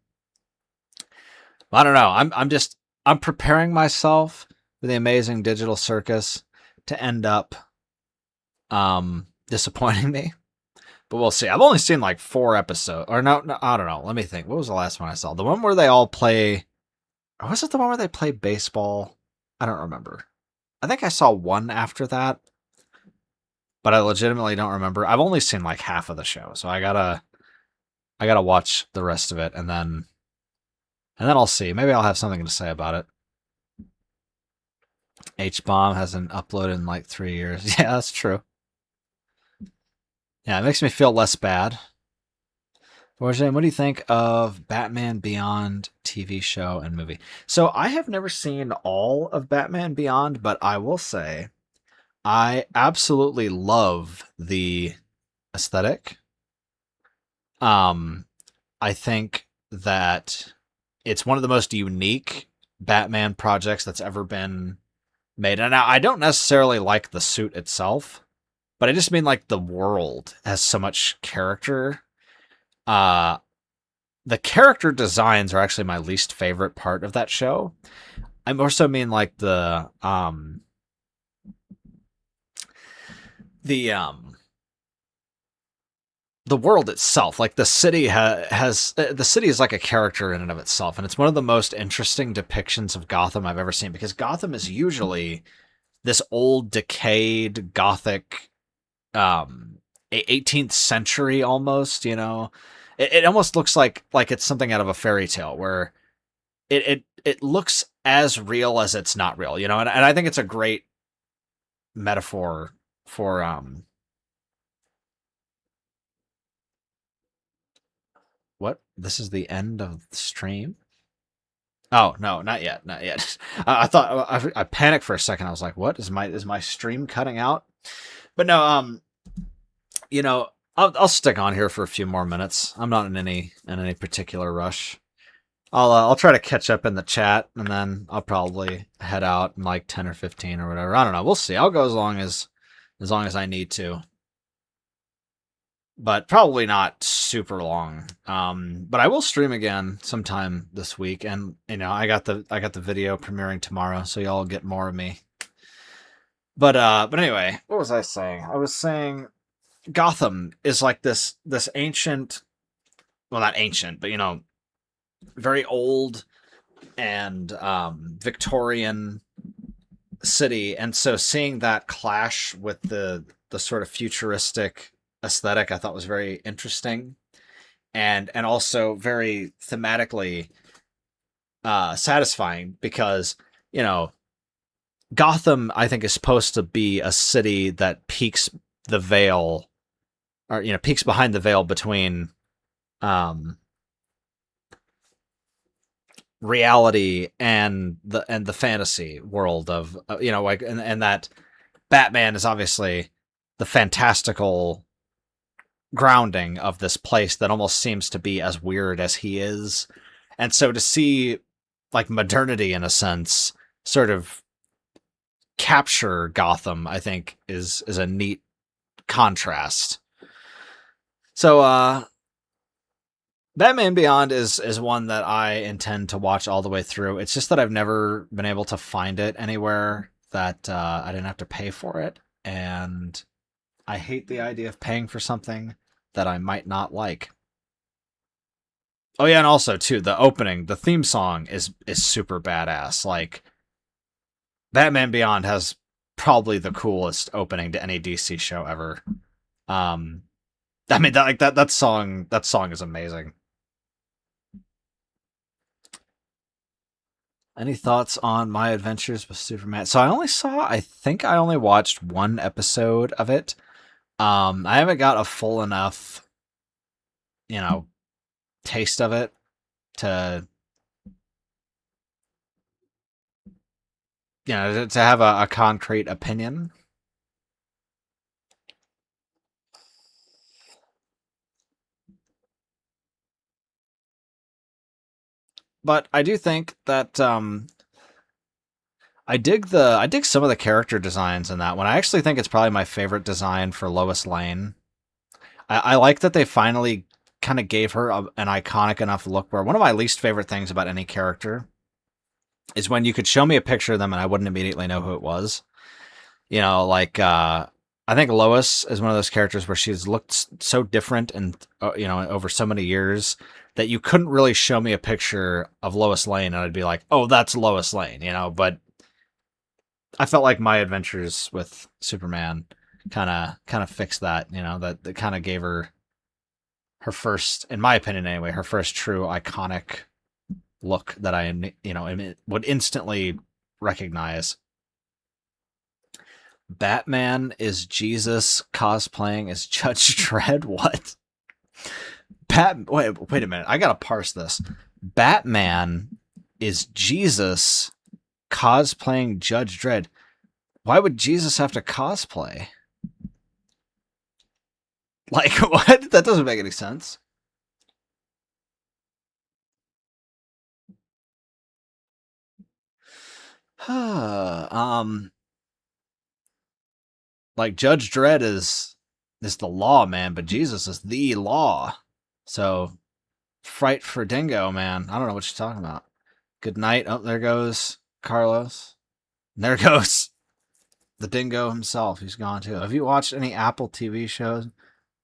I don't know. I'm preparing myself for the Amazing Digital Circus to end up disappointing me. But we'll see. I've only seen like 4 episodes. Or no, I don't know. Let me think. What was the last one I saw? The one where they all play... Or was it the one where they play baseball? I don't remember. I think I saw one after that. But I legitimately don't remember. I've only seen like half of the show. So I gotta watch the rest of it. And then I'll see. Maybe I'll have something to say about it. H-Bomb hasn't uploaded in like 3 years. Yeah, that's true. Yeah, it makes me feel less bad. What do you think of Batman Beyond TV show and movie? So I have never seen all of Batman Beyond, but I will say I absolutely love the aesthetic. I think that it's one of the most unique Batman projects that's ever been made. And I don't necessarily like the suit itself, but I just mean like the world has so much character. The character designs are actually my least favorite part of that show. I more so mean like the world itself. Like the city the city is like a character in and of itself, and it's one of the most interesting depictions of Gotham I've ever seen, because Gotham is usually this old decayed gothic 18th century almost, you know. It almost looks like it's something out of a fairy tale, where it looks as real as it's not real, you know. And I think it's a great metaphor for what? This is the end of the stream? Oh, no, not yet. Not yet. I thought I panicked for a second. I was like, "What is my stream cutting out?" But no, you know, I'll stick on here for a few more minutes. I'm not in any particular rush. I'll try to catch up in the chat, and then I'll probably head out in like 10 or 15 or whatever. I don't know. We'll see. I'll go as long as I need to, but probably not super long. But I will stream again sometime this week, and you know, I got the video premiering tomorrow, so y'all get more of me. But anyway, what was I saying? I was saying Gotham is like this ancient, well, not ancient, but you know, very old and Victorian city, and so seeing that clash with the sort of futuristic aesthetic, I thought was very interesting, and also very thematically satisfying, because you know, Gotham, I think, is supposed to be a city that peaks the veil, or you know, peeks behind the veil between reality and the fantasy world of you know, like, and that Batman is obviously the fantastical grounding of this place that almost seems to be as weird as he is. And so to see like modernity in a sense sort of capture Gotham, I think is a neat contrast. So Batman Beyond is one that I intend to watch all the way through. It's just that I've never been able to find it anywhere that I didn't have to pay for it, and I hate the idea of paying for something that I might not like. Oh yeah, and also too, the opening, the theme song is super badass. Like Batman Beyond has probably the coolest opening to any DC show ever. I mean that song is amazing. Any thoughts on My Adventures with Superman? So I think I only watched one episode of it. I haven't got a full enough, you know, taste of it to, to have a concrete opinion. But I do think that I dig some of the character designs in that one. I actually think it's probably my favorite design for Lois Lane. I like that they finally kind of gave her an iconic enough look where one of my least favorite things about any character is when you could show me a picture of them and I wouldn't immediately know who it was. I think Lois is one of those characters where she's looked so different and over so many years that you couldn't really show me a picture of Lois Lane and I'd be like, "Oh, that's Lois Lane," but I felt like My Adventures with Superman kind of fixed that, that kind of gave her first, in my opinion anyway, her first true iconic look that I would instantly recognize. Batman is Jesus cosplaying as Judge Dredd. What? Wait a minute. I gotta parse this. Batman is Jesus cosplaying Judge Dredd. Why would Jesus have to cosplay? Like, what? That doesn't make any sense. Like Judge Dredd is the law, man, but Jesus is the law. So, Fright for Dingo, man. I don't know what you're talking about. Good night. Oh, there goes Carlos. There goes the dingo himself. He's gone too. Have you watched any Apple TV shows?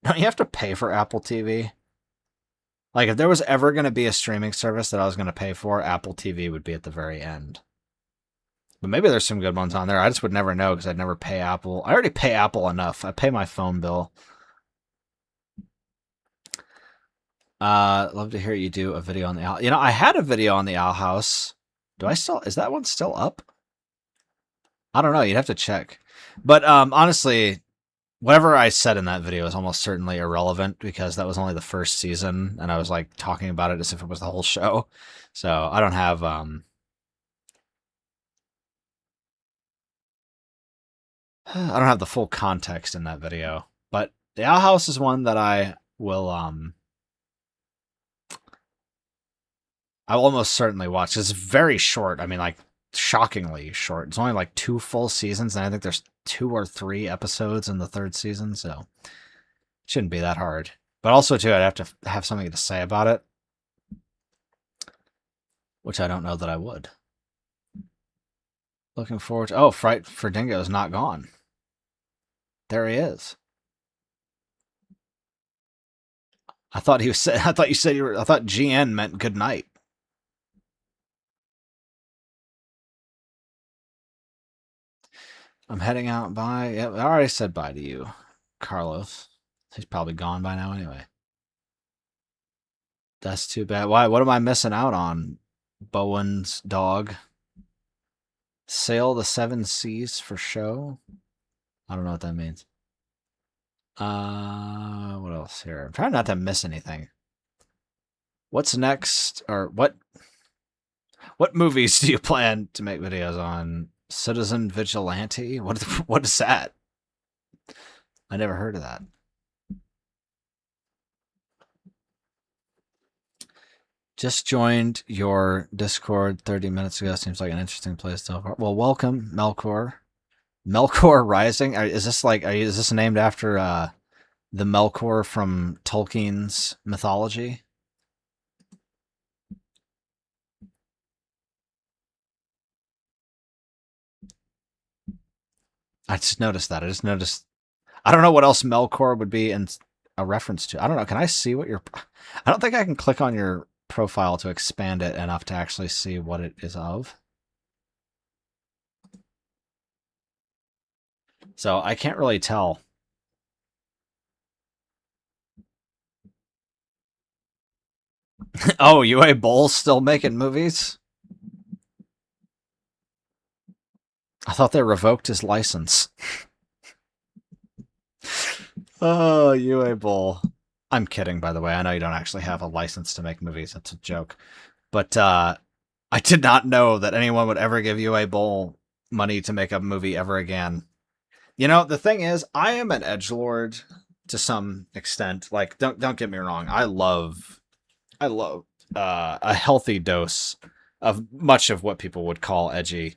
Don't you have to pay for Apple TV? Like, if there was ever going to be a streaming service that I was going to pay for, Apple TV would be at the very end. But maybe there's some good ones on there. I just would never know because I'd never pay Apple. I already pay Apple enough. I pay my phone bill. Love to hear you do a video on the Owl. I had a video on the Owl House. Is that one still up? I don't know. You'd have to check. But honestly, whatever I said in that video is almost certainly irrelevant because that was only the first season, and I was like talking about it as if it was the whole show. So I don't have the full context in that video. But the Owl House is one that I will almost certainly watch. It's very short. I mean, like, shockingly short. It's only like 2 full seasons, and I think there's 2 or 3 episodes in the 3rd season, so it shouldn't be that hard. But also, too, I'd have to have something to say about it, which I don't know that I would. Looking forward to... Oh, Fright for Dingo is not gone. There he is. I thought you said I thought GN meant good night. I'm heading out. Bye. Yep, I already said bye to you, Carlos. He's probably gone by now anyway. That's too bad. Why? What am I missing out on? Bowen's dog. Sail the 7 seas for show? I don't know what that means. What else here? I'm trying not to miss anything. What's next? Or what movies do you plan to make videos on? Citizen Vigilante? What is that? I never heard of that. Just joined your Discord 30 minutes ago. Seems like an interesting place so far. Well, welcome, Melkor. Melkor Rising? Is this named after the Melkor from Tolkien's mythology? I just noticed that. I just noticed. I don't know what else Melkor would be in a reference to. I don't know. Can I see what your? I don't think I can click on your profile to expand it enough to actually see what it is of. So I can't really tell. Oh, UA Boll's still making movies? I thought they revoked his license. Oh, UA Boll. I'm kidding, by the way. I know you don't actually have a license to make movies. That's a joke. But I did not know that anyone would ever give UA Boll money to make a movie ever again. You know, the thing is, I am an edgelord to some extent. Like, don't get me wrong. I love a healthy dose of much of what people would call edgy.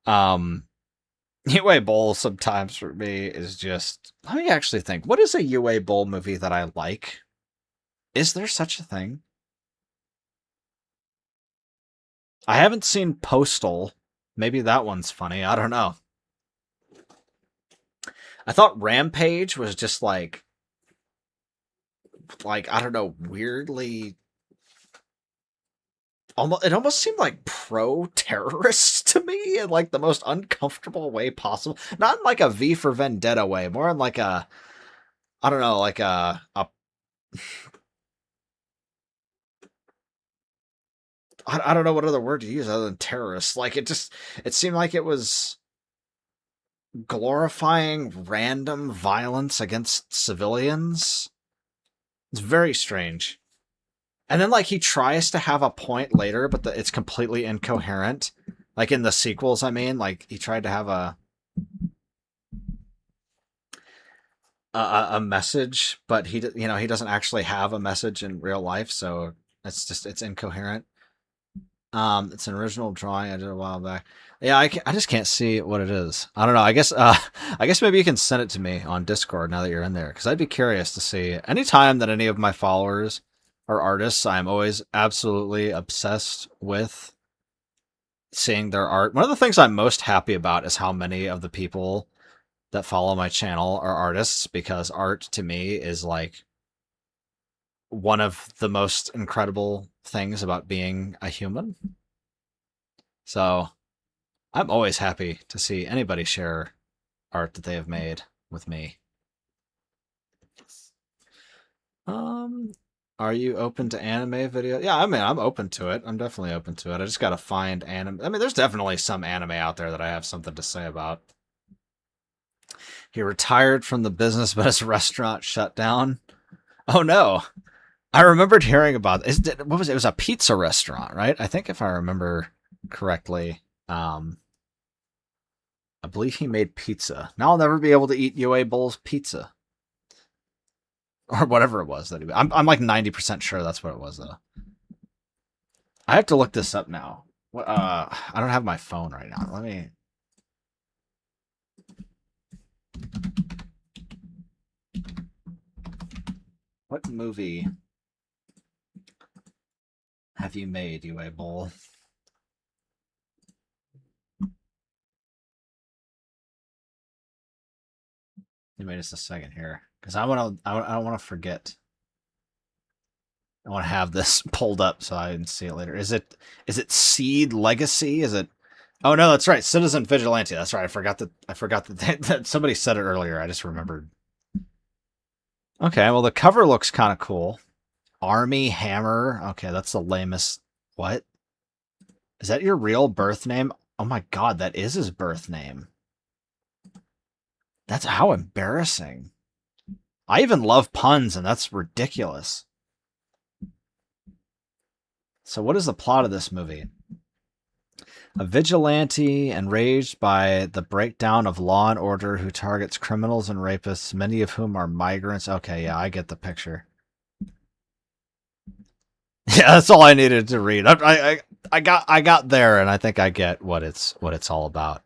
UA Boll sometimes for me is just. Let me actually think. What is a UA Boll movie that I like? Is there such a thing? I haven't seen Postal. Maybe that one's funny. I don't know. I thought Rampage was just like I don't know, weirdly. It almost seemed like pro-terrorist to me in like the most uncomfortable way possible. Not in like a V for Vendetta way, more in like a, I don't know, like a I don't know what other word to use other than terrorist. Like it seemed like it was glorifying random violence against civilians. It's very strange. And then like he tries to have a point later, but it's completely incoherent. Like in the sequels, I mean, like he tried to have a message, but he doesn't actually have a message in real life, so it's incoherent. It's an original drawing I did a while back. Yeah, I just can't see what it is. I don't know. I guess maybe you can send it to me on Discord now that you're in there, because I'd be curious to see. Anytime that any of my followers are artists, I'm always absolutely obsessed with seeing their art. One of the things I'm most happy about is how many of the people that follow my channel are artists, because art to me is like one of the most incredible things about being a human. So I'm always happy to see anybody share art that they have made with me. Are you open to anime video? Yeah, I mean, I'm open to it. I'm definitely open to it. I just gotta find anime. I mean, there's definitely some anime out there that I have something to say about. He retired from the business, but his restaurant shut down. Oh no. I remembered hearing about what was it? It was a pizza restaurant, right? I think if I remember correctly, I believe he made pizza. Now I'll never be able to eat UA Boll's pizza, or whatever it was that he. I'm like 90% sure that's what it was though. I have to look this up now. I don't have my phone right now. Let me. What movie have you made, UA Boll? Give me just a second here, because I don't want to forget. I want to have this pulled up so I can see it later. Is it Seed Legacy? Is it? Oh no, that's right, Citizen Vigilante. That's right. I forgot that somebody said it earlier. I just remembered. Okay, well the cover looks kind of cool. Army Hammer. Okay, that's the lamest. What? Is that your real birth name? Oh my god, that is his birth name. That's how embarrassing. I even love puns, and that's ridiculous. So what is the plot of this movie? A vigilante enraged by the breakdown of law and order who targets criminals and rapists, many of whom are migrants. Okay, yeah, I get the picture. Yeah, that's all I needed to read. I got there, and I think I get what it's all about.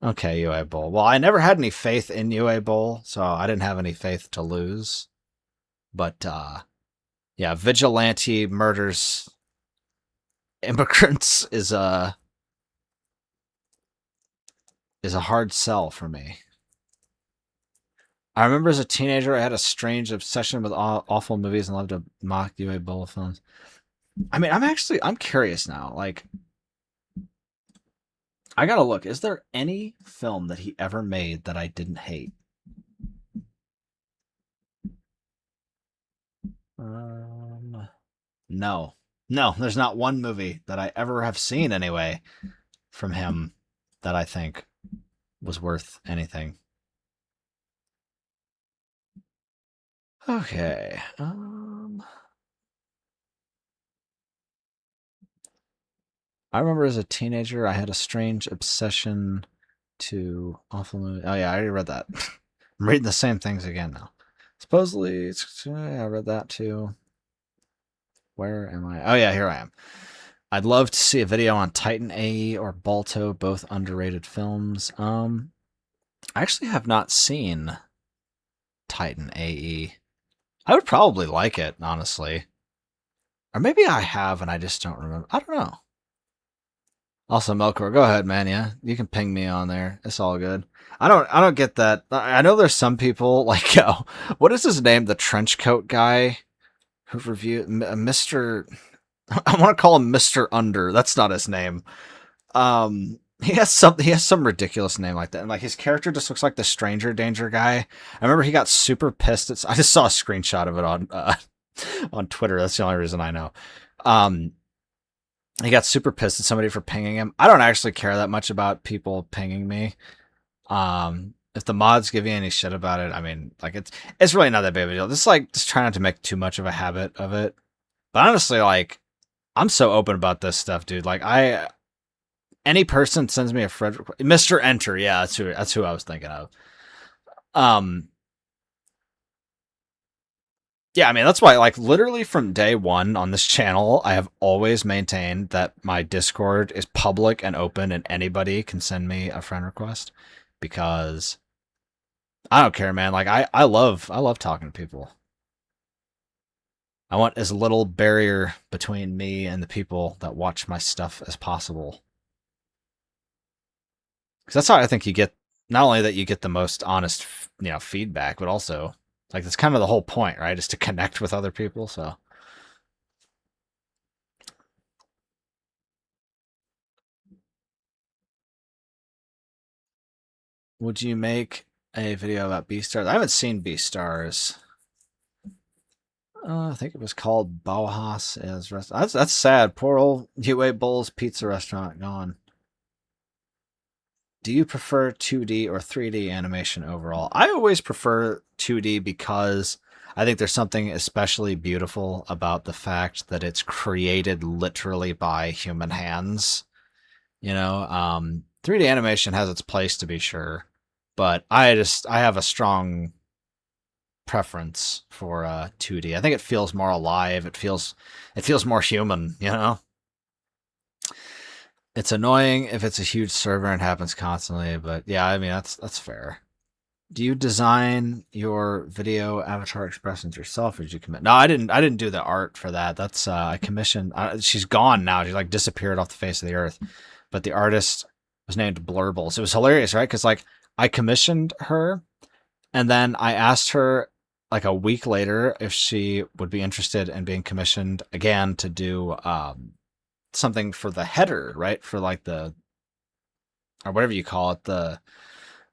Okay, UA Boll. Well, I never had any faith in UA Boll, so I didn't have any faith to lose. But yeah, vigilante murders immigrants is is a hard sell for me. I remember as a teenager, I had a strange obsession with awful movies and loved to mock UA Bowl films. I mean, I'm curious now. Like, I gotta look. Is there any film that he ever made that I didn't hate? No. No, there's not one movie that I ever have seen anyway from him that I think was worth anything. Okay. I remember as a teenager, I had a strange obsession to awful movie. Oh yeah, I already read that. I'm reading the same things again now. Supposedly, I read that too. Where am I? Oh yeah, here I am. I'd love to see a video on Titan AE or Balto, both underrated films. I actually have not seen Titan AE. I would probably like it, honestly. Or maybe I have and I just don't remember. I don't know. Also, Melkor, go ahead, man. Yeah, you can ping me on there. It's all good. I don't get that. I know there's some people like, what is his name? The trench coat guy who reviewed Mr. I want to call him Mr. Under. That's not his name. He has some ridiculous name like that, and like his character just looks like the Stranger Danger guy. I remember he got super pissed. I just saw a screenshot of it on Twitter. That's the only reason I know. He got super pissed at somebody for pinging him. I don't actually care that much about people pinging me. If the mods give you any shit about it, I mean, like it's really not that big of a deal. Just try not to make too much of a habit of it. But honestly, like, I'm so open about this stuff, dude. Like, any person sends me a friend request, Mr. Enter, yeah, that's who I was thinking of. Yeah, I mean, that's why, like, literally from day one on this channel, I have always maintained that my Discord is public and open and anybody can send me a friend request because I don't care, man. Like, I love talking to people. I want as little barrier between me and the people that watch my stuff as possible. Because that's how I think you get, not only that you get the most honest, feedback, but also, like, that's kind of the whole point, right? Is to connect with other people, so. Would you make a video about Beastars? I haven't seen Beastars. I think it was called Bauhaus as restaurant. That's sad. Poor old UA Bowls Pizza Restaurant gone. Do you prefer 2D or 3D animation overall? I always prefer 2D because I think there's something especially beautiful about the fact that it's created literally by human hands. 3D animation has its place to be sure, but I have a strong preference for 2D. I think it feels more alive. It feels more human, It's annoying if it's a huge server and happens constantly, but yeah, I mean that's fair. Do you design your video avatar expressions yourself, or did you commit? No, I didn't do the art for that. That's I commissioned. She's gone now. She like disappeared off the face of the earth. But the artist was named Blurbles. It was hilarious, right? Because like I commissioned her, and then I asked her like a week later if she would be interested in being commissioned again to do something for the header, right? For like or whatever you call it,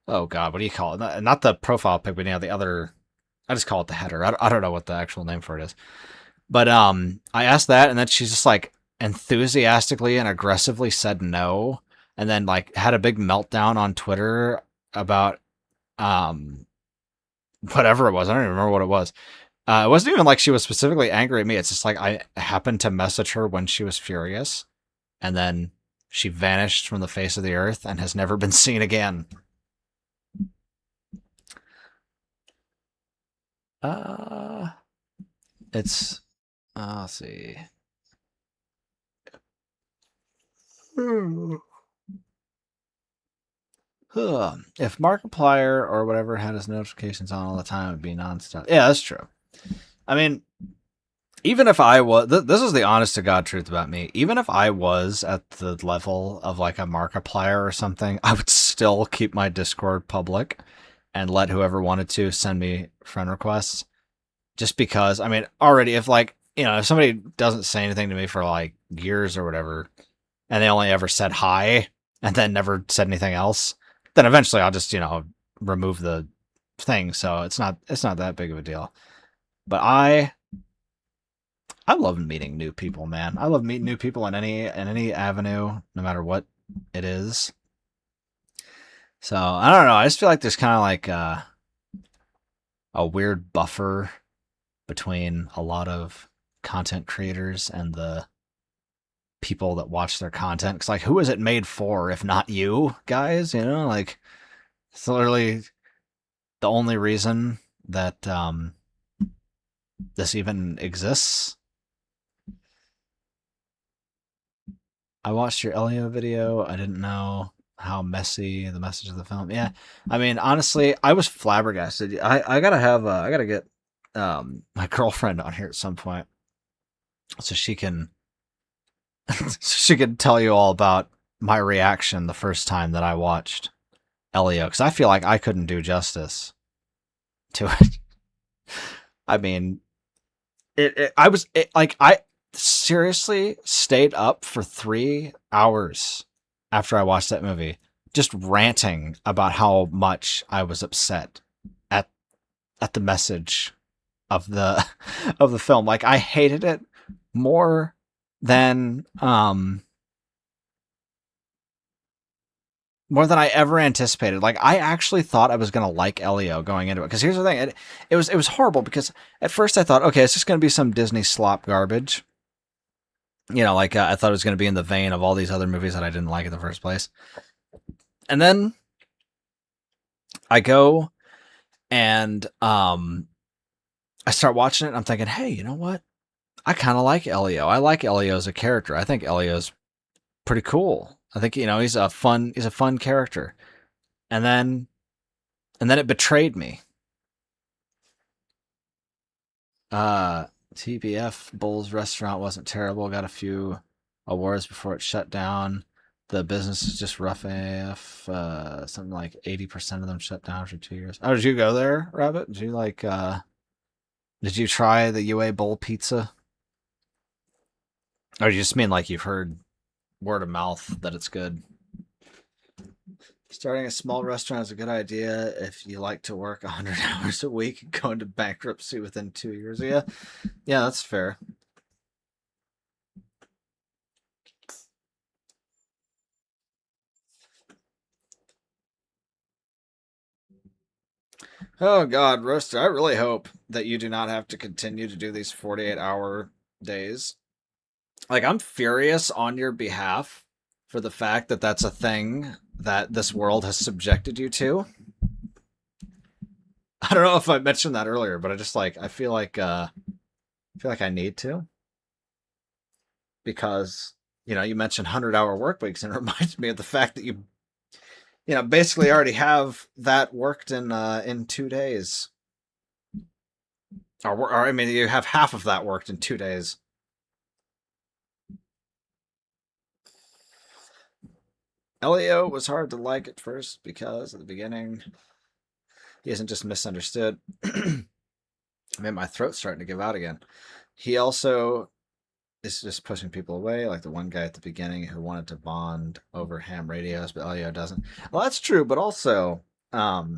oh god, what do you call it? Not the profile pic, but the other. I just call it the header. I don't know what the actual name for it is. But I asked that, and then she's just like enthusiastically and aggressively said no, and then like had a big meltdown on Twitter about whatever it was. I don't even remember what it was. It wasn't even like she was specifically angry at me. It's just like I happened to message her when she was furious, and then she vanished from the face of the earth and has never been seen again. It's let's see. If Markiplier or whatever had his notifications on all the time, it'd be nonstop. Yeah, that's true. I mean, Even if I was, this is the honest to God truth about me. Even if I was at the level of like a Markiplier or something, I would still keep my Discord public and let whoever wanted to send me friend requests. Just because, I mean, already if like, if somebody doesn't say anything to me for like years or whatever, and they only ever said hi and then never said anything else, then eventually I'll just, remove the thing. So it's not that big of a deal. But I love meeting new people, man. I love meeting new people in any avenue, no matter what it is. So I don't know. I just feel like there's kind of like a weird buffer between a lot of content creators and the people that watch their content. Because like, who is it made for if not you guys? Like it's literally the only reason that this even exists. I watched your Elio video. I didn't know how messy the message of the film. Yeah, I mean, honestly, I was flabbergasted. I gotta get my girlfriend on here at some point so she can tell you all about my reaction the first time that I watched Elio, because I feel like I couldn't do justice to it. I mean, I seriously stayed up for 3 hours after I watched that movie, just ranting about how much I was upset at the message of the of the film. Like I hated it more than I ever anticipated. Like I actually thought I was gonna like Elio going into it. Because here's the thing, it was horrible because at first I thought, okay, it's just gonna be some Disney slop garbage. Like I thought it was gonna be in the vein of all these other movies that I didn't like in the first place. And then I go and I start watching it and I'm thinking, hey, you know what? I kind of like Elio. I like Elio as a character. I think Elio's pretty cool. I think he's a fun character. And then it betrayed me. TBF Bull's restaurant wasn't terrible. Got a few awards before it shut down. The business is just rough AF. Something like 80% of them shut down for 2 years. Oh, did you go there, Rabbit? Did you did you try the UA Bowl pizza? Or do you just mean like you've heard word of mouth that it's good? Starting a small restaurant is a good idea if you like to work 100 hours a week and go into bankruptcy within 2 years. Yeah, that's fair. Oh God, Roaster, I really hope that you do not have to continue to do these 48-hour days. Like, I'm furious on your behalf for the fact that that's a thing that this world has subjected you to. I don't know if I mentioned that earlier, but I feel like I need to, because you mentioned 100-hour work weeks, and it reminds me of the fact that you basically already have that worked in 2 days, or I mean, you have half of that worked in 2 days. Elio was hard to like at first because at the beginning he isn't just misunderstood. I mean, my throat's starting to give out again. He also is just pushing people away, like the one guy at the beginning who wanted to bond over ham radios, but Elio doesn't. Well, that's true, but also, like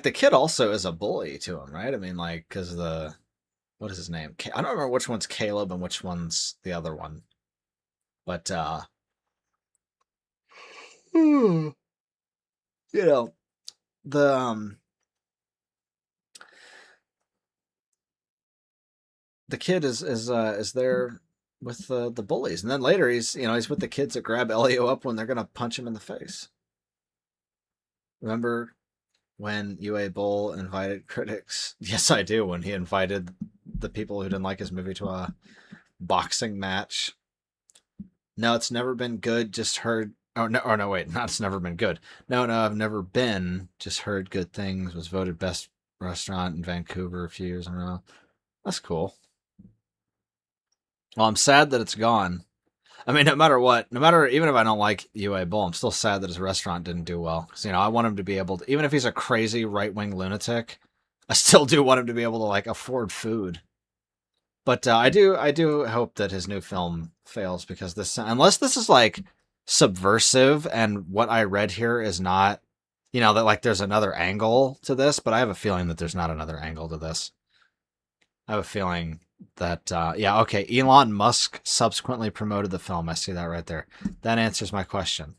the kid also is a bully to him, right? I mean, like, because what is his name? I don't remember which one's Caleb and which one's the other one, but you know, the kid is there with the bullies, and then later he's with the kids that grab Elio up when they're gonna punch him in the face. Remember when UA Bowl invited critics? Yes, I do. When he invited the people who didn't like his movie to a boxing match. No, it's never been good. Just heard Or no, wait, that's never been good. No, no, I've never been. Just heard good things. Was voted best restaurant in Vancouver a few years in a row. That's cool. Well, I'm sad that it's gone. I mean, no matter what, no matter even if I don't like UA Bull, I'm still sad that his restaurant didn't do well. Because I want him to be able to, even if he's a crazy right wing lunatic, I still do want him to be able to like afford food. But I do hope that his new film fails because unless this is like subversive, and what I read here is not, that like there's another angle to this, but I have a feeling that there's not another angle to this. I have a feeling that, yeah, okay, Elon Musk subsequently promoted the film. I see that right there. That answers my question.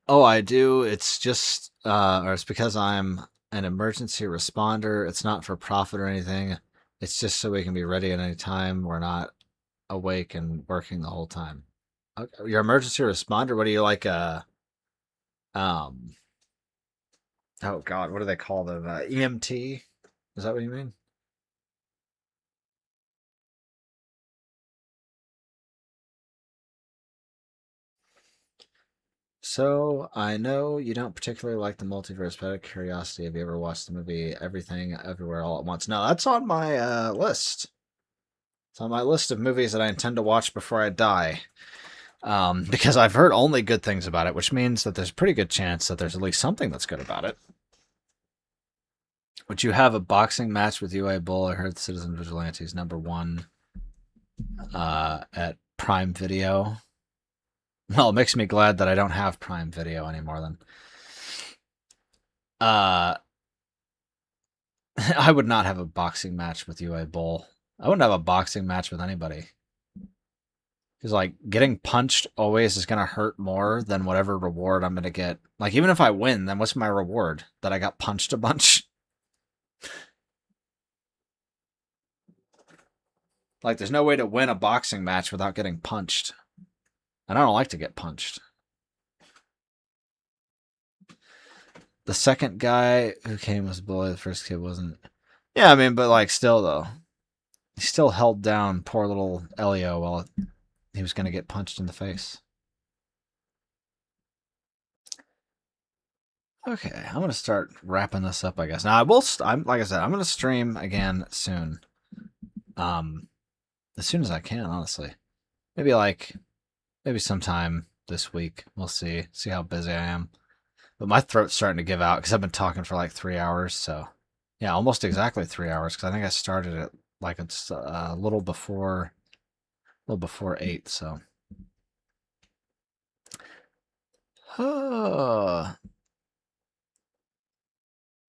Oh, I do. It's just, or it's because I'm an emergency responder. It's not for profit or anything. It's just so we can be ready at any time. We're not awake and working the whole time. Okay. Your emergency responder. What do you like? Um. Oh God, what do they call them? EMT. Is that what you mean? So I know you don't particularly like the multiverse, but out of curiosity, have you ever watched the movie Everything Everywhere All at Once? No, that's on my list. It's on my list of movies that I intend to watch before I die. Because I've heard only good things about it, which means that there's a pretty good chance that there's at least something that's good about it. Would you have a boxing match with UA Bull? I heard Citizen Vigilantes #1 at Prime Video. Well, it makes me glad that I don't have Prime Video anymore then. Uh, I would not have a boxing match with UA Bull. I wouldn't have a boxing match with anybody. Because, like, getting punched always is going to hurt more than whatever reward I'm going to get. Like, even if I win, then what's my reward? That I got punched a bunch? Like, there's no way to win a boxing match without getting punched. And I don't like to get punched. The second guy who came was a bully. The first kid wasn't. Yeah, I mean, but, like, still, though. He still held down poor little Elio while he was going to get punched in the face. Okay, I'm going to start wrapping this up, I guess. Now, like I said, I'm going to stream again soon. As soon as I can, honestly. Maybe sometime this week. We'll see how busy I am. But my throat's starting to give out because I've been talking for like 3 hours. So, yeah, almost exactly 3 hours because I think I started it like it's a little before 8. So,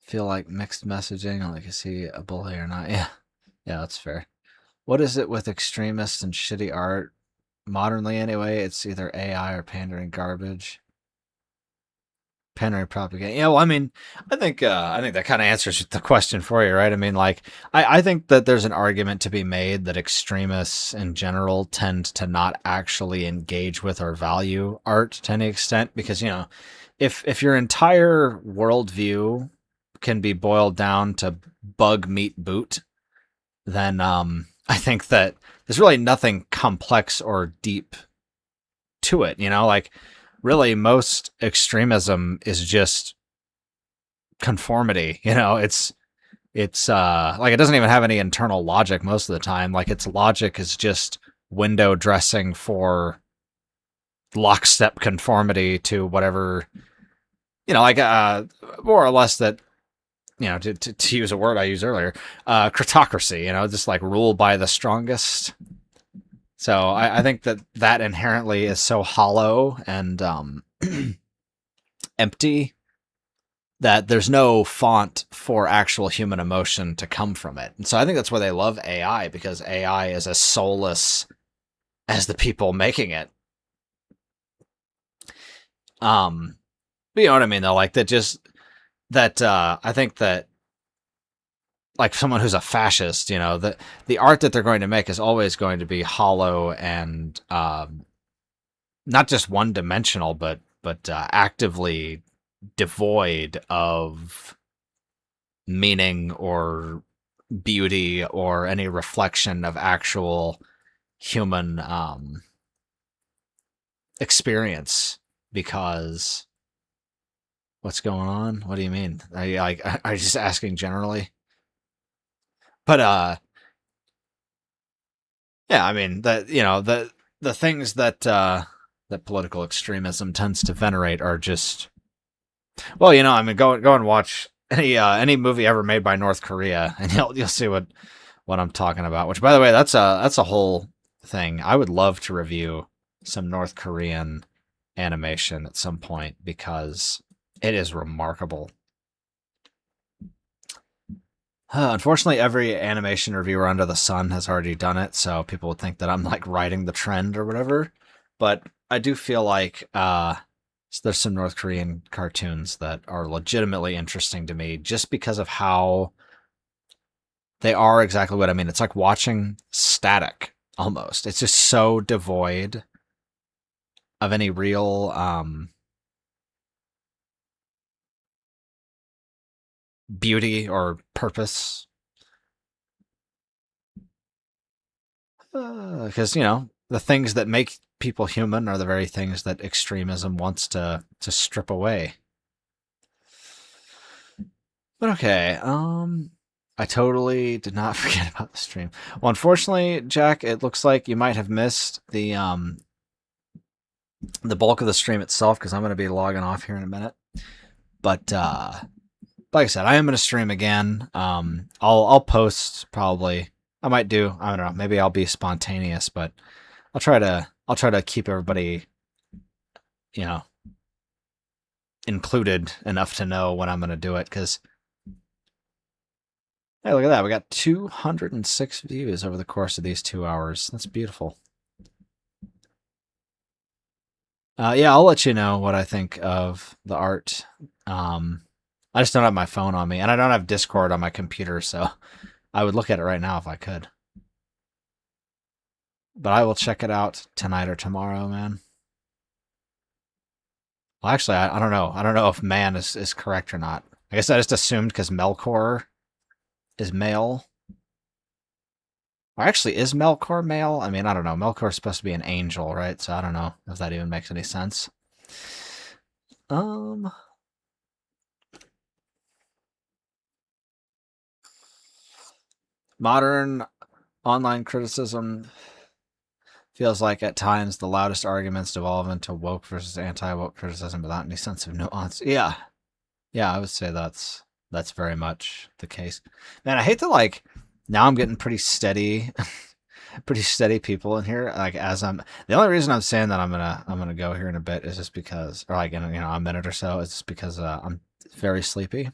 feel like mixed messaging. Like, is he a bully or not? Yeah, that's fair. What is it with extremists and shitty art? Modernly, anyway, it's either AI or pandering garbage. Pandering propaganda. Yeah, well, I mean, I think that kind of answers the question for you, right? I mean, like, I think that there's an argument to be made that extremists in general tend to not actually engage with or value art to any extent, because if your entire worldview can be boiled down to bug meat boot, then I think that there's really nothing complex or deep to it. Like, really, most extremism is just conformity. It's like it doesn't even have any internal logic most of the time. Like, its logic is just window dressing for lockstep conformity to whatever, like more or less that, to use a word I used earlier, critocracy, just like rule by the strongest. So I think that inherently is so hollow and empty that there's no font for actual human emotion to come from it. And so I think that's why they love AI, because AI is as soulless as the people making it. But you know what I mean, though? Like, I think that, like, someone who's a fascist, the art that they're going to make is always going to be hollow and not just one-dimensional, but actively devoid of meaning or beauty or any reflection of actual human experience. Because what's going on? What do you mean? Are you just asking generally? But yeah, I mean that the things that that political extremism tends to venerate are just, well, I mean, go and watch any movie ever made by North Korea, and you'll see what I'm talking about. Which, by the way, that's a whole thing. I would love to review some North Korean animation at some point because it is remarkable. Unfortunately, every animation reviewer under the sun has already done it, so people would think that I'm like riding the trend or whatever. But I do feel like there's some North Korean cartoons that are legitimately interesting to me just because of how they are exactly what I mean. It's like watching static almost. It's just so devoid of any real beauty or purpose. Because, the things that make people human are the very things that extremism wants to strip away. But okay, I totally did not forget about the stream. Well, unfortunately, Jack, it looks like you might have missed the bulk of the stream itself because I'm going to be logging off here in a minute. But like I said, I am going to stream again. I'll post probably. I might do. I don't know. Maybe I'll be spontaneous, but I'll try to keep everybody, included enough to know when I'm going to do it. Because hey, look at that. We got 206 views over the course of these 2 hours. That's beautiful. Yeah, I'll let you know what I think of the art. I just don't have my phone on me, and I don't have Discord on my computer, so I would look at it right now if I could. But I will check it out tonight or tomorrow, man. Well, actually, I don't know. I don't know if man is correct or not. I guess I just assumed because Melkor is male. Or actually, is Melkor male? I mean, I don't know. Melkor's supposed to be an angel, right? So I don't know if that even makes any sense. Modern online criticism feels like at times the loudest arguments devolve into woke versus anti-woke criticism without any sense of nuance. Yeah, I would say that's very much the case. Man, I hate to now I'm getting pretty steady, pretty steady people in here. Like as the only reason I'm saying that I'm gonna go here in a bit is just because, or like in a minute or so, is just because I'm very sleepy.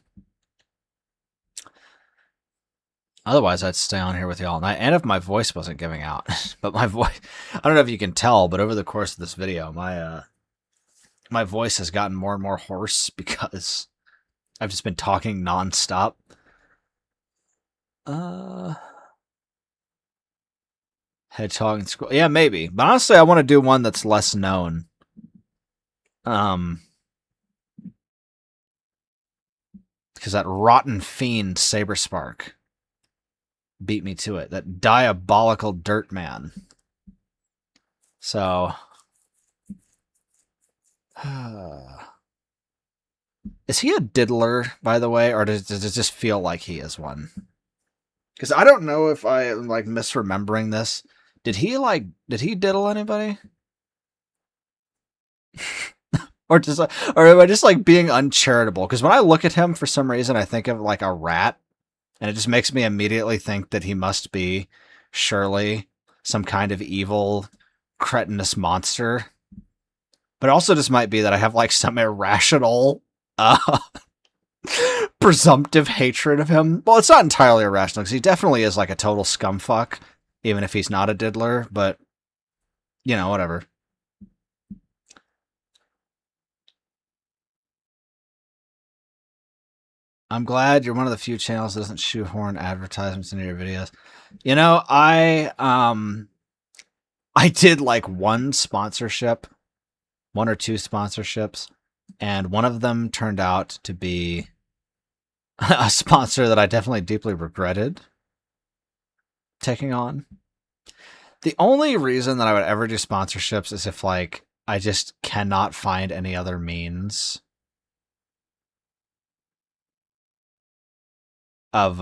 Otherwise, I'd stay on here with you all night. And if my voice wasn't giving out, but my voice, I don't know if you can tell, but over the course of this video, my voice has gotten more and more hoarse because I've just been talking nonstop. Hedgehog and Squirrel. Yeah, maybe. But honestly, I want to do one that's less known. Because that rotten fiend Saberspark beat me to it. That diabolical dirt man. So, is he a diddler, by the way, or does it just feel like he is one? Because I don't know if I am misremembering this. Did he diddle anybody? or am I just being uncharitable? Because when I look at him, for some reason, I think of a rat. And it just makes me immediately think that he must be, surely, some kind of evil, cretinous monster. But it also just might be that I have some irrational, presumptive hatred of him. Well, it's not entirely irrational, because he definitely is a total scumfuck, even if he's not a diddler, but, whatever. I'm glad you're one of the few channels that doesn't shoehorn advertisements into your videos. I did one sponsorship, one or two sponsorships, and one of them turned out to be a sponsor that I definitely deeply regretted. taking on. The only reason that I would ever do sponsorships is if, like, I just cannot find any other means of,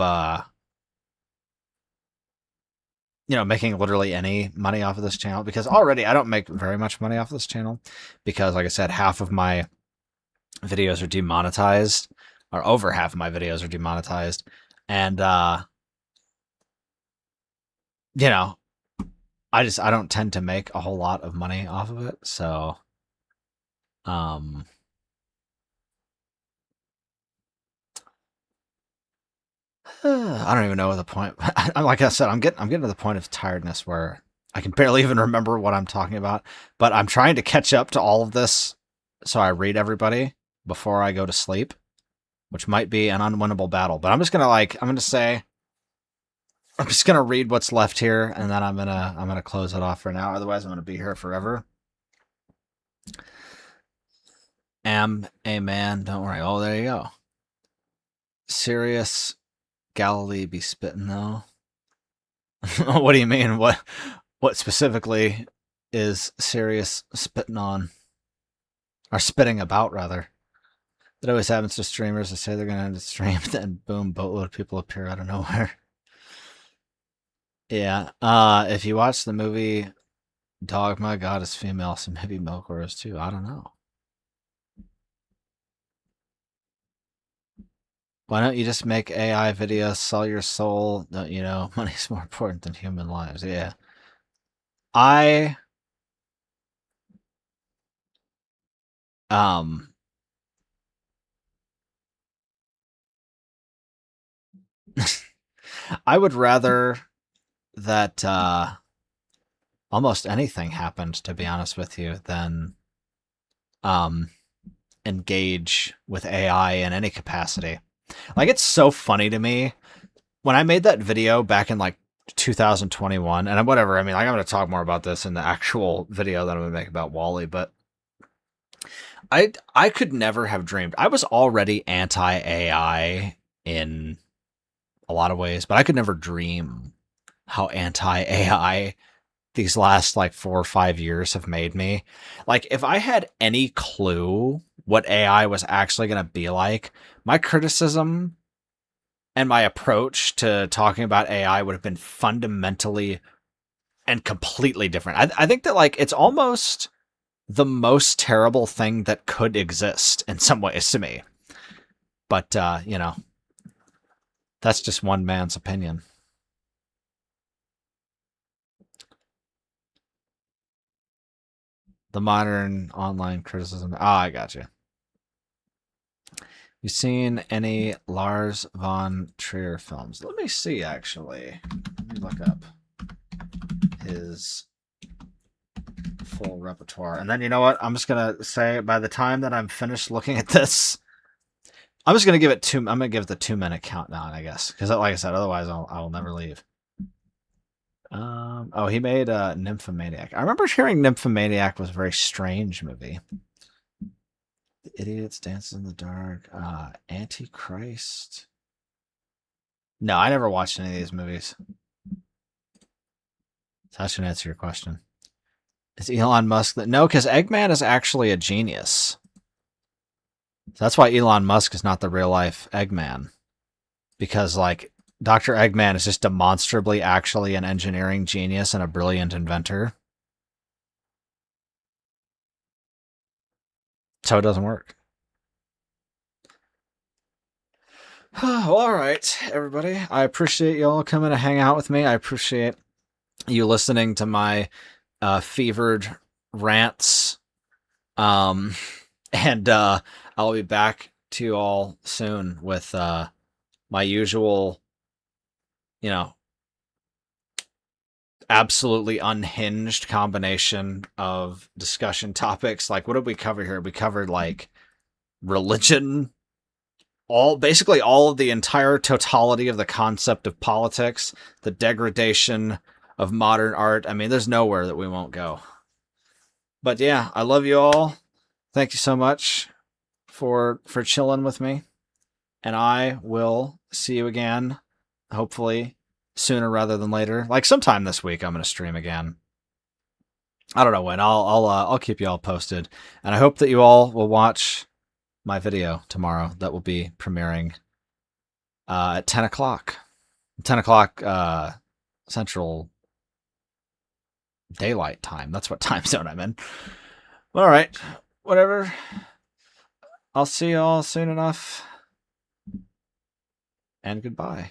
making literally any money off of this channel, because already I don't make very much money off of this channel because, like I said, half of my videos are demonetized, or over half of my videos are demonetized. And, I don't tend to make a whole lot of money off of it. So, I don't even know what the point. Like I said, I'm getting to the point of tiredness where I can barely even remember what I'm talking about. But I'm trying to catch up to all of this, so I read everybody before I go to sleep, which might be an unwinnable battle. But I'm just gonna read what's left here, and then I'm gonna close it off for now. Otherwise, I'm gonna be here forever. Am a man. Don't worry. Oh, there you go. Serious Galilee be spitting though. What do you mean? What specifically is Sirius spitting on? Or spitting about, rather. That always happens to streamers. They say they're going to end the stream, then boom, boatload of people appear out of nowhere. Yeah. If you watch the movie Dogma, God is female, so maybe Melkor is too. I don't know. Why don't you just make AI videos, sell your soul? Money's more important than human lives. Yeah. I would rather that almost anything happened, to be honest with you, than engage with AI in any capacity. Like, it's so funny to me when I made that video back in like 2021, and whatever. I mean, like, I'm going to talk more about this in the actual video that I'm going to make about Wall-E, but I could never have dreamed. I was already anti-AI in a lot of ways, but I could never dream how anti-AI these last like 4 or 5 years have made me. Like, if I had any clue what AI was actually going to be like, my criticism and my approach to talking about AI would have been fundamentally and completely different. I think that, like, it's almost the most terrible thing that could exist in some ways to me. But, that's just one man's opinion. The modern online criticism. I got you. You seen any Lars von Trier films? Let me see, actually. Let me look up his full repertoire. And then, you know what? I'm just going to say, by the time that I'm finished looking at this, I'm just going to give it I'm going to give it the 2-minute countdown, I guess. Because, like I said, otherwise I will never leave. He made Nymphomaniac. I remember hearing Nymphomaniac was a very strange movie. The Idiots, Dances in the Dark, Antichrist. No, I never watched any of these movies. So that should answer your question. Is Elon Musk... No, because Eggman is actually a genius. So that's why Elon Musk is not the real-life Eggman. Because, like, Dr. Eggman is just demonstrably actually an engineering genius and a brilliant inventor. So it doesn't work. Well, all right, everybody. I appreciate you all coming to hang out with me. I appreciate you listening to my fevered rants. And I'll be back to you all soon with my usual, absolutely unhinged combination of discussion topics. Like, what did we cover here? We covered, like, religion, basically all of the entire totality of the concept of politics, the degradation of modern art. I mean, there's nowhere that we won't go. But yeah, I love you all. Thank you so much for chilling with me. And I will see you again, hopefully, sooner rather than later. Like sometime this week, I'm gonna stream again. I don't know when. I'll keep you all posted, and I hope that you all will watch my video tomorrow. That will be premiering at 10 o'clock. 10 o'clock Central Daylight Time. That's what time zone I'm in. All right, whatever. I'll see you all soon enough, and goodbye.